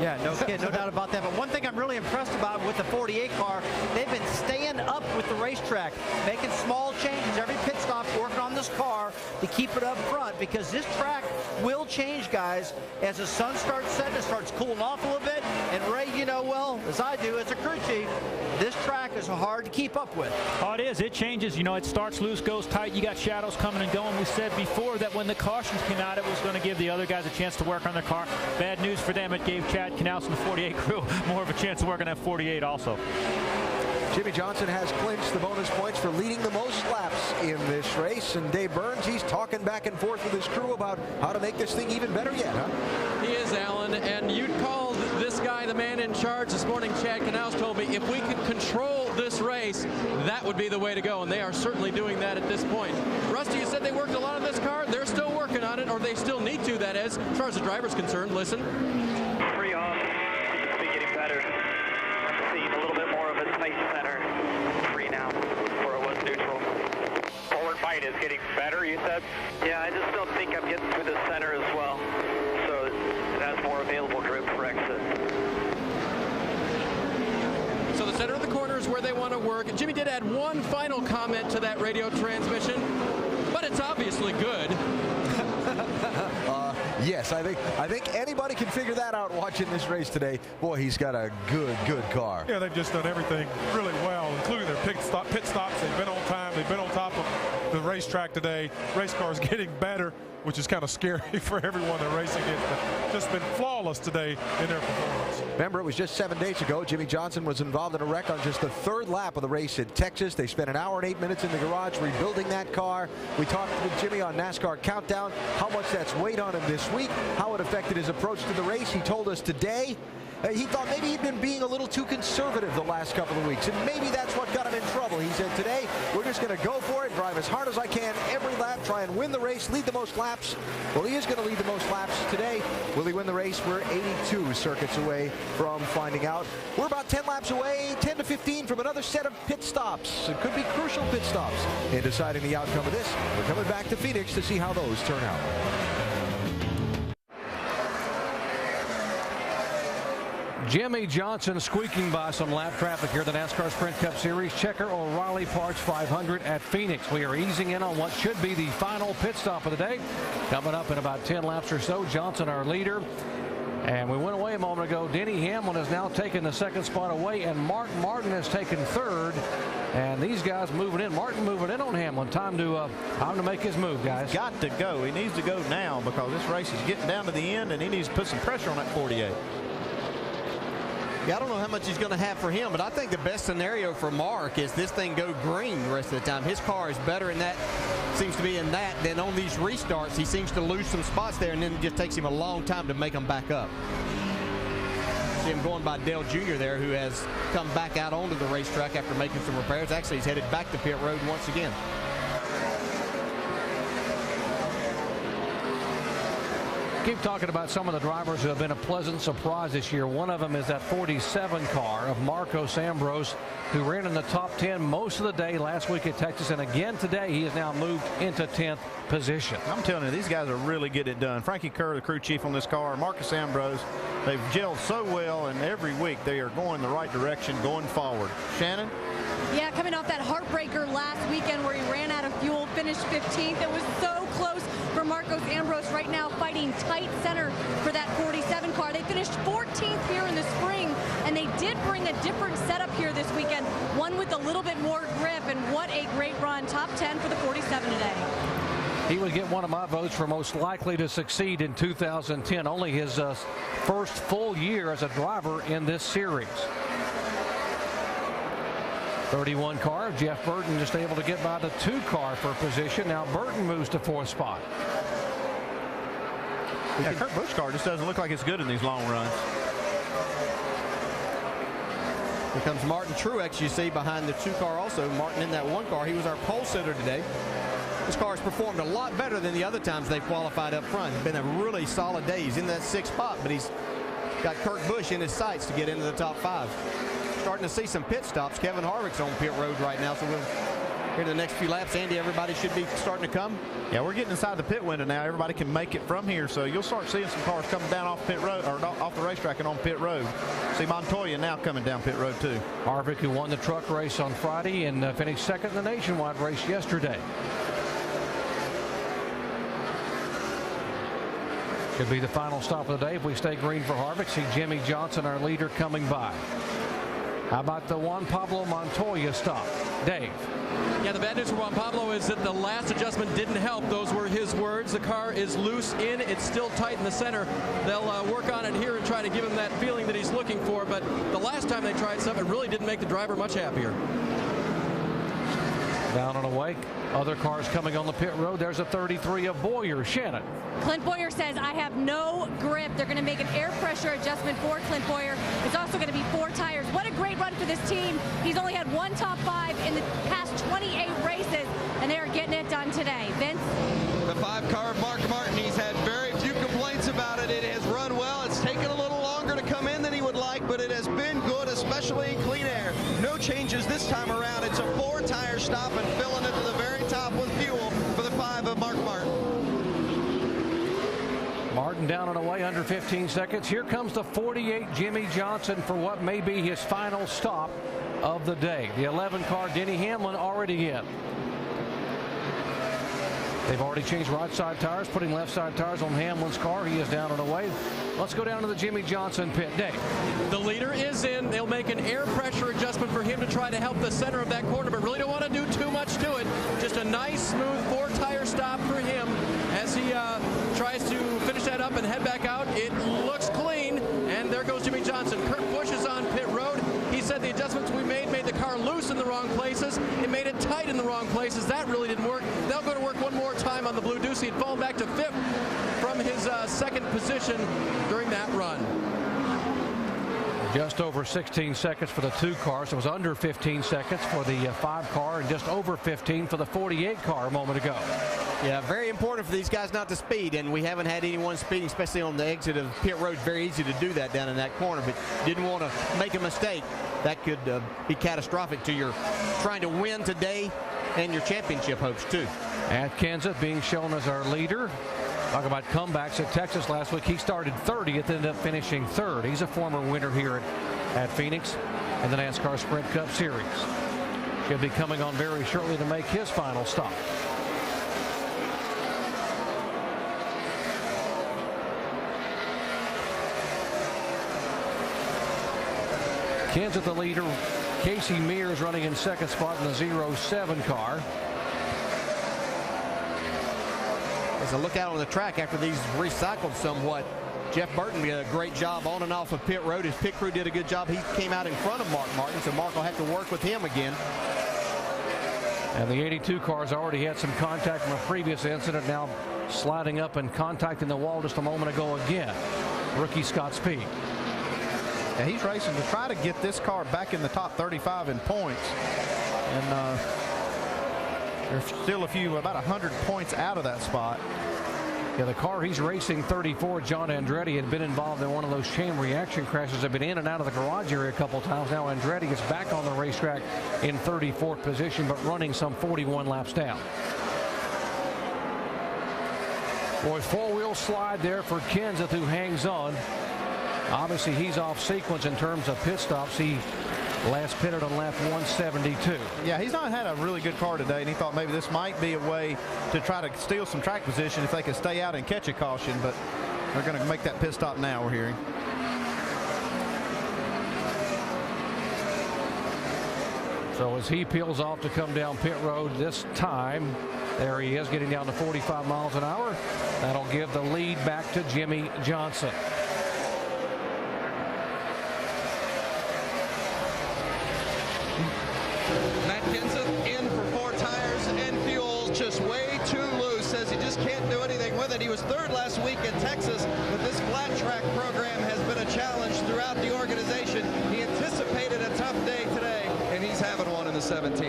Yeah, no doubt about that. But one thing I'm really impressed about with the 48 car, they've been staying up with the racetrack, making small changes. Every pit stop working on this car to keep it up front because this track will change, guys, as the sun starts setting, it starts cooling off a little bit. And Ray, you know well, as I do as a crew chief, this track is hard to keep up with. Oh, it is. It changes. You know, it starts loose, goes tight. You got shadows coming and going. We said before that when the cautions came out, it was going to give the other guys a chance to work on their car. Bad news for them. It gave Chad Knaus and the 48 crew more of a chance to work on that 48 also. Jimmy Johnson has clinched the bonus points for leading the most laps in this race. And Dave Burns, he's talking back and forth with his crew about how to make this thing even better yet, huh? He is, Alan, and you called this guy the man in charge this morning. Chad Knaus told me if we could control this race, that would be the way to go, and they are certainly doing that at this point. Rusty, you said they worked a lot on this car. They're still working on it, or they still need to, that is, as far as the driver's concerned. Listen. Free off. Seems to be getting better. Seeing a little bit more of a space center. Free now, where it was neutral. Forward fight is getting better, you said? Yeah, I just don't think I'm getting through the center as well. So it has more available grip for exit. So the center of the corner is where they want to work. Jimmy did add one final comment to that radio transmission, but it's obviously good. Yes, I think anybody can figure that out watching this race today. Boy, he's got a good car. Yeah, they've just done everything really well, including their pit stops. They've been on time. They've been on top of the racetrack today. Race car is getting better, which is kind of scary for everyone they're racing against. But just been flawless today in their performance. Remember, it was just 7 days ago. Jimmy Johnson was involved in a wreck on just the 3rd lap of the race in Texas. They spent an hour and 8 minutes in the garage rebuilding that car. We talked with Jimmy on NASCAR Countdown, how much that's weighed on him this week, how it affected his approach to the race. He told us today he thought maybe he'd been being a little too conservative the last couple of weeks, and maybe that's what got him in trouble. He said today, we're just going to go for it. drive as hard as I can every lap, try and win the race, lead the most laps. Well, he is going to lead the most laps today. Will he win the race? We're 82 circuits away from finding out. We're about 10 laps away, 10 to 15 from another set of pit stops. It could be crucial pit stops in deciding the outcome of this. We're coming back to Phoenix to see how those turn out. Jimmy Johnson squeaking by some lap traffic here at the NASCAR Sprint Cup Series. Checker O'Reilly Parts 500 at Phoenix. We are easing in on what should be the final pit stop of the day. Coming up in about 10 laps or so. Johnson, our leader. And we went away a moment ago. Denny Hamlin has now taken the second spot away, and Mark Martin has taken third. And these guys moving in. Martin moving in on Hamlin. Time to make his move, guys. He's got to go. He needs to go now because this race is getting down to the end, and he needs to put some pressure on that 48. Yeah, I don't know how much he's going to have for him, but I think the best scenario for Mark is this thing go green the rest of the time. His car is better in that, seems to be in that, than on these restarts. He seems to lose some spots there, and then it just takes him a long time to make them back up. See him going by Dale Jr. there, who has come back out onto the racetrack after making some repairs. Actually, he's headed back to pit road once again. Keep talking about some of the drivers who have been a pleasant surprise this year. One of them is that 47 car of Marcos Ambrose, who ran in the top 10 most of the day last week at Texas, and again today he has now moved into 10th position. I'm telling you, these guys are really getting it done. Frankie Kerr, the crew chief on this car, Marcos Ambrose, they've gelled so well, and every week they are going the right direction, going forward. Shannon? Yeah, coming off that heartbreaker last weekend where he ran out of fuel, finished 15th. It was so close for Marcos Ambrose right now, fighting tight center for that 47 car. They finished 14th here in the spring, and they did bring a different setup here this weekend, one with a little bit more grip, and what a great run. Top 10 for the 47 today. He would get one of my votes for most likely to succeed in 2010, only his first full year as a driver in this series. 31 car, Jeff Burton just able to get by the 2 car for position. Now Burton moves to 4th spot. Yeah, Kurt Busch's car just doesn't look like it's good in these long runs. Here comes Martin Truex, you see, behind the 2 car also. Martin in that 1 car. He was our pole sitter today. This car has performed a lot better than the other times they've qualified up front. It's been a really solid day. He's in that 6th spot, but he's got Kurt Busch in his sights to get into the top 5. Starting to see some pit stops. Kevin Harvick's on pit road right now, so we'll here in the next few laps. Andy, everybody should be starting to come. Yeah, we're getting inside the pit window now. Everybody can make it from here, so you'll start seeing some cars coming down off pit road or off the racetrack and on pit road. See Montoya now coming down pit road too. Harvick, who won the truck race on Friday and finished second in the nationwide race yesterday. Could be the final stop of the day if we stay green for Harvick. See Jimmy Johnson, our leader, coming by. How about the Juan Pablo Montoya stop? Dave. Yeah, the bad news for Juan Pablo is that the last adjustment didn't help. Those were his words. The car is loose in. It's still tight in the center. They'll work on it here and try to give him that feeling that he's looking for. But the last time they tried something, it really didn't make the driver much happier. Down and away. Other cars coming on the pit road. There's a 33 of Boyer. Shannon. Clint Boyer says, I have no grip. They're going to make an air pressure adjustment for Clint Boyer. It's also going to be 4 tires. What a great run for this team. He's only had 1 top 5 in the past 28 races, and they are getting it done today. Vince? The 5 car of Mark Martin, he's had very few complaints about it. It has run well. It's taken a little longer to come in than he would like, but it has been good, especially in clean air. No changes this time around. It's a 4-tire stop and filling it to the very top with fuel for the 5 of Mark Martin. Martin down and away under 15 seconds. Here comes the 48 Jimmy Johnson for what may be his final stop of the day. The 11 car Denny Hamlin already in. They've already changed right side tires, putting left side tires on Hamlin's car. He is down and away. Let's go down to the Jimmy Johnson pit. Dave. The leader is in. They'll make an air pressure adjustment for him to try to help the center of that corner, but really don't want to do too much to it. Just a nice, smooth 4-tire stop for him as he tries to finish that up and head back out. It looks clean, and there goes Jimmy Johnson. Kurt Busch is on pit road. He said the adjustments we made the car loose in the wrong places. It made it tight in the wrong places. That really didn't work. They'll go to work one more time on the Blue Deuce. He'd fallen back to 5th from his second position during that run. Just over 16 seconds for the 2 cars. It was under 15 seconds for the 5 car and just over 15 for the 48 car a moment ago. Yeah, very important for these guys not to speed, and we haven't had anyone speeding, especially on the exit of pit road. Very easy to do that down in that corner, but didn't want to make a mistake. That could be catastrophic to your trying to win today and your championship hopes too. Atkinson being shown as our leader. Talk about comebacks at Texas last week. He started 30th, ended up finishing 3rd. He's a former winner here at Phoenix in the NASCAR Sprint Cup Series. He'll be coming on very shortly to make his final stop. Kansas the leader. Casey Mears running in 2nd spot in the 07 car. As a look out on the track after these recycled somewhat, Jeff Burton did a great job on and off of pit road. His pit crew did a good job. He came out in front of Mark Martin, so Mark will have to work with him again. And the 82 car's already had some contact from a previous incident, now sliding up and contacting the wall just a moment ago again. Rookie Scott Speed. Yeah, he's racing to try to get this car back in the top 35 in points. And there's still about 100 points out of that spot. Yeah, the car he's racing, 34, John Andretti, had been involved in one of those chain reaction crashes. Had been in and out of the garage area a couple times. Now Andretti is back on the racetrack in 34th position, but running some 41 laps down. Boy, 4-wheel slide there for Kenseth, who hangs on. Obviously, he's off sequence in terms of pit stops. He last pitted on lap 172. Yeah, he's not had a really good car today, and he thought maybe this might be a way to try to steal some track position if they could stay out and catch a caution, but they're going to make that pit stop now, we're hearing. So as he peels off to come down pit road this time, there he is getting down to 45 miles an hour. That'll give the lead back to Jimmie Johnson. Matt Kenseth in for 4 tires and fuel, just way too loose. Says he just can't do anything with it. He was 3rd last week at Texas, but this flat track program has been a challenge throughout the organization. He anticipated a tough day today, and he's having one in the 17.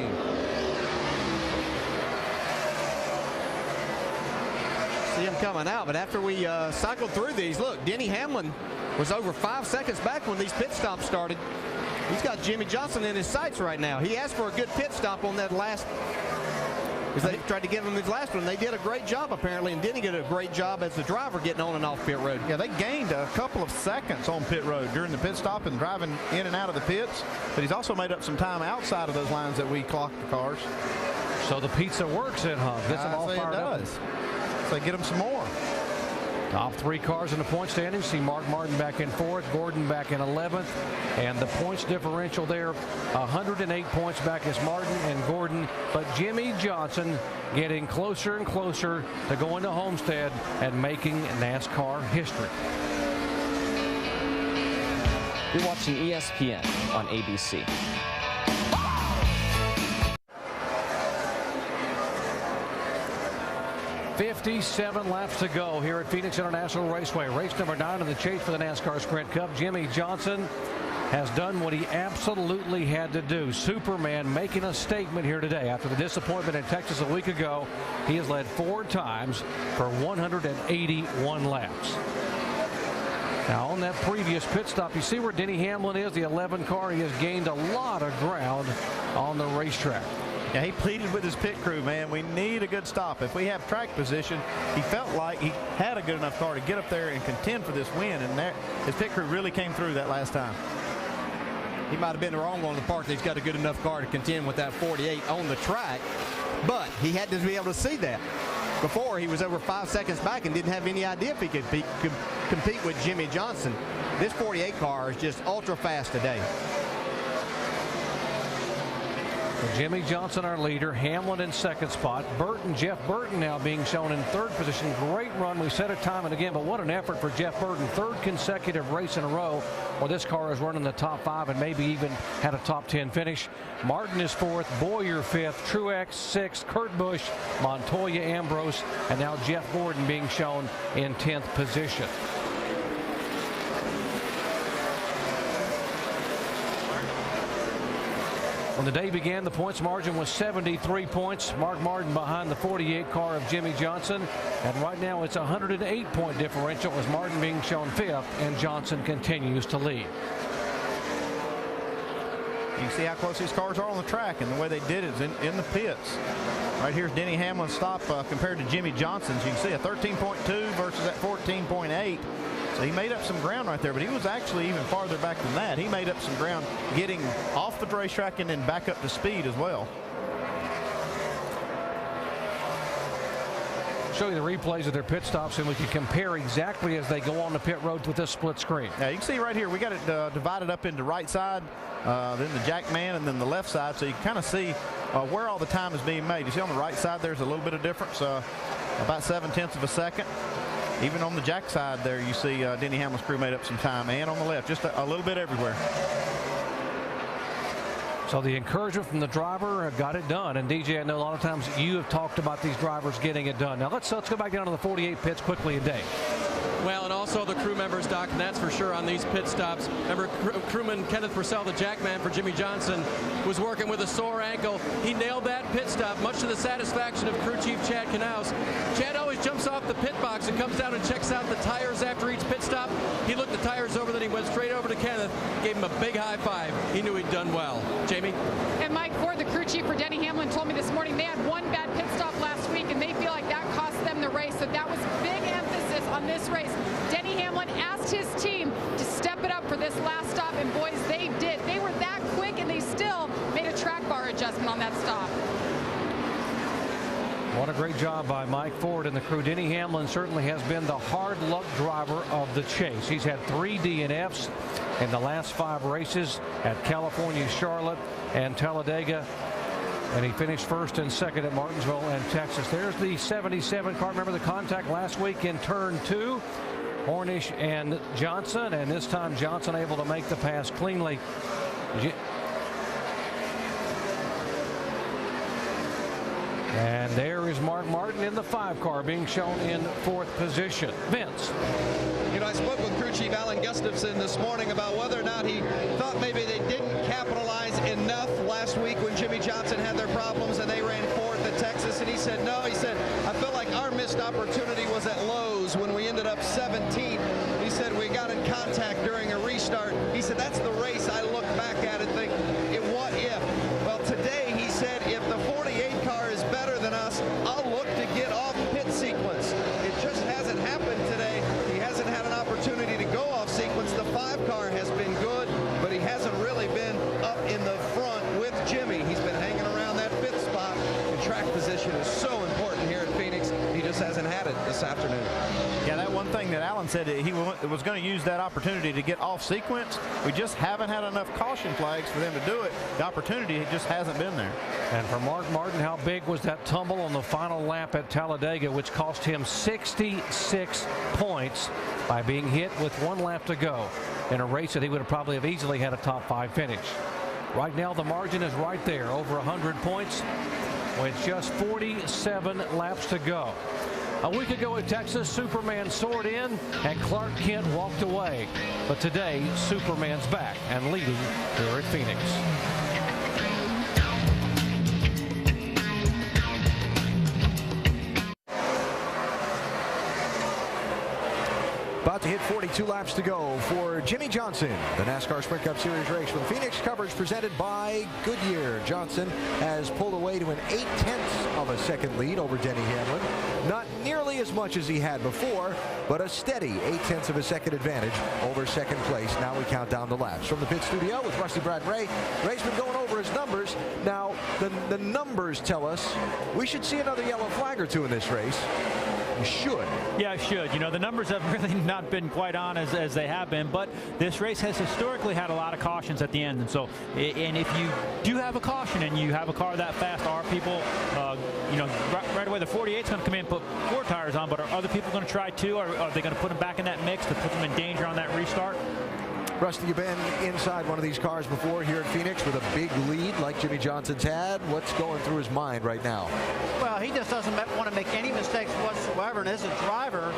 See him coming out, but after we cycled through these, look, Denny Hamlin was over 5 seconds back when these pit stops started. He's got Jimmie Johnson in his sights right now. He asked for a good pit stop on that last, because they tried to give him his last one. They did a great job, apparently, and Denny did a great job as the driver getting on and off pit road. Yeah, they gained a couple of seconds on pit road during the pit stop and driving in and out of the pits, but he's also made up some time outside of those lines that we clocked the cars. So the pizza works in Hub. Gets them all fired up. So they get them some more. Top 3 cars in the point standings. See Mark Martin back in 4th, Gordon back in 11th, and the points differential there, 108 points back is Martin and Gordon, but Jimmie Johnson getting closer and closer to going to Homestead and making NASCAR history. You're watching ESPN on ABC. 57 laps to go here at Phoenix International Raceway. Race number 9 in the chase for the NASCAR Sprint Cup. Jimmie Johnson has done what he absolutely had to do. Superman making a statement here today. After the disappointment in Texas a week ago, he has led 4 times for 181 laps. Now on that previous pit stop, you see where Denny Hamlin is, the 11 car. He has gained a lot of ground on the racetrack. Yeah, he pleaded with his pit crew, man, we need a good stop. If we have track position, he felt like he had a good enough car to get up there and contend for this win, and his pit crew really came through that last time. He might have been wrong on the part that he's got a good enough car to contend with that 48 on the track, but he had to be able to see that. Before, he was over 5 seconds back and didn't have any idea if he could compete with Jimmie Johnson. This 48 car is just ultra fast today. Jimmie Johnson, our leader. Hamlin in 2nd spot. Jeff Burton now being shown in 3rd position. Great run. We said it time and again, but what an effort for Jeff Burton. 3rd consecutive race in a row where this car is running the top 5 and maybe even had a top 10 finish. Martin is 4th. Boyer 5th. Truex 6th. Kurt Busch, Montoya, Ambrose, and now Jeff Gordon being shown in 10th position. When the day began, the points margin was 73 points. Mark Martin behind the 48 car of Jimmy Johnson. And right now it's a 108-point differential as Martin being shown fifth and Johnson continues to lead. You can see how close these cars are on the track, and the way they did it is in the pits. Right here's Denny Hamlin's stop compared to Jimmy Johnson's. You can see a 13.2 versus that 14.8. So he made up some ground right there, but he was actually even farther back than that. He made up some ground getting off the racetrack and then back up to speed as well. Show you the replays of their pit stops, and we can compare exactly as they go on the pit road with this split screen. Yeah, you can see right here, we got it divided up into right side, then the jack man, and then the left side, so you can kind of see where all the time is being made. You see on the right side, there's a little bit of difference, about 0.7 of a second. Even on the jack side there, you see Denny Hamlin's crew made up some time, and on the left, just a little bit everywhere. So the encouragement from the driver got it done. And DJ, I know a lot of times you have talked about these drivers getting it done. Now let's go back down to the 48 pits quickly, and Dave. Well, and also the crew members, Doc, and that's for sure on these pit stops. Remember, crewman Kenneth Purcell, the jackman for Jimmy Johnson, was working with a sore ankle. He nailed that pit stop, much to the satisfaction of crew chief Chad Knaus. Chad always jumps off the pit box and comes down and checks out the tires after each pit stop. He looked the tires over, then he went straight over to Kenneth, gave him a big high five. He knew he'd done well. Jamie? And Mike Ford, the crew chief for Denny Hamlin, told me this morning they had one bad pit stop last week, and they feel like that cost them the race. So that was big emphasis on this race. Denny Hamlin asked his team to step it up for this last stop, and boys, they did. They were that quick, and they still made a track bar adjustment on that stop. What a great job by Mike Ford and the crew. Denny Hamlin certainly has been the hard luck driver of the chase. He's had 3 DNFs in the last 5 races at California, Charlotte, and Talladega. And he finished first and second at Martinsville and Texas. There's the 77 car. Remember the contact last week in turn 2. Hornish and Johnson, and this time Johnson able to make the pass cleanly. And there is Mark Martin in the 5 car being shown in 4th position. Vince. You know, I spoke with crew chief Alan Gustafson this morning about whether or not he thought maybe they didn't capitalize enough last week when Jimmy Johnson had their problems and they ran 4th at Texas. And he said, no, he said, I felt like our missed opportunity was at Lowe's when we ended up 17th. He said, we got in contact during a restart. He said, that's the race I look back at and think, what if? Well, today he said, if the 48 car is better than us, I'll look to get off pit sequence. It just hasn't happened today. He hasn't had an opportunity to go off sequence. The 5 car has been good, but he hasn't really been up in the front with Jimmy. He's been hanging around that 5th spot, and track position is so important here at Phoenix. He just hasn't had it this afternoon. Yeah, that one thing that Alan said that he was going to use that opportunity to get off sequence. We just haven't had enough caution flags for them to do it. The opportunity just hasn't been there. And for Mark Martin, how big was that tumble on the final lap at Talladega, which cost him 66 points by being hit with 1 lap to go in a race that he would have probably have easily had a top 5 finish. Right now, the margin is right there, over 100 points with just 47 laps to go. A week ago at Texas, Superman soared in and Clark Kent walked away. But today, Superman's back and leading here at Phoenix. About to hit 42 laps to go for Jimmy Johnson. The NASCAR Sprint Cup Series race with Phoenix coverage presented by Goodyear. Johnson has pulled away to an 0.8 of a second lead over Denny Hamlin. Not nearly as much as he had before, but a steady 0.8 of a second advantage over second place. Now we count down the laps. From the pit studio with Rusty Brad Ray, Ray's been going over his numbers. Now, the numbers tell us we should see another yellow flag or 2 in this race. You should. Yeah, I should. You know, the numbers have really not been quite on as they have been, but this race has historically had a lot of cautions at the end. And so, and if you do have a caution and you have a car that fast, are people, you know, right away the 48's going to come in and put 4 tires on, but are other people going to try too? Or are they going to put them back in that mix to put them in danger on that restart? Rusty, you've been inside one of these cars before here at Phoenix with a big lead like Jimmy Johnson's had. What's going through his mind right now? Well, he just doesn't want to make any mistakes whatsoever. And as a driver,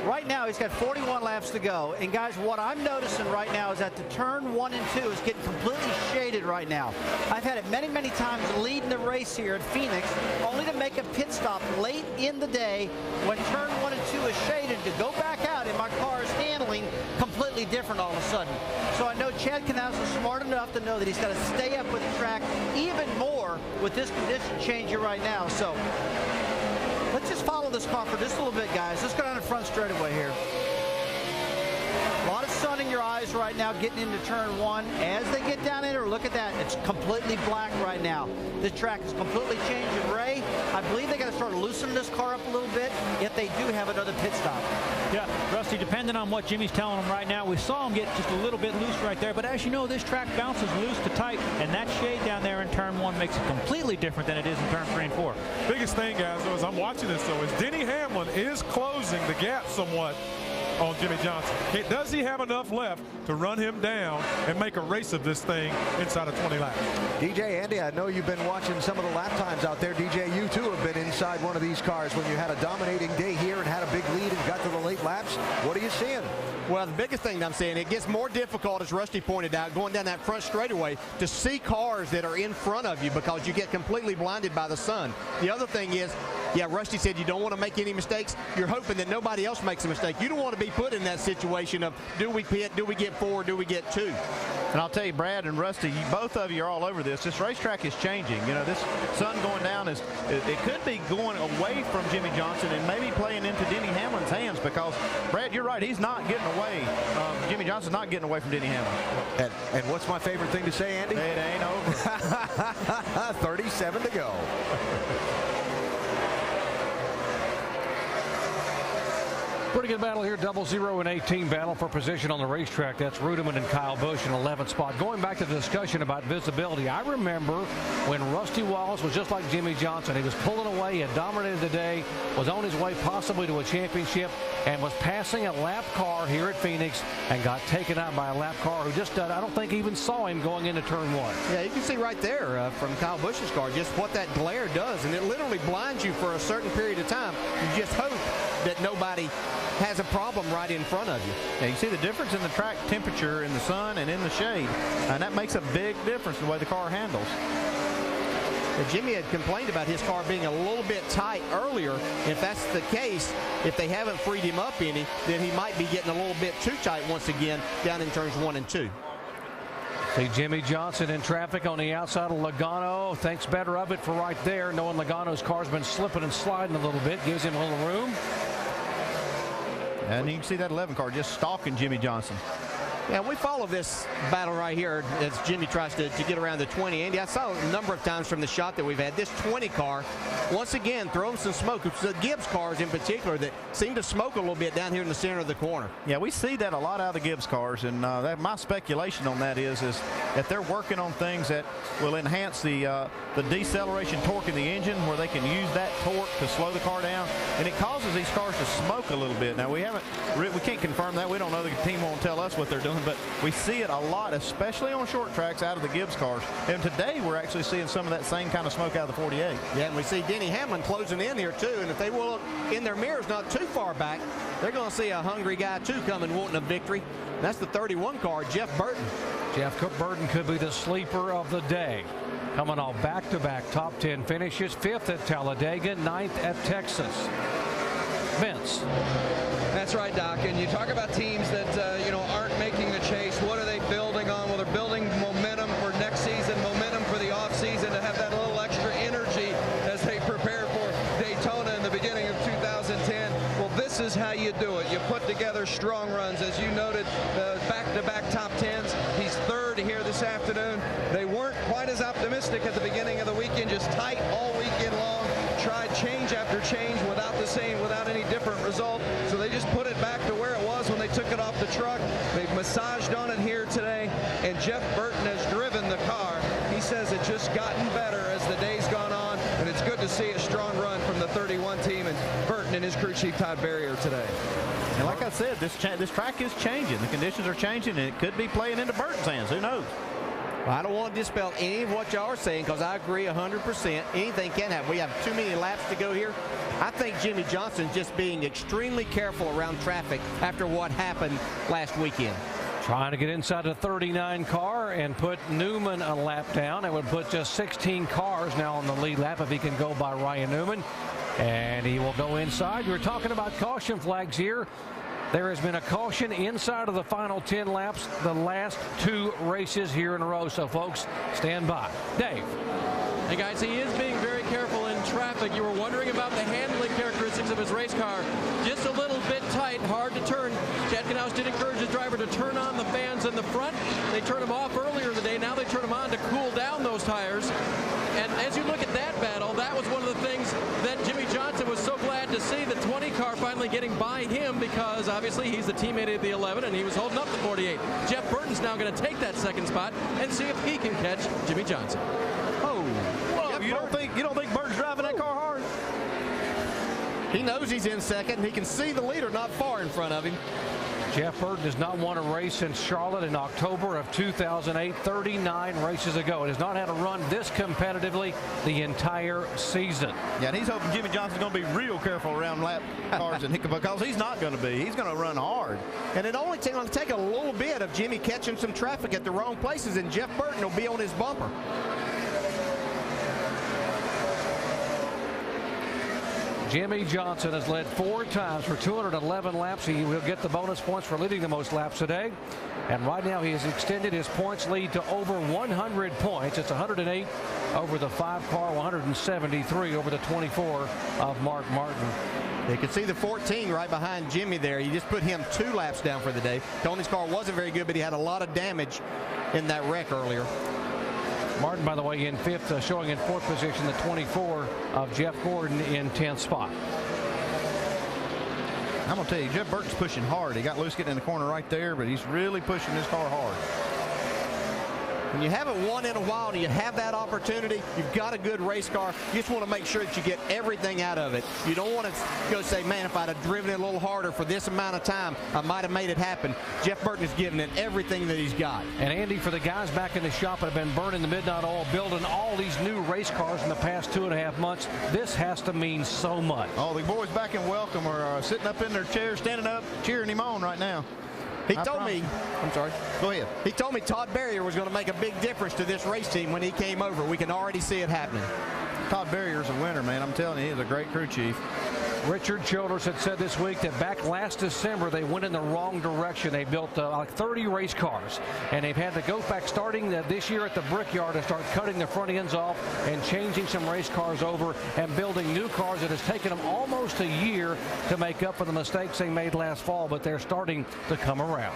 right now he's got 41 laps to go. And guys, what I'm noticing right now is that the turn 1 and 2 is getting completely shaded right now. I've had it many, many times leading the race here at Phoenix, only to make a pit stop late in the day when turn 1 and 2 is shaded to go back out and my car is handling completely different all of a sudden. So I know Chad Canals is smart enough to know that he's got to stay up with the track even more with this condition changer right now. So let's just follow this car for just a little bit, guys. Let's go down the front straightaway here. A lot of sun in your eyes right now getting into turn 1. As they get down in there, look at that. It's completely black right now. This track is completely changing. Ray, I believe they got to start loosening this car up a little bit if they do have another pit stop. Yeah, Rusty, depending on what Jimmy's telling them right now, we saw him get just a little bit loose right there. But as you know, this track bounces loose to tight, and that shade down there in turn 1 makes it completely different than it is in turn 3 and 4. Biggest thing, guys, though, as I'm watching this, though, is Denny Hamlin is closing the gap somewhat on Jimmy Johnson. Does he have enough left to run him down and make a race of this thing inside of 20 laps? DJ, Andy, I know you've been watching some of the lap times out there. DJ, you too have been inside one of these cars when you had a dominating day here and had a big lead and got to the late laps. What are you seeing? Well, the biggest thing I'm saying, it gets more difficult, as Rusty pointed out, going down that front straightaway to see cars that are in front of you because you get completely blinded by the sun. The other thing is, yeah, Rusty said you don't want to make any mistakes. You're hoping that nobody else makes a mistake. You don't want to be put in that situation of do we pit, do we get 4, do we get 2? And I'll tell you, Brad and Rusty, both of you are all over this. This racetrack is changing. You know, this sun going down it could be going away from Jimmy Johnson and maybe playing into Denny Hamlin's hands because, Brad, you're right. He's not getting away. Jimmy Johnson's not getting away from Denny Hamlin. And what's my favorite thing to say, Andy? It ain't over. 37 to go. Pretty good battle here, 0-0 and 18 battle for position on the racetrack. That's Rudeman and Kyle Busch in 11th spot. Going back to the discussion about visibility, I remember when Rusty Wallace was just like Jimmy Johnson. He was pulling away, had dominated the day, was on his way possibly to a championship, and was passing a lap car here at Phoenix and got taken out by a lap car who just, I don't think even saw him going into turn 1. Yeah, you can see right there from Kyle Busch's car just what that glare does, and it literally blinds you for a certain period of time. You just hope that nobody has a problem right in front of you. Yeah, you see the difference in the track temperature in the sun and in the shade, and that makes a big difference in the way the car handles. Now, Jimmy had complained about his car being a little bit tight earlier. If that's the case, if they haven't freed him up any, then he might be getting a little bit too tight once again down in turns 1 and 2. See Jimmy Johnson in traffic on the outside of Logano. Thinks better of it for right there, knowing Logano's car's been slipping and sliding a little bit. Gives him a little room. And you can see that 11 car just stalking Jimmy Johnson. Yeah, we follow this battle right here as Jimmy tries to get around the 20. Andy, I saw a number of times from the shot that we've had. This 20 car, once again, throwing some smoke. It's the Gibbs cars in particular that seem to smoke a little bit down here in the center of the corner. Yeah, we see that a lot out of the Gibbs cars, and my speculation on that is that they're working on things that will enhance the deceleration torque in the engine, where they can use that torque to slow the car down, and it causes these cars to smoke a little bit. Now, we can't confirm that. We don't know. The team won't tell us what they're doing, but we see it a lot, especially on short tracks out of the Gibbs cars. And today we're actually seeing some of that same kind of smoke out of the 48. Yeah, and we see Denny Hamlin closing in here too. And if they will look in their mirrors not too far back, they're going to see a hungry guy too coming wanting a victory. That's the 31 car, Jeff Burton. Jeff Burton could be the sleeper of the day. Coming off back-to-back top 10 finishes, 5th at Talladega, 9th at Texas. Vince. That's right, Doc. And you talk about teams that aren't making the chase. What are they building on? Well, they're building momentum for next season, momentum for the offseason to have that little extra energy as they prepare for Daytona in the beginning of 2010. Well, this is how you do it. You put together strong runs. As you noted, back-to-back top 10s. He's 3rd here this afternoon. They weren't quite as optimistic at the beginning of the weekend, just tight all weekend long. Tried change after change without any different result. So they just put it back to where it was when they took it off the truck. They've massaged on it here today, and Jeff Burton has driven the car. He says it's just gotten better as the day's gone on, and it's good to see a strong run from the 31 team and Burton and his crew chief Todd Barrier today. And like I said, this track is changing. The conditions are changing, and it could be playing into Burton's hands. Who knows? Well, I don't want to dispel any of what y'all are saying because I agree 100%. Anything can happen. We have too many laps to go here. I think Jimmie Johnson's just being extremely careful around traffic after what happened last weekend. Trying to get inside the 39 car and put Newman a lap down. It would put just 16 cars now on the lead lap if he can go by Ryan Newman. And he will go inside. We're talking about caution flags here. There has been a caution inside of the final 10 laps the last 2 races here in a row. So, folks, stand by. Dave. Hey, guys, he is being very careful in traffic. You were wondering about the handling characteristics of his race car. Just a little bit tight, hard to turn. Chad Knaus did encourage his driver to turn on the fans in the front. They turned them off earlier in the day. Now they turn them on to cool down those tires. And as you look at that battle, that was one of the things that Jimmie Johnson was so glad to see the 20 car finally getting by him because obviously he's the teammate of the 11 and he was holding up the 48. Jeff Burton's now going to take that second spot and see if he can catch Jimmie Johnson. Oh, whoa, you don't think Burton's driving that car hard? He knows he's in second, and he can see the leader not far in front of him. Jeff Burton has not won a race since Charlotte in October of 2008, 39 races ago. It has not had a run this competitively the entire season. Yeah, and he's hoping Jimmie Johnson's going to be real careful around lap cars and because he's not going to be. He's going to run hard. And it only going to take a little bit of Jimmie catching some traffic at the wrong places, and Jeff Burton will be on his bumper. Jimmie Johnson has led 4 times for 211 laps. He will get the bonus points for leading the most laps today. And right now he has extended his points lead to over 100 points. It's 108 over the 5 car, 173 over the 24 of Mark Martin. You can see the 14 right behind Jimmie there. You just put him 2 laps down for the day. Tony's car wasn't very good, but he had a lot of damage in that wreck earlier. Martin, by the way, in 5th, showing in 4th position, the 24 of Jeff Gordon in 10th spot. I'm going to tell you, Jeff Burton's pushing hard. He got loose getting in the corner right there, but he's really pushing his car hard. When you haven't won in a while and you have that opportunity, you've got a good race car. You just want to make sure that you get everything out of it. You don't want to go say, man, if I'd have driven it a little harder for this amount of time, I might have made it happen. Jeff Burton is giving it everything that he's got. And Andy, for the guys back in the shop that have been burning the midnight oil, building all these new race cars in the past 2.5 months, this has to mean so much. Oh, the boys back in Welcome are sitting up in their chairs, standing up, cheering him on right now. He told me, I'm sorry, go ahead. He told me Todd Barrier was going to make a big difference to this race team when he came over. We can already see it happening. Todd Barrier's a winner, man. I'm telling you, he's a great crew chief. Richard Childers had said this week that back last December they went in the wrong direction. They built like 30 race cars, and they've had to go back starting this year at the Brickyard to start cutting the front ends off and changing some race cars over and building new cars. It has taken them almost a year to make up for the mistakes they made last fall, but they're starting to come around.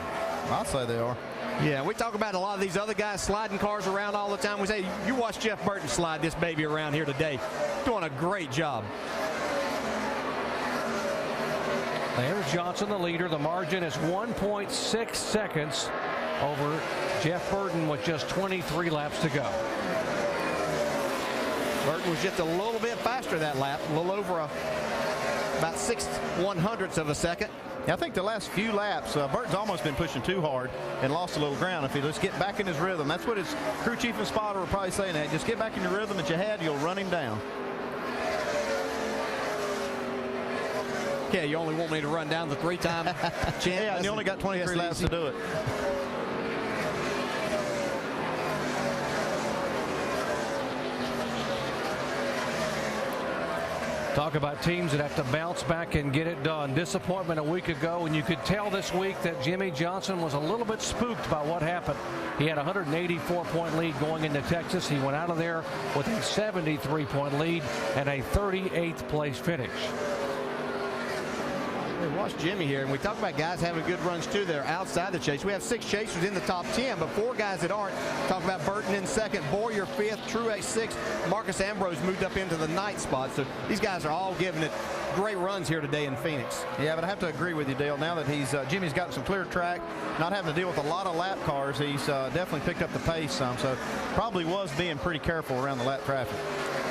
I'll say they are. Yeah, we talk about a lot of these other guys sliding cars around all the time. We say, you watch Jeff Burton slide this baby around here today. Doing a great job. There's Johnson, the leader. The margin is 1.6 seconds over Jeff Burton with just 23 laps to go. Burton was just a little bit faster that lap, a little over about 6/100ths of a second. Yeah, I think the last few laps, Burton's almost been pushing too hard and lost a little ground. If he just get back in his rhythm, that's what his crew chief and spotter were probably saying that. Just get back in your rhythm that you had, you'll run him down. Okay, you only want me to run down the 3-time champ. Yeah, and you only got 23 laps to do it. Talk about teams that have to bounce back and get it done. Disappointment a week ago, and you could tell this week that Jimmie Johnson was a little bit spooked by what happened. He had a 184-point lead going into Texas. He went out of there with a 73-point lead and a 38th place finish. Hey, watch Jimmie here, and we talk about guys having good runs too that are outside the chase. We have 6 chasers in the top 10, but 4 guys that aren't. Talk about Burton in second, Boyer 5th, Truex 6th, Marcus Ambrose moved up into the 9th spot. So these guys are all giving it great runs here today in Phoenix. Yeah, but I have to agree with you, Dale. Now that Jimmie's got some clear track, not having to deal with a lot of lap cars, he's definitely picked up the pace some. So probably was being pretty careful around the lap traffic.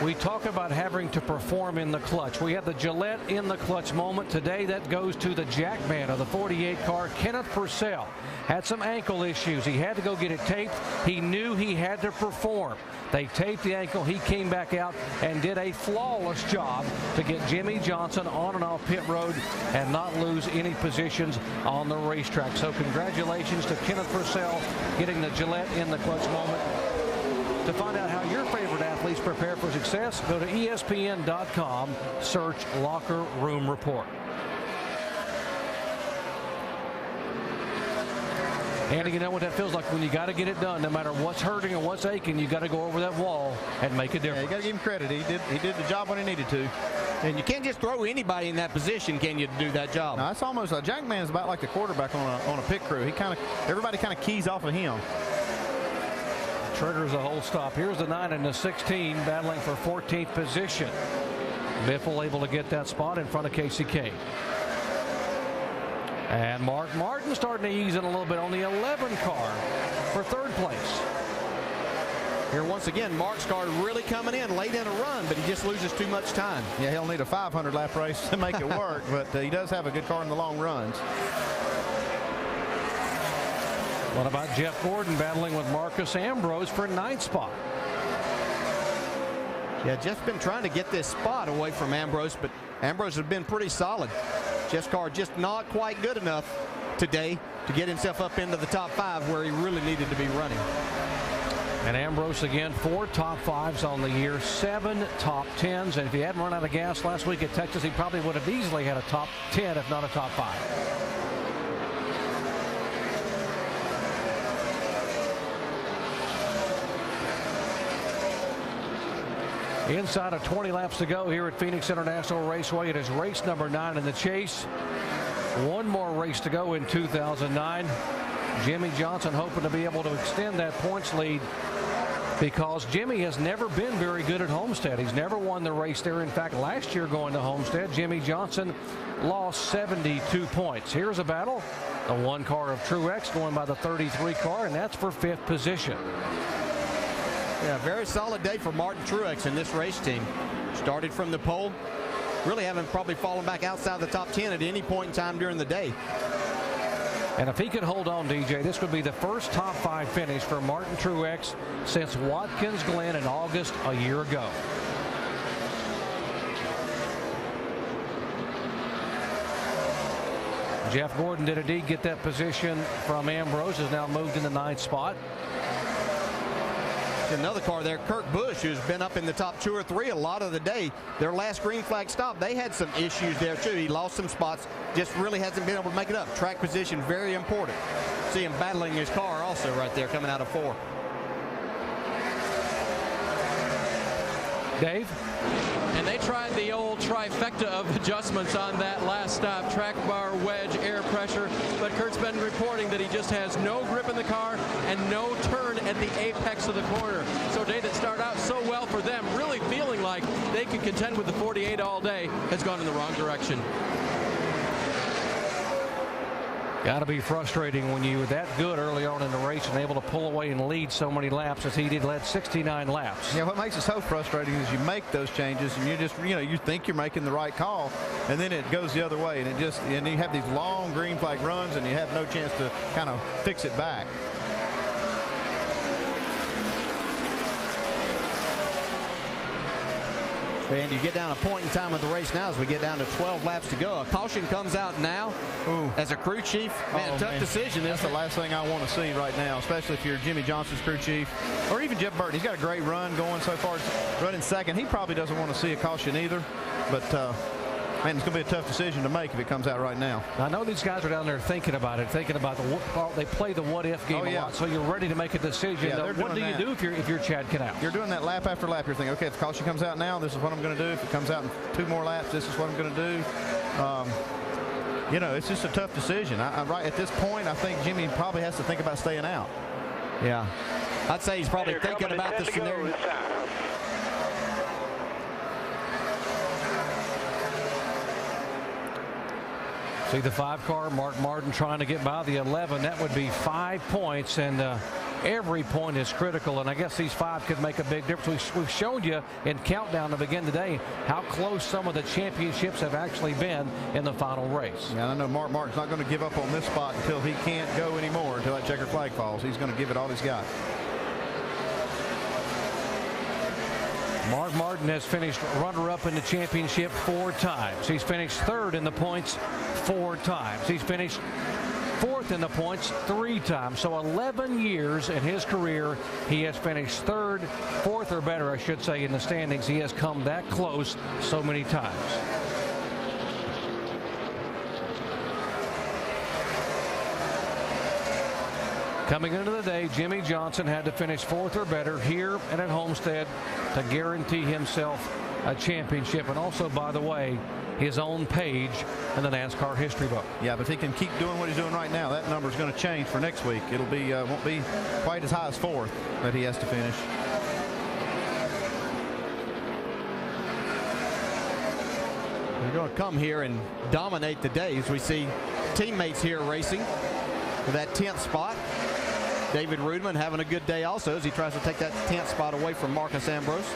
We talk about having to perform in the clutch. We had the Gillette in the clutch moment. Today that goes to the jackman of the 48 car, Kenneth Purcell. Had some ankle issues. He had to go get it taped. He knew he had to perform. They taped the ankle. He came back out and did a flawless job to get Jimmie Johnson on and off pit road and not lose any positions on the racetrack. So congratulations to Kenneth Purcell getting the Gillette in the clutch moment. To find out how your favorite athletes prepare for success, go to ESPN.com, search Locker Room Report. Andy, you know what that feels like when you got to get it done. No matter what's hurting or what's aching, you got to go over that wall and make a difference. Yeah, you got to give him credit. He did the job when he needed to. And you can't just throw anybody in that position, can you, to do that job? No, it's almost a jackman's about like the quarterback on a pit crew. Everybody kind of keys off of him. Triggers a whole stop. Here's the 9 and the 16 battling for 14th position. Biffle able to get that spot in front of KCK. And Mark Martin starting to ease in a little bit on the 11 car for third place. Here once again, Mark's car really coming in late in a run, but he just loses too much time. Yeah, he'll need a 500-lap race to make it work, but he does have a good car in the long runs. What about Jeff Gordon battling with Marcus Ambrose for 9th spot? Yeah, Jeff's been trying to get this spot away from Ambrose, but Ambrose has been pretty solid. Jeff's car just not quite good enough today to get himself up into the top 5 where he really needed to be running. And Ambrose again, 4 top 5s on the year, 7 top 10s. And if he hadn't run out of gas last week at Texas, he probably would have easily had a top 10, if not a top 5. Inside of 20 laps to go here at Phoenix International Raceway. It is race number 9 in the chase. One more race to go in 2009. Jimmie Johnson hoping to be able to extend that points lead because Jimmie has never been very good at Homestead. He's never won the race there. In fact, last year going to Homestead, Jimmie Johnson lost 72 points. Here's a battle. The 1 car of Truex going by the 33 car, and that's for 5th position. Yeah, very solid day for Martin Truex in this race team. Started from the pole. Really haven't probably fallen back outside the top 10 at any point in time during the day. And if he could hold on, DJ, this would be the first top 5 finish for Martin Truex since Watkins Glen in August a year ago. Jeff Gordon did indeed get that position from Ambrose, has now moved in the 9th spot. Another car there, Kurt Busch, who's been up in the top 2 or 3 a lot of the day. Their last green flag stop, they had some issues there too. He lost some spots, just really hasn't been able to make it up. Track position, very important. See him battling his car also right there coming out of 4. Dave? And they tried the old trifecta of adjustments on that last stop. Track bar, wedge, air pressure. But Kurt's been reporting that he just has no grip in the car and no turn at the apex of the corner. So a day that started out so well for them, really feeling like they could contend with the 48 all day, has gone in the wrong direction. Got to be frustrating when you were that good early on in the race and able to pull away and lead so many laps as he did, led 69 laps. Yeah, what makes it so frustrating is you make those changes and you just, you think you're making the right call, and then it goes the other way, and you have these long green flag runs and you have no chance to kind of fix it back. And you get down a point in time of the race now as we get down to 12 laps to go. A caution comes out now. Ooh. As a crew chief. Man, tough decision. That's the last thing I want to see right now, especially if you're Jimmie Johnson's crew chief or even Jeff Burton. He's got a great run going so far, running second. He probably doesn't want to see a caution either, but man, it's going to be a tough decision to make if it comes out right now. I know these guys are down there thinking about it, they play the what-if game a lot, so you're ready to make a decision. Yeah, what do you do if you're Chad Knapp? You're doing that lap after lap. You're thinking, okay, if the caution comes out now, this is what I'm going to do. If it comes out in 2 more laps, this is what I'm going to do. It's just a tough decision. Right at this point, I think Jimmie probably has to think about staying out. Yeah, I'd say he's probably thinking about the scenario. See the 5 car, Mark Martin trying to get by the 11. That would be 5 points, and every point is critical, and I guess these 5 could make a big difference. We've shown you in countdown to begin today how close some of the championships have actually been in the final race. Yeah, I know Mark Martin's not going to give up on this spot until he can't go anymore, until that checker flag falls. He's going to give it all he's got. Mark Martin has finished runner-up in the championship 4 times. He's finished 3rd in the points 4 times. He's finished 4th in the points 3 times. So 11 years in his career, he has finished 3rd, 4th or better, I should say, in the standings. He has come that close so many times. Coming into the day, Jimmie Johnson had to finish 4th or better here and at Homestead to guarantee himself a championship, and also, by the way, his own page in the NASCAR history book. Yeah, but if he can keep doing what he's doing right now, that number is going to change for next week. It'll be won't be quite as high as 4th that he has to finish. They're going to come here and dominate the day as we see teammates here racing for that 10th spot. David Rudman having a good day also as he tries to take that 10th spot away from Marcus Ambrose.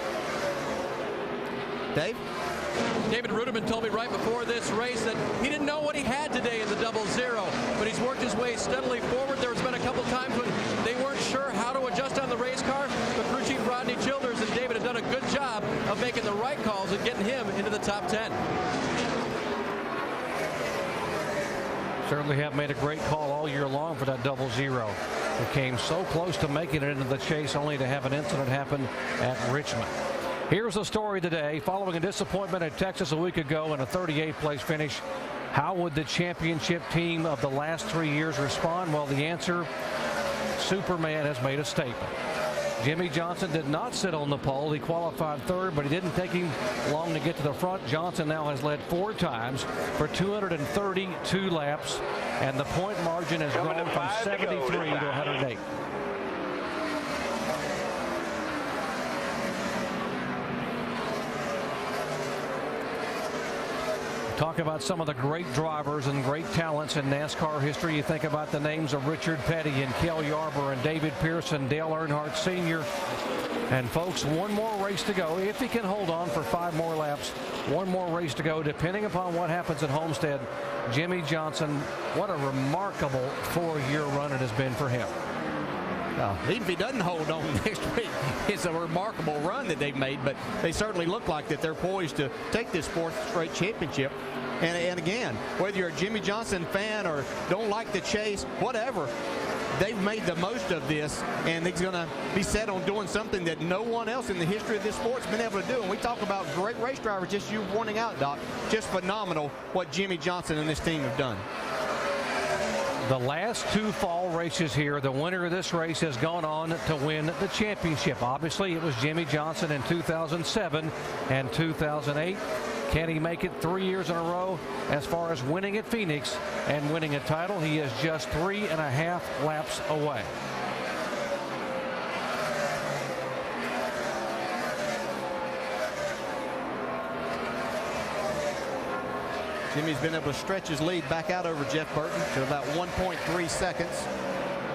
Dave? David Ruderman told me right before this race that he didn't know what he had today in the 00, but he's worked his way steadily forward. There's been a couple times when they weren't sure how to adjust on the race car, but crew chief Rodney Childers and David have done a good job of making the right calls and getting him into the top 10. Certainly have made a great call all year long for that 00. It came so close to making it into the chase, only to have an incident happen at Richmond. Here's the story today. Following a disappointment at Texas a week ago in a 38th place finish, how would the championship team of the last 3 years respond? Well, the answer, Superman has made a statement. Jimmie Johnson did not sit on the pole. He qualified 3rd, but it didn't take him long to get to the front. Johnson now has led 4 times for 232 laps, and the point margin has grown from 73 to 108. Talk about some of the great drivers and great talents in NASCAR history. You think about the names of Richard Petty and Cale Yarborough and David Pearson, Dale Earnhardt Sr. And folks, one more race to go. If he can hold on for 5 more laps, one more race to go, depending upon what happens at Homestead. Jimmie Johnson, what a remarkable 4-year run it has been for him. Even if he doesn't hold on next week, it's a remarkable run that they've made, but they certainly look like that they're poised to take this 4th straight championship. And again, whether you're a Jimmie Johnson fan or don't like the chase, whatever, they've made the most of this, and he's going to be set on doing something that no one else in the history of this sport's been able to do. And we talk about great race drivers, just you pointing out, Doc, just phenomenal what Jimmie Johnson and this team have done. The last 2 fall races here, the winner of this race has gone on to win the championship. Obviously, it was Jimmie Johnson in 2007 and 2008. Can he make it 3 years in a row? As far as winning at Phoenix and winning a title, he is just 3.5 laps away. Jimmy's been able to stretch his lead back out over Jeff Burton to about 1.3 seconds.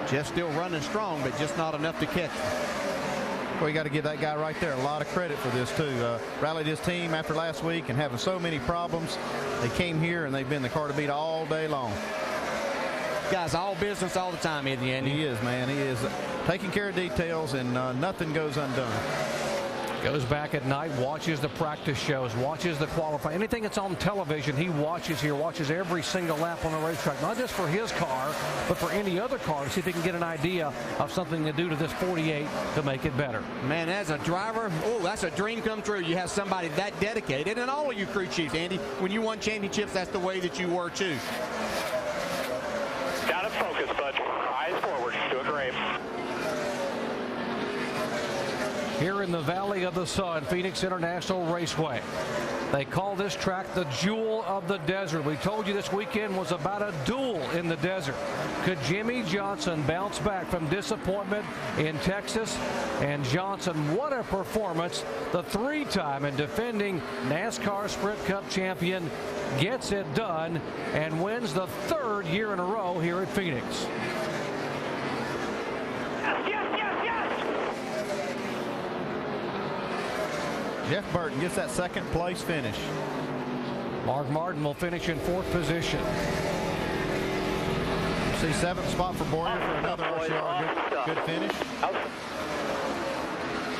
Jeff still running strong, but just not enough to catch him. Well, you got to give that guy right there a lot of credit for this, too. Rallied his team after last week and having so many problems. They came here, and they've been the car to beat all day long. Guy's all business all the time, isn't he, Andy? He is, man. He is taking care of details, and nothing goes undone. Goes back at night, watches the practice shows, watches the qualifying. Anything that's on television, he watches here, watches every single lap on the racetrack, not just for his car, but for any other car, to see if he can get an idea of something to do to this 48 to make it better. Man, as a driver, oh, that's a dream come true. You have somebody that dedicated, and all of you crew chiefs, Andy, when you won championships, that's the way that you were, too. Got to focus, bud. Eyes forward. Doing great. Here in the Valley of the Sun, Phoenix International Raceway. They call this track the Jewel of the Desert. We told you this weekend was about a duel in the desert. Could Jimmie Johnson bounce back from disappointment in Texas? And Johnson, what a performance. The 3-time and defending NASCAR Sprint Cup champion gets it done and wins the 3rd year in a row here at Phoenix. Yes, Jeff Burton gets that second place finish. Mark Martin will finish in 4th position. See 7th spot for Boyer for another RCR. Good finish.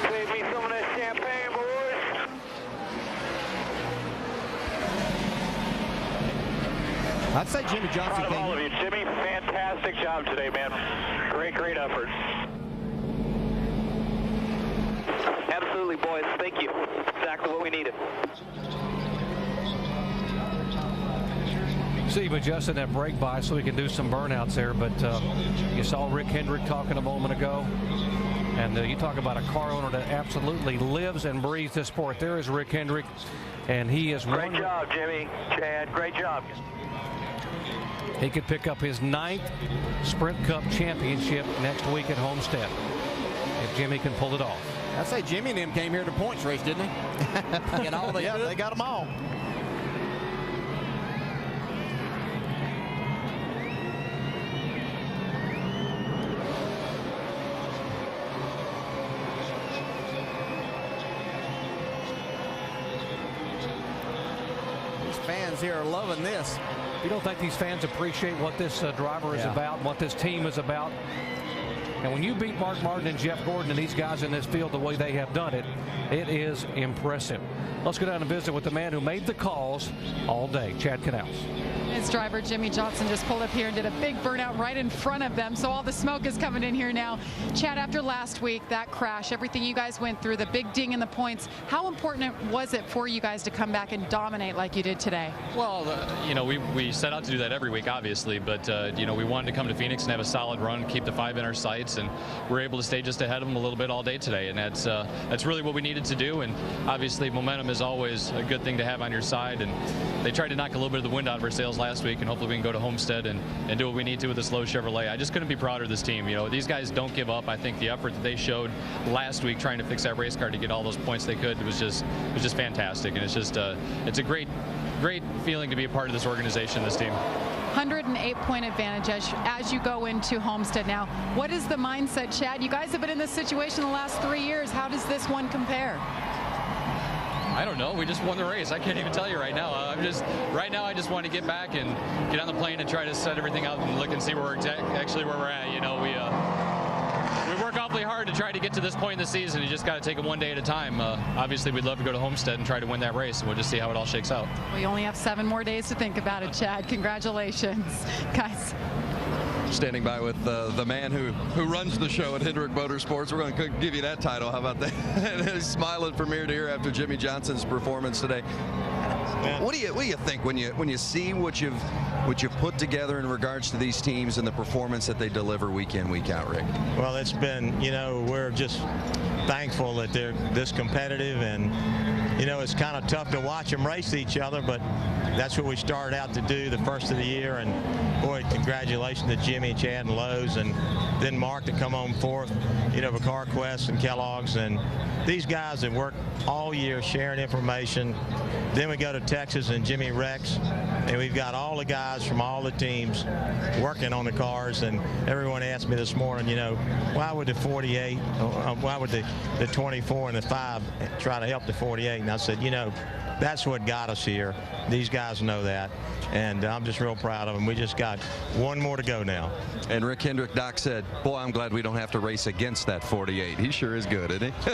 Save me some of that champagne, boys. I'd say Jimmy Johnson Proud of all of you. Jimmy, fantastic job today, man. Great effort. Absolutely, boys. Thank you. Exactly what we needed. Steve adjusted that brake by so we can do some burnouts there, but you saw Rick Hendrick talking a moment ago, and you talk about a car owner that absolutely lives and breathes this sport. There is Rick Hendrick, and he is Great job, Jimmy. Chad, great job. He could pick up his 9th Sprint Cup championship next week at Homestead if Jimmy can pull it off. I'd say Jimmy and him came here to points race, didn't they? Get all they they got them all. These fans here are loving this. You don't think these fans appreciate what this driver is about, what this team is about? And when you beat Mark Martin and Jeff Gordon and these guys in this field the way they have done it, it is impressive. Let's go down and visit with the man who made the calls all day, Chad Canals. His driver, Jimmy Johnson, just pulled up here and did a big burnout right in front of them. So all the smoke is coming in here now. Chad, after last week, that crash, everything you guys went through, the big ding in the points, how important was it for you guys to come back and dominate like you did today? Well, we set out to do that every week, obviously, but, we wanted to come to Phoenix and have a solid run, keep the 5 in our sights, and we're able to stay just ahead of them a little bit all day today, and that's really what we needed to do, and obviously momentum is always a good thing to have on your side, and they tried to knock a little bit of the wind out of our sails last week, and hopefully we can go to Homestead and do what we need to with this low Chevrolet. I just couldn't be prouder of this team. These guys don't give up. I think the effort that they showed last week trying to fix that race car to get all those points they could was just fantastic, and it's a great feeling to be a part of this organization, this team. 108-point advantage as you go into Homestead now. What is the mindset, Chad? You guys have been in this situation the last 3 years. How does this one compare? I don't know. We just won the race. I can't even tell you right now. Right now I just want to get back and get on the plane and try to set everything out and look and see where we're at. We work awfully hard to try to get to this point in the season. You just got to take it one day at a time. Obviously, we'd love to go to Homestead and try to win that race, and we'll just see how it all shakes out. We only have 7 more days to think about it, Chad. Congratulations, guys. Standing by with the man who runs the show at Hendrick Motorsports. We're going to give you that title. How about that? And he's smiling from ear to ear after Jimmy Johnson's performance today. What do you think when you see what you've put together in regards to these teams and the performance that they deliver week in, week out, Rick? Well, it's been, we're just thankful that they're this competitive, and it's kind of tough to watch them race each other, but that's what we started out to do the first of the year. And boy, congratulations to Jimmy, Chad, and Lowe's, and then Mark to come on 4th, for CarQuest and Kellogg's. And these guys have worked all year sharing information. Then we go to Texas and Jimmy Rex, and we've got all the guys from all the teams working on the cars. And everyone asked me this morning, why would the 48, why would the 24 and the 5 try to help the 48? And I said, that's what got us here. These guys know that, and I'm just real proud of them. We just got 1 more to go now. And Rick Hendrick, Doc, said, boy, I'm glad we don't have to race against that 48. He sure is good, isn't he?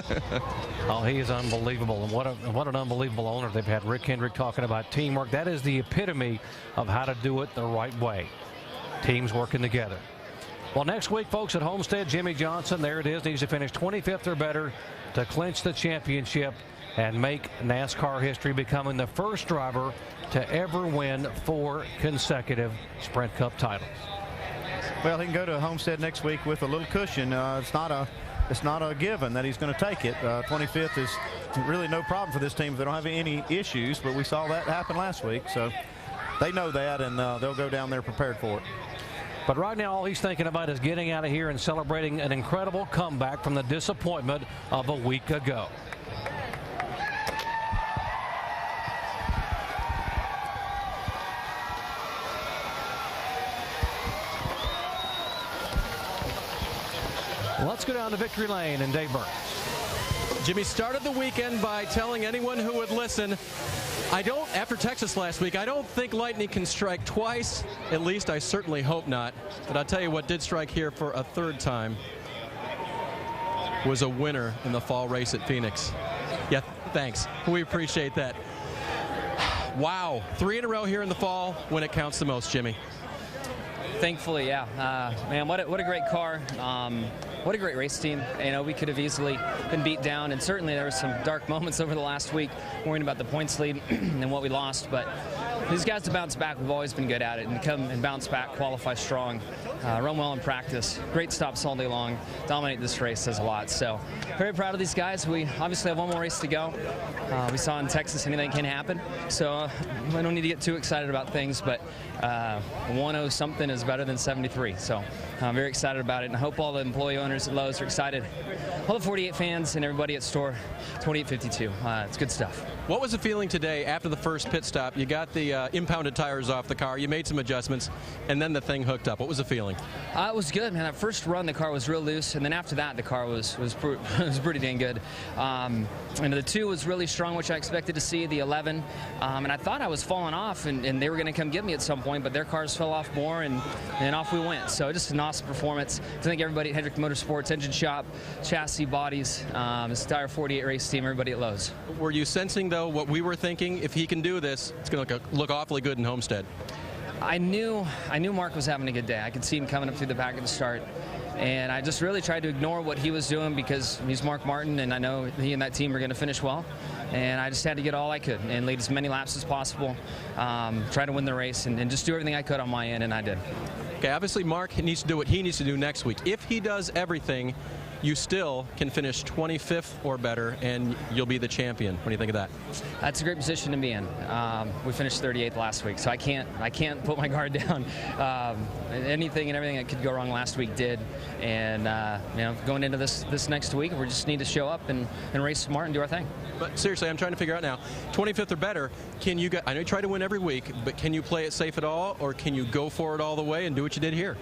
Oh, he is unbelievable, and what an unbelievable owner they've had. Rick Hendrick talking about teamwork. That is the epitome of how to do it the right way. Teams working together. Well, next week, folks, at Homestead, Jimmy Johnson, there it is, needs to finish 25th or better to clinch the championship and make NASCAR history, becoming the first driver to ever win 4 consecutive Sprint Cup titles. Well, he can go to Homestead next week with a little cushion. It's not a given that he's going to take it. 25th is really no problem for this team if they don't have any issues, but we saw that happen last week, so they know that, and they'll go down there prepared for it. But right now, all he's thinking about is getting out of here and celebrating an incredible comeback from the disappointment of a week ago. Let's go down to victory lane and Dave Burns. Jimmy started the weekend by telling anyone who would listen, after Texas last week, I don't think lightning can strike twice. At least I certainly hope not. But I'll tell you what did strike here for a third time was a winner in the fall race at Phoenix. Yeah, thanks. We appreciate that. Wow, 3 in a row here in the fall when it counts the most, Jimmy. Thankfully, yeah. Man, what a great car. What a great race team. You know, we could have easily been beat down, and certainly there were some dark moments over the last week worrying about the points lead and what we lost. But these guys to bounce back, we've always been good at it, and to come and bounce back, qualify strong, run well in practice, great stops all day long, dominate this race says a lot. So very proud of these guys. We obviously have one more race to go. We saw in Texas anything can happen, so I don't need to get too excited about things, but 100 something is better than 73. So I'm very excited about it, and I hope all the employee owners at Lowe's are excited. All the 48 fans and everybody at store 2852. It's good stuff. What was the feeling today after the first pit stop? You got the impounded tires off the car, you made some adjustments, and then the thing hooked up. What was the feeling? It was good, man. That first run, the car was real loose, and then after that, the car was pretty dang good. And the 2 was really strong, which I expected to see, the 11. And I thought I was falling off, and they were going to come get me at some point, but their cars fell off more, and off we went. So just an awesome performance. I think everybody at Hendrick Motorsports, engine shop, chassis, bodies, this entire 48 race team, everybody at Lowe's. Were you sensing, though, what we were thinking? If he can do this, it's going to look awfully good in Homestead. I knew Mark was having a good day. I could see him coming up through the back at the start. And I just really tried to ignore what he was doing because he's Mark Martin, and I know he and that team are going to finish well. And I just had to get all I could and lead as many laps as possible, try to win the race, and just do everything I could on my end, and I did. Okay, obviously Mark needs to do what he needs to do next week. If he does everything, you still can finish 25th or better, and you'll be the champion. What do you think of that? That's a great position to be in. We finished 38th last week, so I can't put my guard down. Anything and everything that could go wrong last week did, and going into this next week, we just need to show up and race smart and do our thing. But seriously, I'm trying to figure out now, 25th or better, can you I know you try to win every week, but can you play it safe at all, or can you go for it all the way and do what you did here?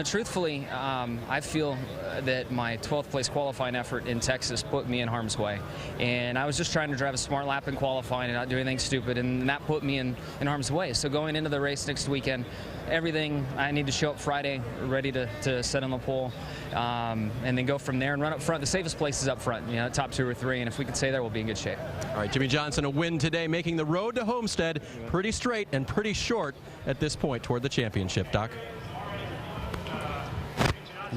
Truthfully, I feel that my 12th place qualifying effort in Texas put me in harm's way. And I was just trying to drive a smart lap in qualifying and not do anything stupid, and that put me in harm's way. So going into the race next weekend, everything, I need to show up Friday ready to set on the pole, and then go from there and run up front. The safest place is up front, top 2 or 3, and if we can stay there, we'll be in good shape. All right, Jimmy Johnson, a win today, making the road to Homestead pretty straight and pretty short at this point toward the championship. Doc?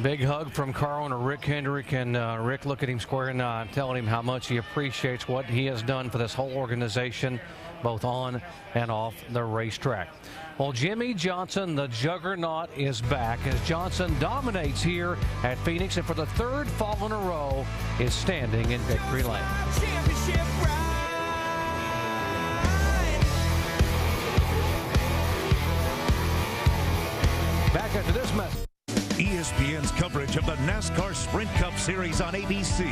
Big hug from Carl and Rick Hendrick, and Rick look at him square in the eye, telling him how much he appreciates what he has done for this whole organization, both on and off the racetrack. Well, Jimmy Johnson, the juggernaut, is back as Johnson dominates here at Phoenix, and for the 3rd fall in a row is standing in victory lane. Back after this message. ESPN's coverage of the NASCAR Sprint Cup Series on ABC,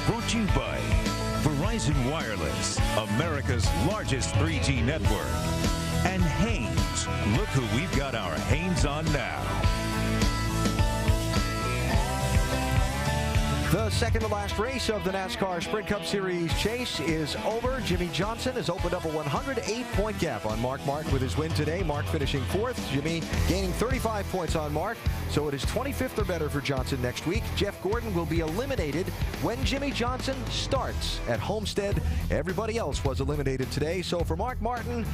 brought to you by Verizon Wireless, America's largest 3G network, and Haynes. Look who we've got our Haynes on now. The second to last race of the NASCAR Sprint Cup Series chase is over. Jimmy Johnson has opened up a 108-point gap on Mark Martin with his win today. Mark finishing 4th. Jimmy gaining 35 points on Mark. So it is 25th or better for Johnson next week. Jeff Gordon will be eliminated when Jimmy Johnson starts at Homestead. Everybody else was eliminated today. So for Mark Martin,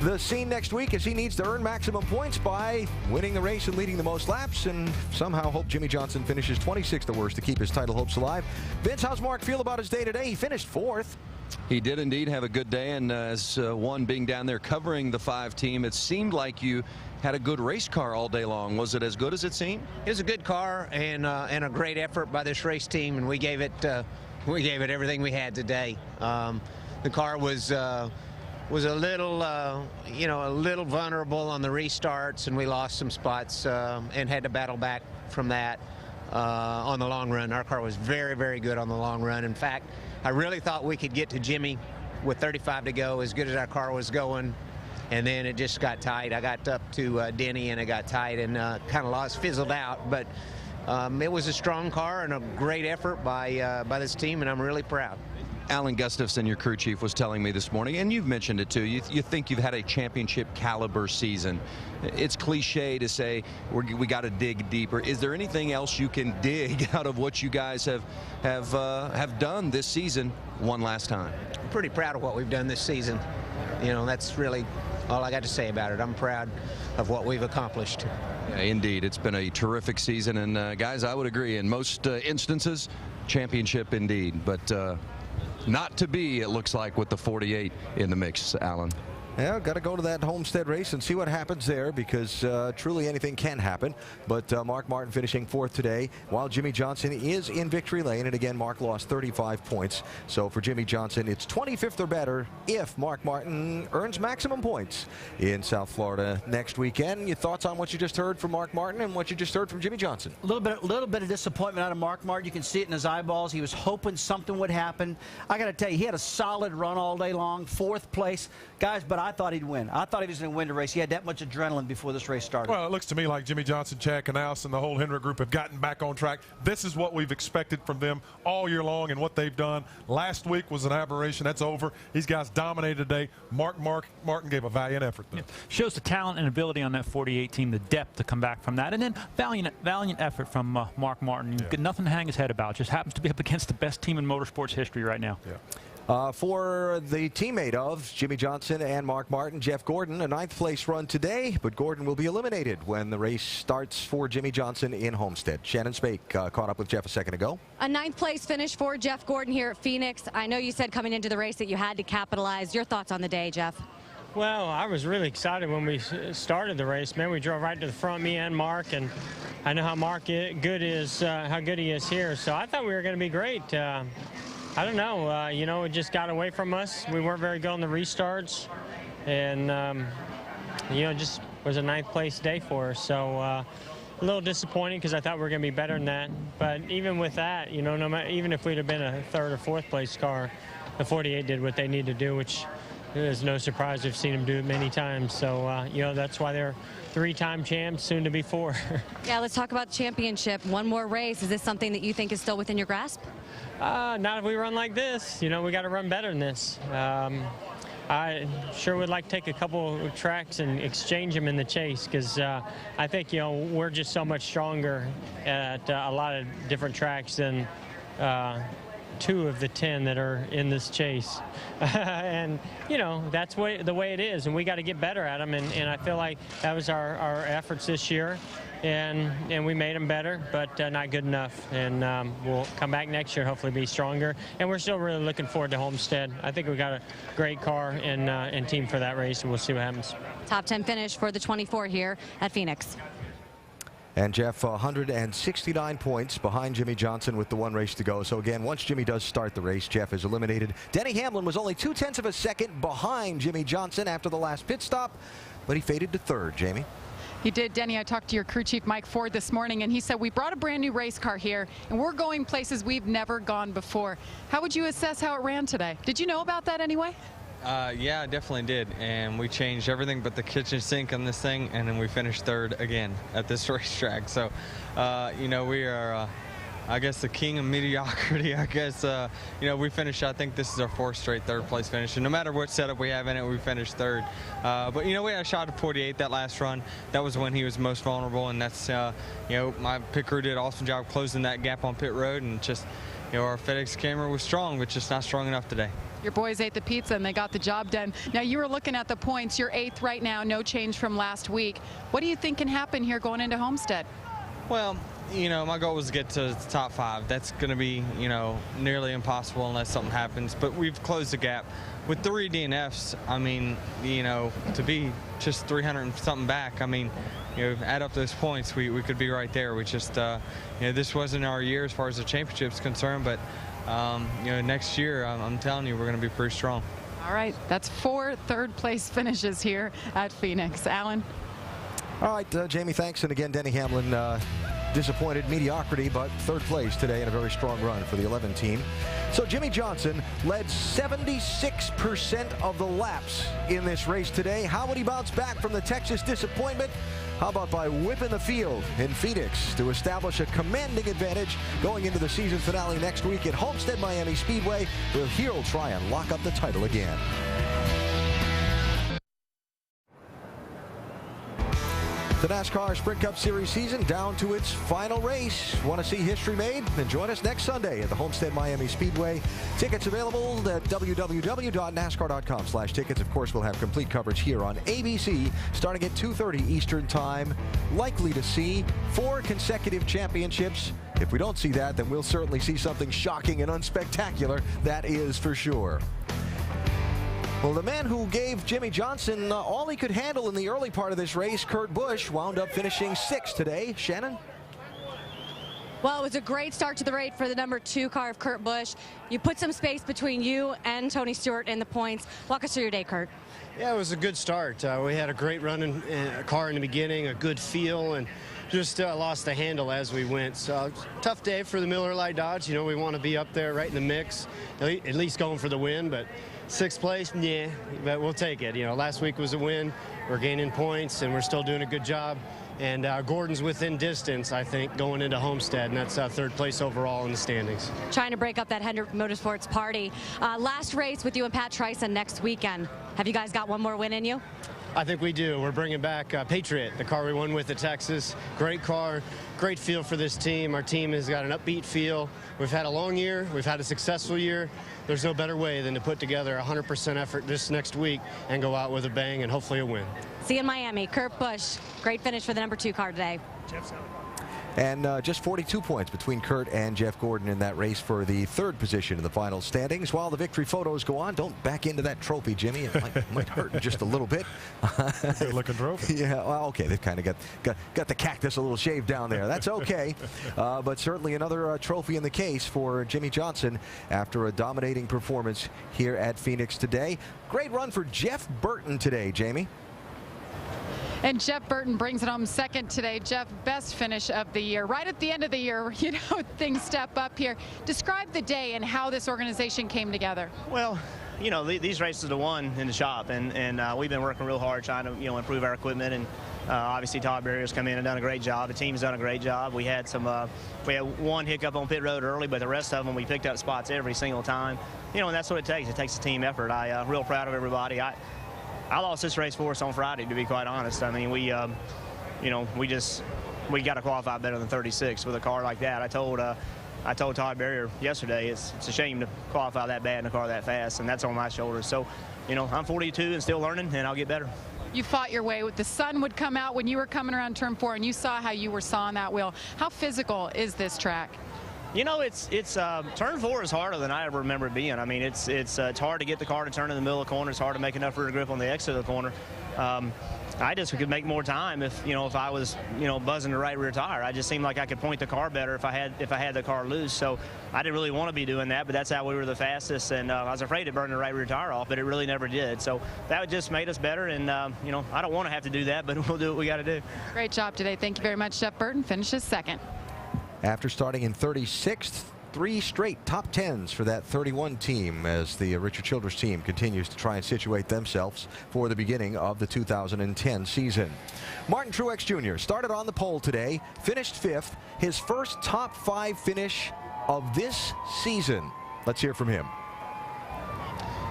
the scene next week is he needs to earn maximum points by winning the race and leading the most laps, and somehow hope Jimmy Johnson finishes 26th or worse to keep his title hopes alive. Vince, how's Mark feel about his day today? He finished 4th. He did indeed have a good day, and as one being down there covering the 5 team, it seemed like you had a good race car all day long. Was it as good as it seemed? It was a good car and a great effort by this race team, and we gave it everything we had today. The car was a little a little vulnerable on the restarts, and we lost some spots and had to battle back from that on the long run. Our car was very, very good on the long run. In fact, I really thought we could get to Jimmy with 35 to go, as good as our car was going, and then it just got tight. I got up to Denny, and it got tight and kind of fizzled out. But it was a strong car and a great effort by this team, and I'm really proud. Alan Gustafson, your crew chief, was telling me this morning, and you've mentioned it too, you think you've had a championship caliber season. It's cliche to say we got to dig deeper. Is there anything else you can dig out of what you guys have done this season one last time? I'm pretty proud of what we've done this season. You know, that's really all I got to say about it. I'm proud of what we've accomplished. Yeah, indeed, it's been a terrific season, and guys, I would agree in most instances, championship indeed, but not to be, it looks like, with the 48 in the mix, Alan. Yeah, got to go to that Homestead race and see what happens there, because truly anything can happen. But Mark Martin finishing 4th today, while Jimmy Johnson is in victory lane. And again, Mark lost 35 points. So for Jimmy Johnson, it's 25th or better if Mark Martin earns maximum points in South Florida next weekend. Your thoughts on what you just heard from Mark Martin and what you just heard from Jimmy Johnson? A little bit of disappointment out of Mark Martin. You can see it in his eyeballs. He was hoping something would happen. I got to tell you, he had a solid run all day long, 4th place. Guys, but I thought he'd win. I thought he was going to win the race. He had that much adrenaline before this race started. Well, it looks to me like Jimmy Johnson, Chad Knaus, and the whole Hendrick group have gotten back on track. This is what we've expected from them all year long and what they've done. Last week was an aberration. That's over. These guys dominated today. Martin gave a valiant effort, though. Yeah. Shows the talent and ability on that 48 team, the depth to come back from that. And then valiant effort from Mark Martin. Got nothing to hang his head about. Just happens to be up against the best team in motorsports history right now. Yeah. For the teammate of Jimmy Johnson and Mark Martin, Jeff Gordon, a 9th place run today, but Gordon will be eliminated when the race starts for Jimmy Johnson in Homestead. Shannon Spake caught up with Jeff a second ago. A 9th place finish for Jeff Gordon here at Phoenix. I know you said coming into the race that you had to capitalize. Your thoughts on the day, Jeff? Well, I was really excited when we started the race. Man, we drove right to the front, me and Mark, and I know how how good he is here. So I thought we were going to be great. I don't know, you know, it just got away from us. We weren't very good on the restarts, and, you know, just was a 9th place day for us. So a little disappointing because I thought we were going to be better than that. But even with that, you know, no matter, even if we'd have been a 3rd or 4th place car, the 48 did what they needed to do, which is no surprise. We've seen them do it many times. So, you know, that's why they're 3-time champs, soon to be 4. Yeah, let's talk about the championship. One more race. Is this something that you think is still within your grasp? Not if we run like this. You know, we got to run better than this. I sure would like to take a couple of tracks and exchange them in the chase, because I think, you know, we're just so much stronger at a lot of different tracks than 2 of the 10 that are in this chase. And, you know, that's the way it is, and we got to get better at them, and I feel like that was our efforts this year. And we made them better, but not good enough. And we'll come back next year, hopefully be stronger. And we're still really looking forward to Homestead. I think we got a great car and team for that race, and we'll see what happens. Top 10 finish for the 24 here at Phoenix. And Jeff, 169 points behind Jimmy Johnson with the 1 race to go. So again, once Jimmy does start the race, Jeff is eliminated. Denny Hamlin was only 0.2 of a second behind Jimmy Johnson after the last pit stop, but he faded to 3rd. Jamie? He did. Denny, I talked to your crew chief, Mike Ford, this morning, and he said, we brought a brand new race car here, and we're going places we've never gone before. How would you assess how it ran today? Did you know about that anyway? Yeah, I definitely did, and we changed everything but the kitchen sink on this thing, and then we finished 3rd again at this racetrack. So, you know, we are, I guess, the king of mediocrity. I guess, you know, we finished, I think this is our 4th straight 3rd place finish, and no matter what setup we have in it, we finished 3rd. But, you know, we had a shot at 48 that last run. That was when he was most vulnerable, and that's, you know, my pit crew did an awesome job closing that gap on pit road, and just, you know, our FedEx camera was strong, but just not strong enough today. Your boys ate the pizza and they got the job done. Now, you were looking at the points. You're 8th right now, no change from last week. What do you think can happen here going into Homestead? Well, you know, my goal was to get to the top 5. That's going to be, you know, nearly impossible unless something happens. But we've closed the gap. With 3 DNFs, I mean, you know, to be just 300 and something back, I mean, you know, add up those points, we could be right there. We just, you know, this wasn't our year as far as the championship's concerned, but you know, next year, I'm telling you, we're going to be pretty strong. All right, that's 4 third-place finishes here at Phoenix. Alan? All right, Jamie, thanks. And again, Denny Hamlin, disappointed mediocrity, but 3rd place today in a very strong run for the 11 team. So Jimmy Johnson led 76% of the laps in this race today. How would he bounce back from the Texas disappointment? How about by whipping the field in Phoenix to establish a commanding advantage going into the season finale next week at Homestead Miami Speedway? Will Hero try and lock up the title again? The NASCAR Sprint Cup Series season down to its final race. Want to see history made? Then join us next Sunday at the Homestead Miami Speedway. Tickets available at www.nascar.com/tickets. Of course, we'll have complete coverage here on ABC starting at 2:30 Eastern Time. Likely to see 4 consecutive championships. If we don't see that, then we'll certainly see something shocking and unspectacular. That is for sure. Well, the man who gave Jimmie Johnson all he could handle in the early part of this race, Kurt Busch, wound up finishing 6th today. Shannon? Well, it was a great start to the race for the number 2 car of Kurt Busch. You put some space between you and Tony Stewart in the points. Walk us through your day, Kurt. Yeah, it was a good start. We had a great run in a car in the beginning, a good feel, and just lost the handle as we went. So tough day for the Miller Lite Dodge. You know, we want to be up there right in the mix, at least going for the win, but 6th place, yeah, but we'll take it. You know, last week was a win. We're gaining points, and we're still doing a good job. And Gordon's within distance, I think, going into Homestead, and that's 3rd place overall in the standings. Trying to break up that Hendrick Motorsports party. Last race with you and Pat Tryson next weekend. Have you guys got one more win in you? I think we do. We're bringing back Patriot, the car we won with at Texas. Great car, great feel for this team. Our team has got an upbeat feel. We've had a long year. We've had a successful year. There's no better way than to put together 100% effort this next week and go out with a bang and hopefully a win. See you in Miami. Kurt Busch, great finish for the number 2 car today. And just 42 points between Kurt and Jeff Gordon in that race for the 3rd position in the final standings. While the victory photos go on, don't back into that trophy, Jimmy. It might hurt just a little bit. Good looking trophy. Yeah, well, okay. They've kind of got the cactus a little shaved down there. That's okay. But certainly another trophy in the case for Jimmie Johnson after a dominating performance here at Phoenix today. Great run for Jeff Burton today, Jamie. And Jeff Burton brings it home 2nd today. Jeff, best finish of the year. Right at the end of the year, you know, things step up here. Describe the day and how this organization came together. Well, you know, these races are won in the shop, and we've been working real hard trying to, you know, improve our equipment. And obviously Todd Barrier's come in and done a great job. The team's done a great job. We had we had one hiccup on pit road early, but the rest of them we picked up spots every single time. You know, and that's what it takes. It takes a team effort. I'm real proud of everybody. I lost this race for us on Friday, to be quite honest. I mean, you know, we got to qualify better than 36 with a car like that. I told Todd Barrier yesterday it's a shame to qualify that bad in a car that fast, and that's on my shoulders. So, you know, I'm 42 and still learning, and I'll get better. You fought your way. The sun would come out when you were coming around turn 4, and you saw how you were sawing that wheel. How physical is this track? You know, it's turn 4 is harder than I ever remember it being. I mean, it's hard to get the car to turn in the middle of the corner. It's hard to make enough rear grip on the exit of the corner. I just could make more time if I was, you know, buzzing the right rear tire. I just seemed like I could point the car better if I had the car loose. So I didn't really want to be doing that, but that's how we were the fastest. And I was afraid to burn the right rear tire off, but it really never did. So that just made us better. And you know, I don't want to have to do that, but we'll do what we got to do. Great job today. Thank you very much, Jeff Burton. Finishes 2nd. After starting in 36th, 3 straight top 10s for that 31 team as the Richard Childress team continues to try and situate themselves for the beginning of the 2010 season. Martin Truex Jr. started on the pole today, finished 5th, his first top 5 finish of this season. Let's hear from him.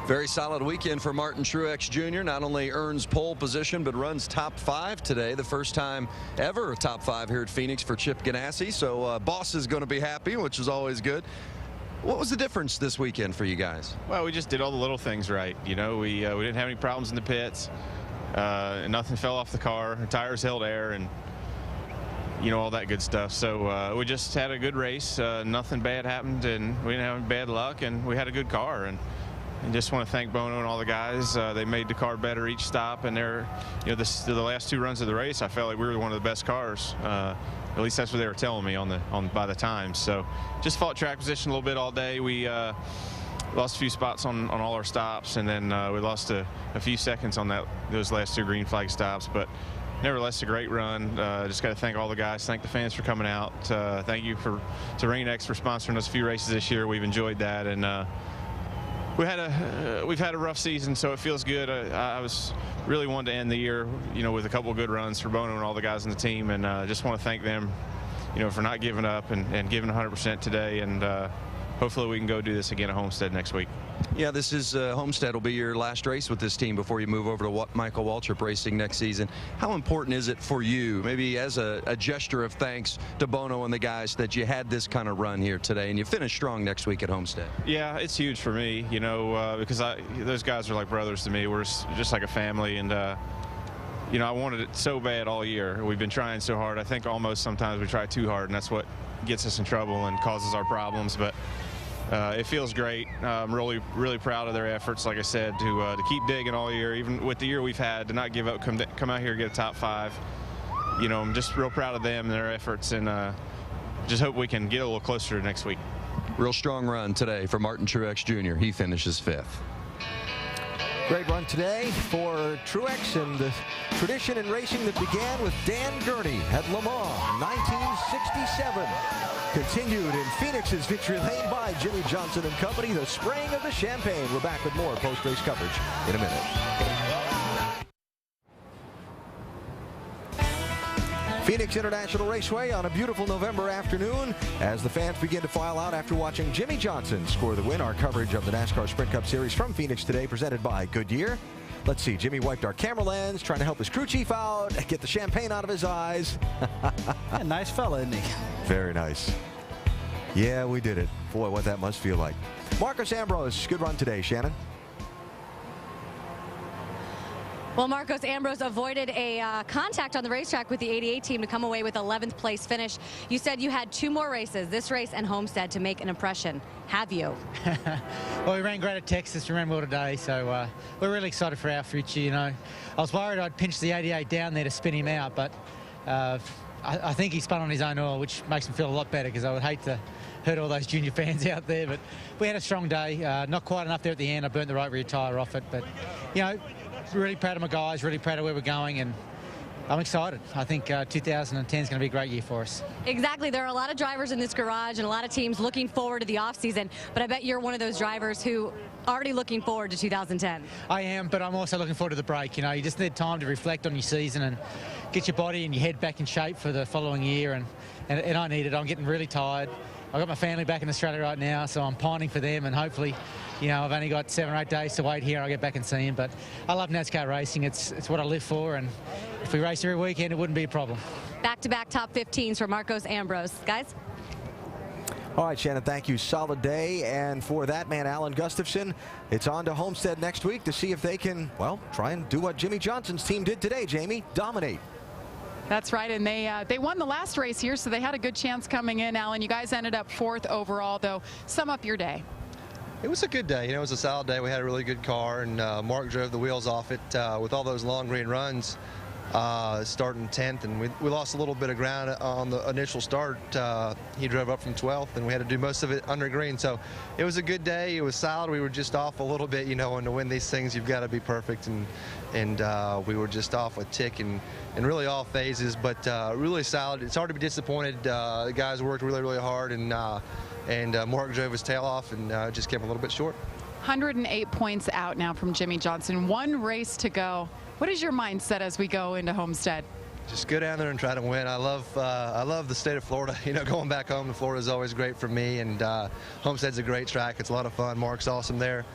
Very solid weekend for Martin Truex Jr. Not only earns pole position, but runs top 5 today. The first time ever top 5 here at Phoenix for Chip Ganassi. So boss is going to be happy, which is always good. What was the difference this weekend for you guys? Well, we just did all the little things right. You know, we didn't have any problems in the pits. Nothing fell off the car. The tires held air, and you know, all that good stuff. So we just had a good race. Nothing bad happened, and we didn't have any bad luck, and we had a good car. And just want to thank Bono and all the guys. They made the car better each stop, and they're, you know, the last 2 runs of the race, I felt like we were one of the best cars. At least that's what they were telling me by the time. So just fought track position a little bit all day. We lost a few spots on all our stops, and then we lost a few seconds on those last 2 green flag stops. But nevertheless, a great run. Just got to thank all the guys. Thank the fans for coming out. Thank you to Rain-X for sponsoring us a few races this year. We've enjoyed that, and we've had a rough season, so it feels good. I was really wanting to end the year, with a couple of good runs for Bono and all the guys on the team, and just want to thank them, for not giving up and giving 100% today, and hopefully we can go do this again at Homestead next week. Yeah, this is Homestead will be your last race with this team before you move over to Michael Waltrip Racing next season. How important is it for you, maybe as a gesture of thanks to Bono and the guys, that you had this kind of run here today and you finish strong next week at Homestead? Yeah, it's huge for me, because those guys are like brothers to me. We're just like a family, and I wanted it so bad all year. We've been trying so hard. I think almost sometimes we try too hard, and that's what gets us in trouble and causes our problems. But it feels great. I'm really, really proud of their efforts, like I said, to keep digging all year, even with the year we've had, to not give up, come out here and get a top 5. I'm just real proud of them and their efforts, and just hope we can get a little closer next week. Real strong run today for Martin Truex Jr. He finishes 5th. Great run today for Truex, and the tradition in racing that began with Dan Gurney at Le Mans 1967 continued in Phoenix's Victory Lane by Jimmy Johnson and Company, the spraying of the champagne. We're back with more post-race coverage in a minute. Phoenix International Raceway on a beautiful November afternoon as the fans begin to file out after watching Jimmy Johnson score the win. Our coverage of the NASCAR Sprint Cup Series from Phoenix today, presented by Goodyear. Let's see, Jimmy wiped our camera lens, trying to help his crew chief out, get the champagne out of his eyes. Yeah, nice fella, isn't he? Very nice. Yeah, we did it. Boy, what that must feel like. Marcos Ambrose, good run today, Shannon. Well, Marcos Ambrose avoided a contact on the racetrack with the 88 team to come away with 11th place finish. You said you had 2 more races, this race and Homestead, to make an impression. Have you? Well, we ran great at Texas. We ran well today, so we're really excited for our future. I was worried I'd pinch the 88 down there to spin him out, but I think he spun on his own oil, which makes him feel a lot better, because I would hate to hurt all those junior fans out there. But we had a strong day. Not quite enough there at the end. I burnt the right rear tyre off it, but really proud of my guys, really proud of where we're going, and I'm excited. I think 2010 is going to be a great year for us. Exactly. There are a lot of drivers in this garage and a lot of teams looking forward to the offseason, but I bet you're one of those drivers who already looking forward to 2010. I am, but I'm also looking forward to the break. You just need time to reflect on your season and get your body and your head back in shape for the following year, and I need it. I'm getting really tired. I've got my family back in Australia right now, so I'm pining for them, and hopefully, I've only got 7 or 8 days to wait here. I'll get back and see him, but I love NASCAR racing. It's what I live for, and if we race every weekend, it wouldn't be a problem. Back-to-back top 15s for Marcos Ambrose. Guys? All right, Shannon, thank you. Solid day. And for that man, Alan Gustafson, it's on to Homestead next week to see if they can, well, try and do what Jimmy Johnson's team did today, Jamie. Dominate. That's right, and they won the last race here, so they had a good chance coming in. Alan, you guys ended up 4th overall, though. Sum up your day. It was a good day. It was a solid day. We had a really good car, and Mark drove the wheels off it with all those long green runs, starting 10th, and we lost a little bit of ground on the initial start. He drove up from 12th, and we had to do most of it under green. So it was a good day. It was solid. We were just off a little bit, and to win these things, you've got to be perfect, and we were just off with tick and really all phases, but really solid. It's hard to be disappointed. The guys worked really, really hard, and Mark drove his tail off and just came a little bit short. 108 points out now from Jimmy Johnson. 1 race to go. What is your mindset as we go into Homestead? Just go down there and try to win. I love the state of Florida. Going back home to Florida is always great for me, and Homestead's a great track. It's a lot of fun. Mark's awesome there.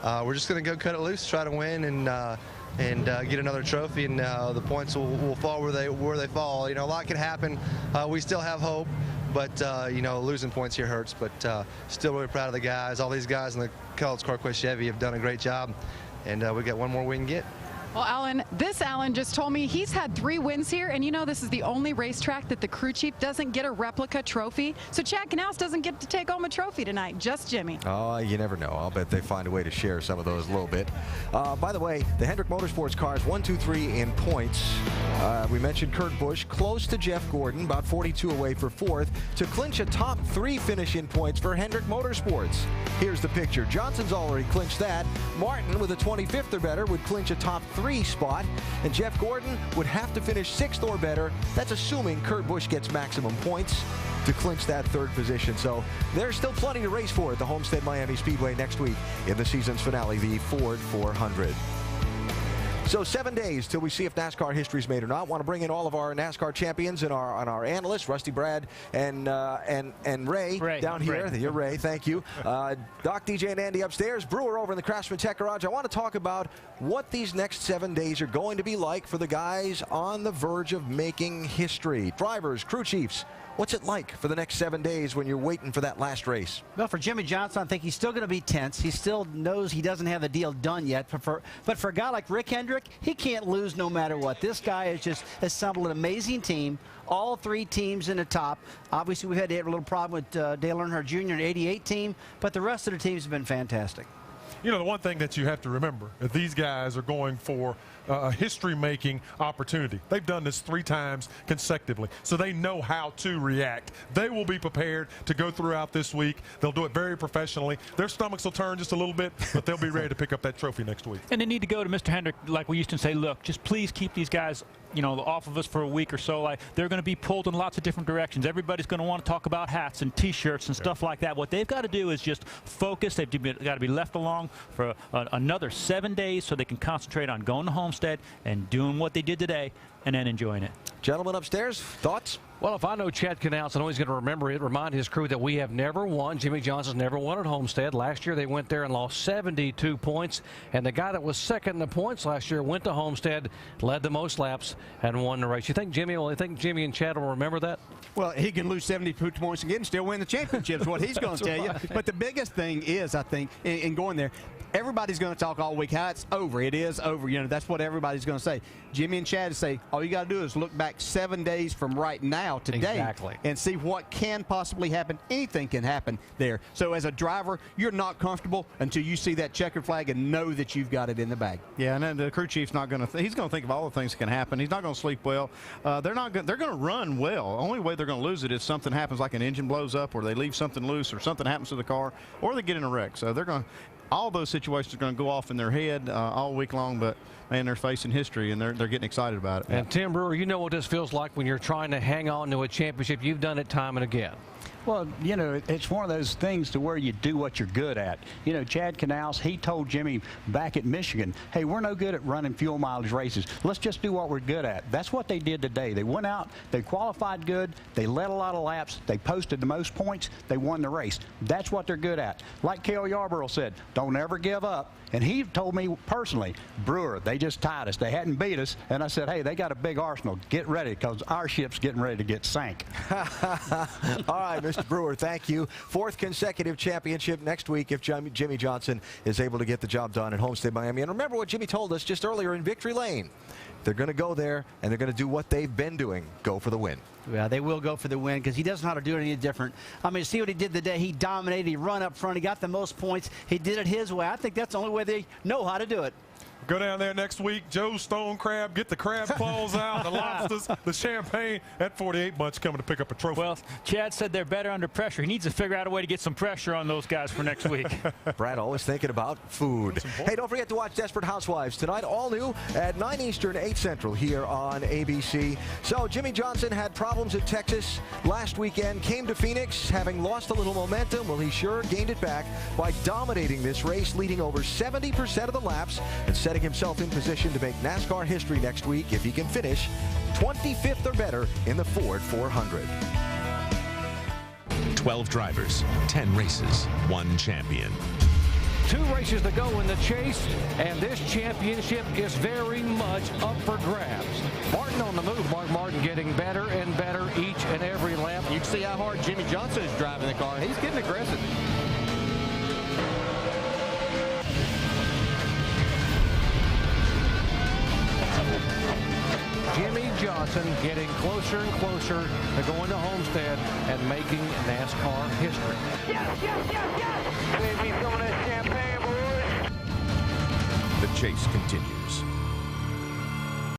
We're just going to go cut it loose, try to win, and get another trophy, and the points will fall where they fall. A lot can happen. We still have hope, but losing points here hurts. But still really proud of the guys. All these guys in the College Carquest Chevy have done a great job, and we got 1 more we can get. Well, Alan just told me he's had 3 wins here, and this is the only racetrack that the crew chief doesn't get a replica trophy. So Chad Knaus doesn't get to take home a trophy tonight, just Jimmy. Oh, you never know. I'll bet they find a way to share some of those a little bit. By the way, the Hendrick Motorsports cars 1, 2, 3 in points. We mentioned Kurt Busch, close to Jeff Gordon, about 42 away for 4th, to clinch a top 3 finish in points for Hendrick Motorsports. Here's the picture. Johnson's already clinched that. Martin, with a 25th or better, would clinch a top 3 3 spot. And Jeff Gordon would have to finish 6th or better. That's assuming Kurt Busch gets maximum points to clinch that 3rd position. So there's still plenty to race for at the Homestead Miami Speedway next week in the season's finale, the Ford 400. So 7 days till we see if NASCAR history's made or not. Want to bring in all of our NASCAR champions and our analysts, Rusty, Brad, and Ray down here. You're Ray, thank you. Doc, DJ, and Andy upstairs. Brewer over in the Craftsman Tech Garage. I want to talk about what these next 7 days are going to be like for the guys on the verge of making history. Drivers, crew chiefs. What's it like for the next 7 days when you're waiting for that last race? Well, for Jimmy Johnson, I think he's still going to be tense. He still knows he doesn't have the deal done yet. But for a guy like Rick Hendrick, he can't lose no matter what. This guy has just assembled an amazing team. All 3 teams in the top. Obviously, we had a little problem with Dale Earnhardt Jr. and 88 team, but the rest of the teams have been fantastic. You know, the one thing that you have to remember is these guys are going for a history-making opportunity. They've done this 3 times consecutively, so they know how to react. They will be prepared to go throughout this week. They'll do it very professionally. Their stomachs will turn just a little bit, but they'll be ready to pick up that trophy next week. And they need to go to Mr. Hendrick, like we used to say, look, just please keep these guys, you know, off of us for a week or so. Like, they're going to be pulled in lots of different directions. Everybody's going to want to talk about hats and T-shirts and stuff like that. What they've got to do is just focus. They've got to be left alone for another 7 days so they can concentrate on going to Homestead and doing what they did today and then enjoying it. Gentlemen upstairs, thoughts? Well, if I know Chad Knaus, I know he's going to remember it, remind his crew that we have never won. Jimmy Johnson's never won at Homestead. Last year they went there and lost 72 points. And the guy that was second in the points last year went to Homestead, led the most laps, and won the race. You think Jimmy and Chad will remember that? Well, he can lose 72 points again and still win the championship is what he's going to tell you. But the biggest thing is, I think, in going there, everybody's going to talk all week how it's over. It is over. You know, that's what everybody's going to say. Jimmy and Chad say, all you got to do is look back 7 days from right now, today, and see what can possibly happen. Anything can happen there. So as a driver, you're not comfortable until you see that checkered flag and know that you've got it in the bag. Yeah, and then the crew chief's not going to. He's going to think of all the things that can happen. He's not going to sleep well. They're going to run well. The only way they're going to lose it is something happens, like an engine blows up, or they leave something loose, or something happens to the car, or they get in a wreck. So they're going to. All those situations are going to go off in their head all week long, but man, they're facing history and they're getting excited about it. And Tim Brewer, you know what this feels like when you're trying to hang on to a championship. You've done it time and again. Well, you know, it's one of those things to where you do what you're good at. You know, Chad Knaus, he told Jimmy back at Michigan, hey, we're no good at running fuel mileage races. Let's just do what we're good at. That's what they did today. They went out, they qualified good, they led a lot of laps, they posted the most points, they won the race. That's what they're good at. Like Cale Yarborough said, don't ever give up. And he told me personally, Brewer, they just tied us. They hadn't beat us. And I said, hey, they got a big arsenal. Get ready, because our ship's getting ready to get sank. All right, Mr. Brewer, thank you. 4th consecutive championship next week if Jimmy Johnson is able to get the job done at Homestead Miami. And remember what Jimmy told us just earlier in Victory Lane. They're going to go there, and they're going to do what they've been doing, go for the win. Yeah, they will go for the win because he doesn't know how to do it any different. I mean, see what he did today. He dominated. He run up front. He got the most points. He did it his way. I think that's the only way they know how to do it. Go down there next week, Joe's Stone Crab, get the crab claws out, the lobsters, the champagne. That 48 bunch coming to pick up a trophy. Well, Chad said they're better under pressure. He needs to figure out a way to get some pressure on those guys for next week. Brad always thinking about food. Hey, don't forget to watch Desperate Housewives tonight, all new at 9 Eastern, 8 Central here on ABC. So Jimmy Johnson had problems at Texas last weekend, came to Phoenix having lost a little momentum. Well, he sure gained it back by dominating this race, leading over 70% of the laps and setting himself in position to make NASCAR history next week if he can finish 25th or better in the Ford 400. 12 drivers, 10 races, 1 champion. 2 races to go in the chase, and this championship is very much up for grabs. Martin on the move. Mark Martin getting better and better each and every lap. You can see how hard Jimmy Johnson is driving the car. He's getting aggressive. Jimmy Johnson getting closer and closer to going to Homestead and making NASCAR history. Yes, yes, yes, yes! Save me some of that champagne, boys! The chase continues.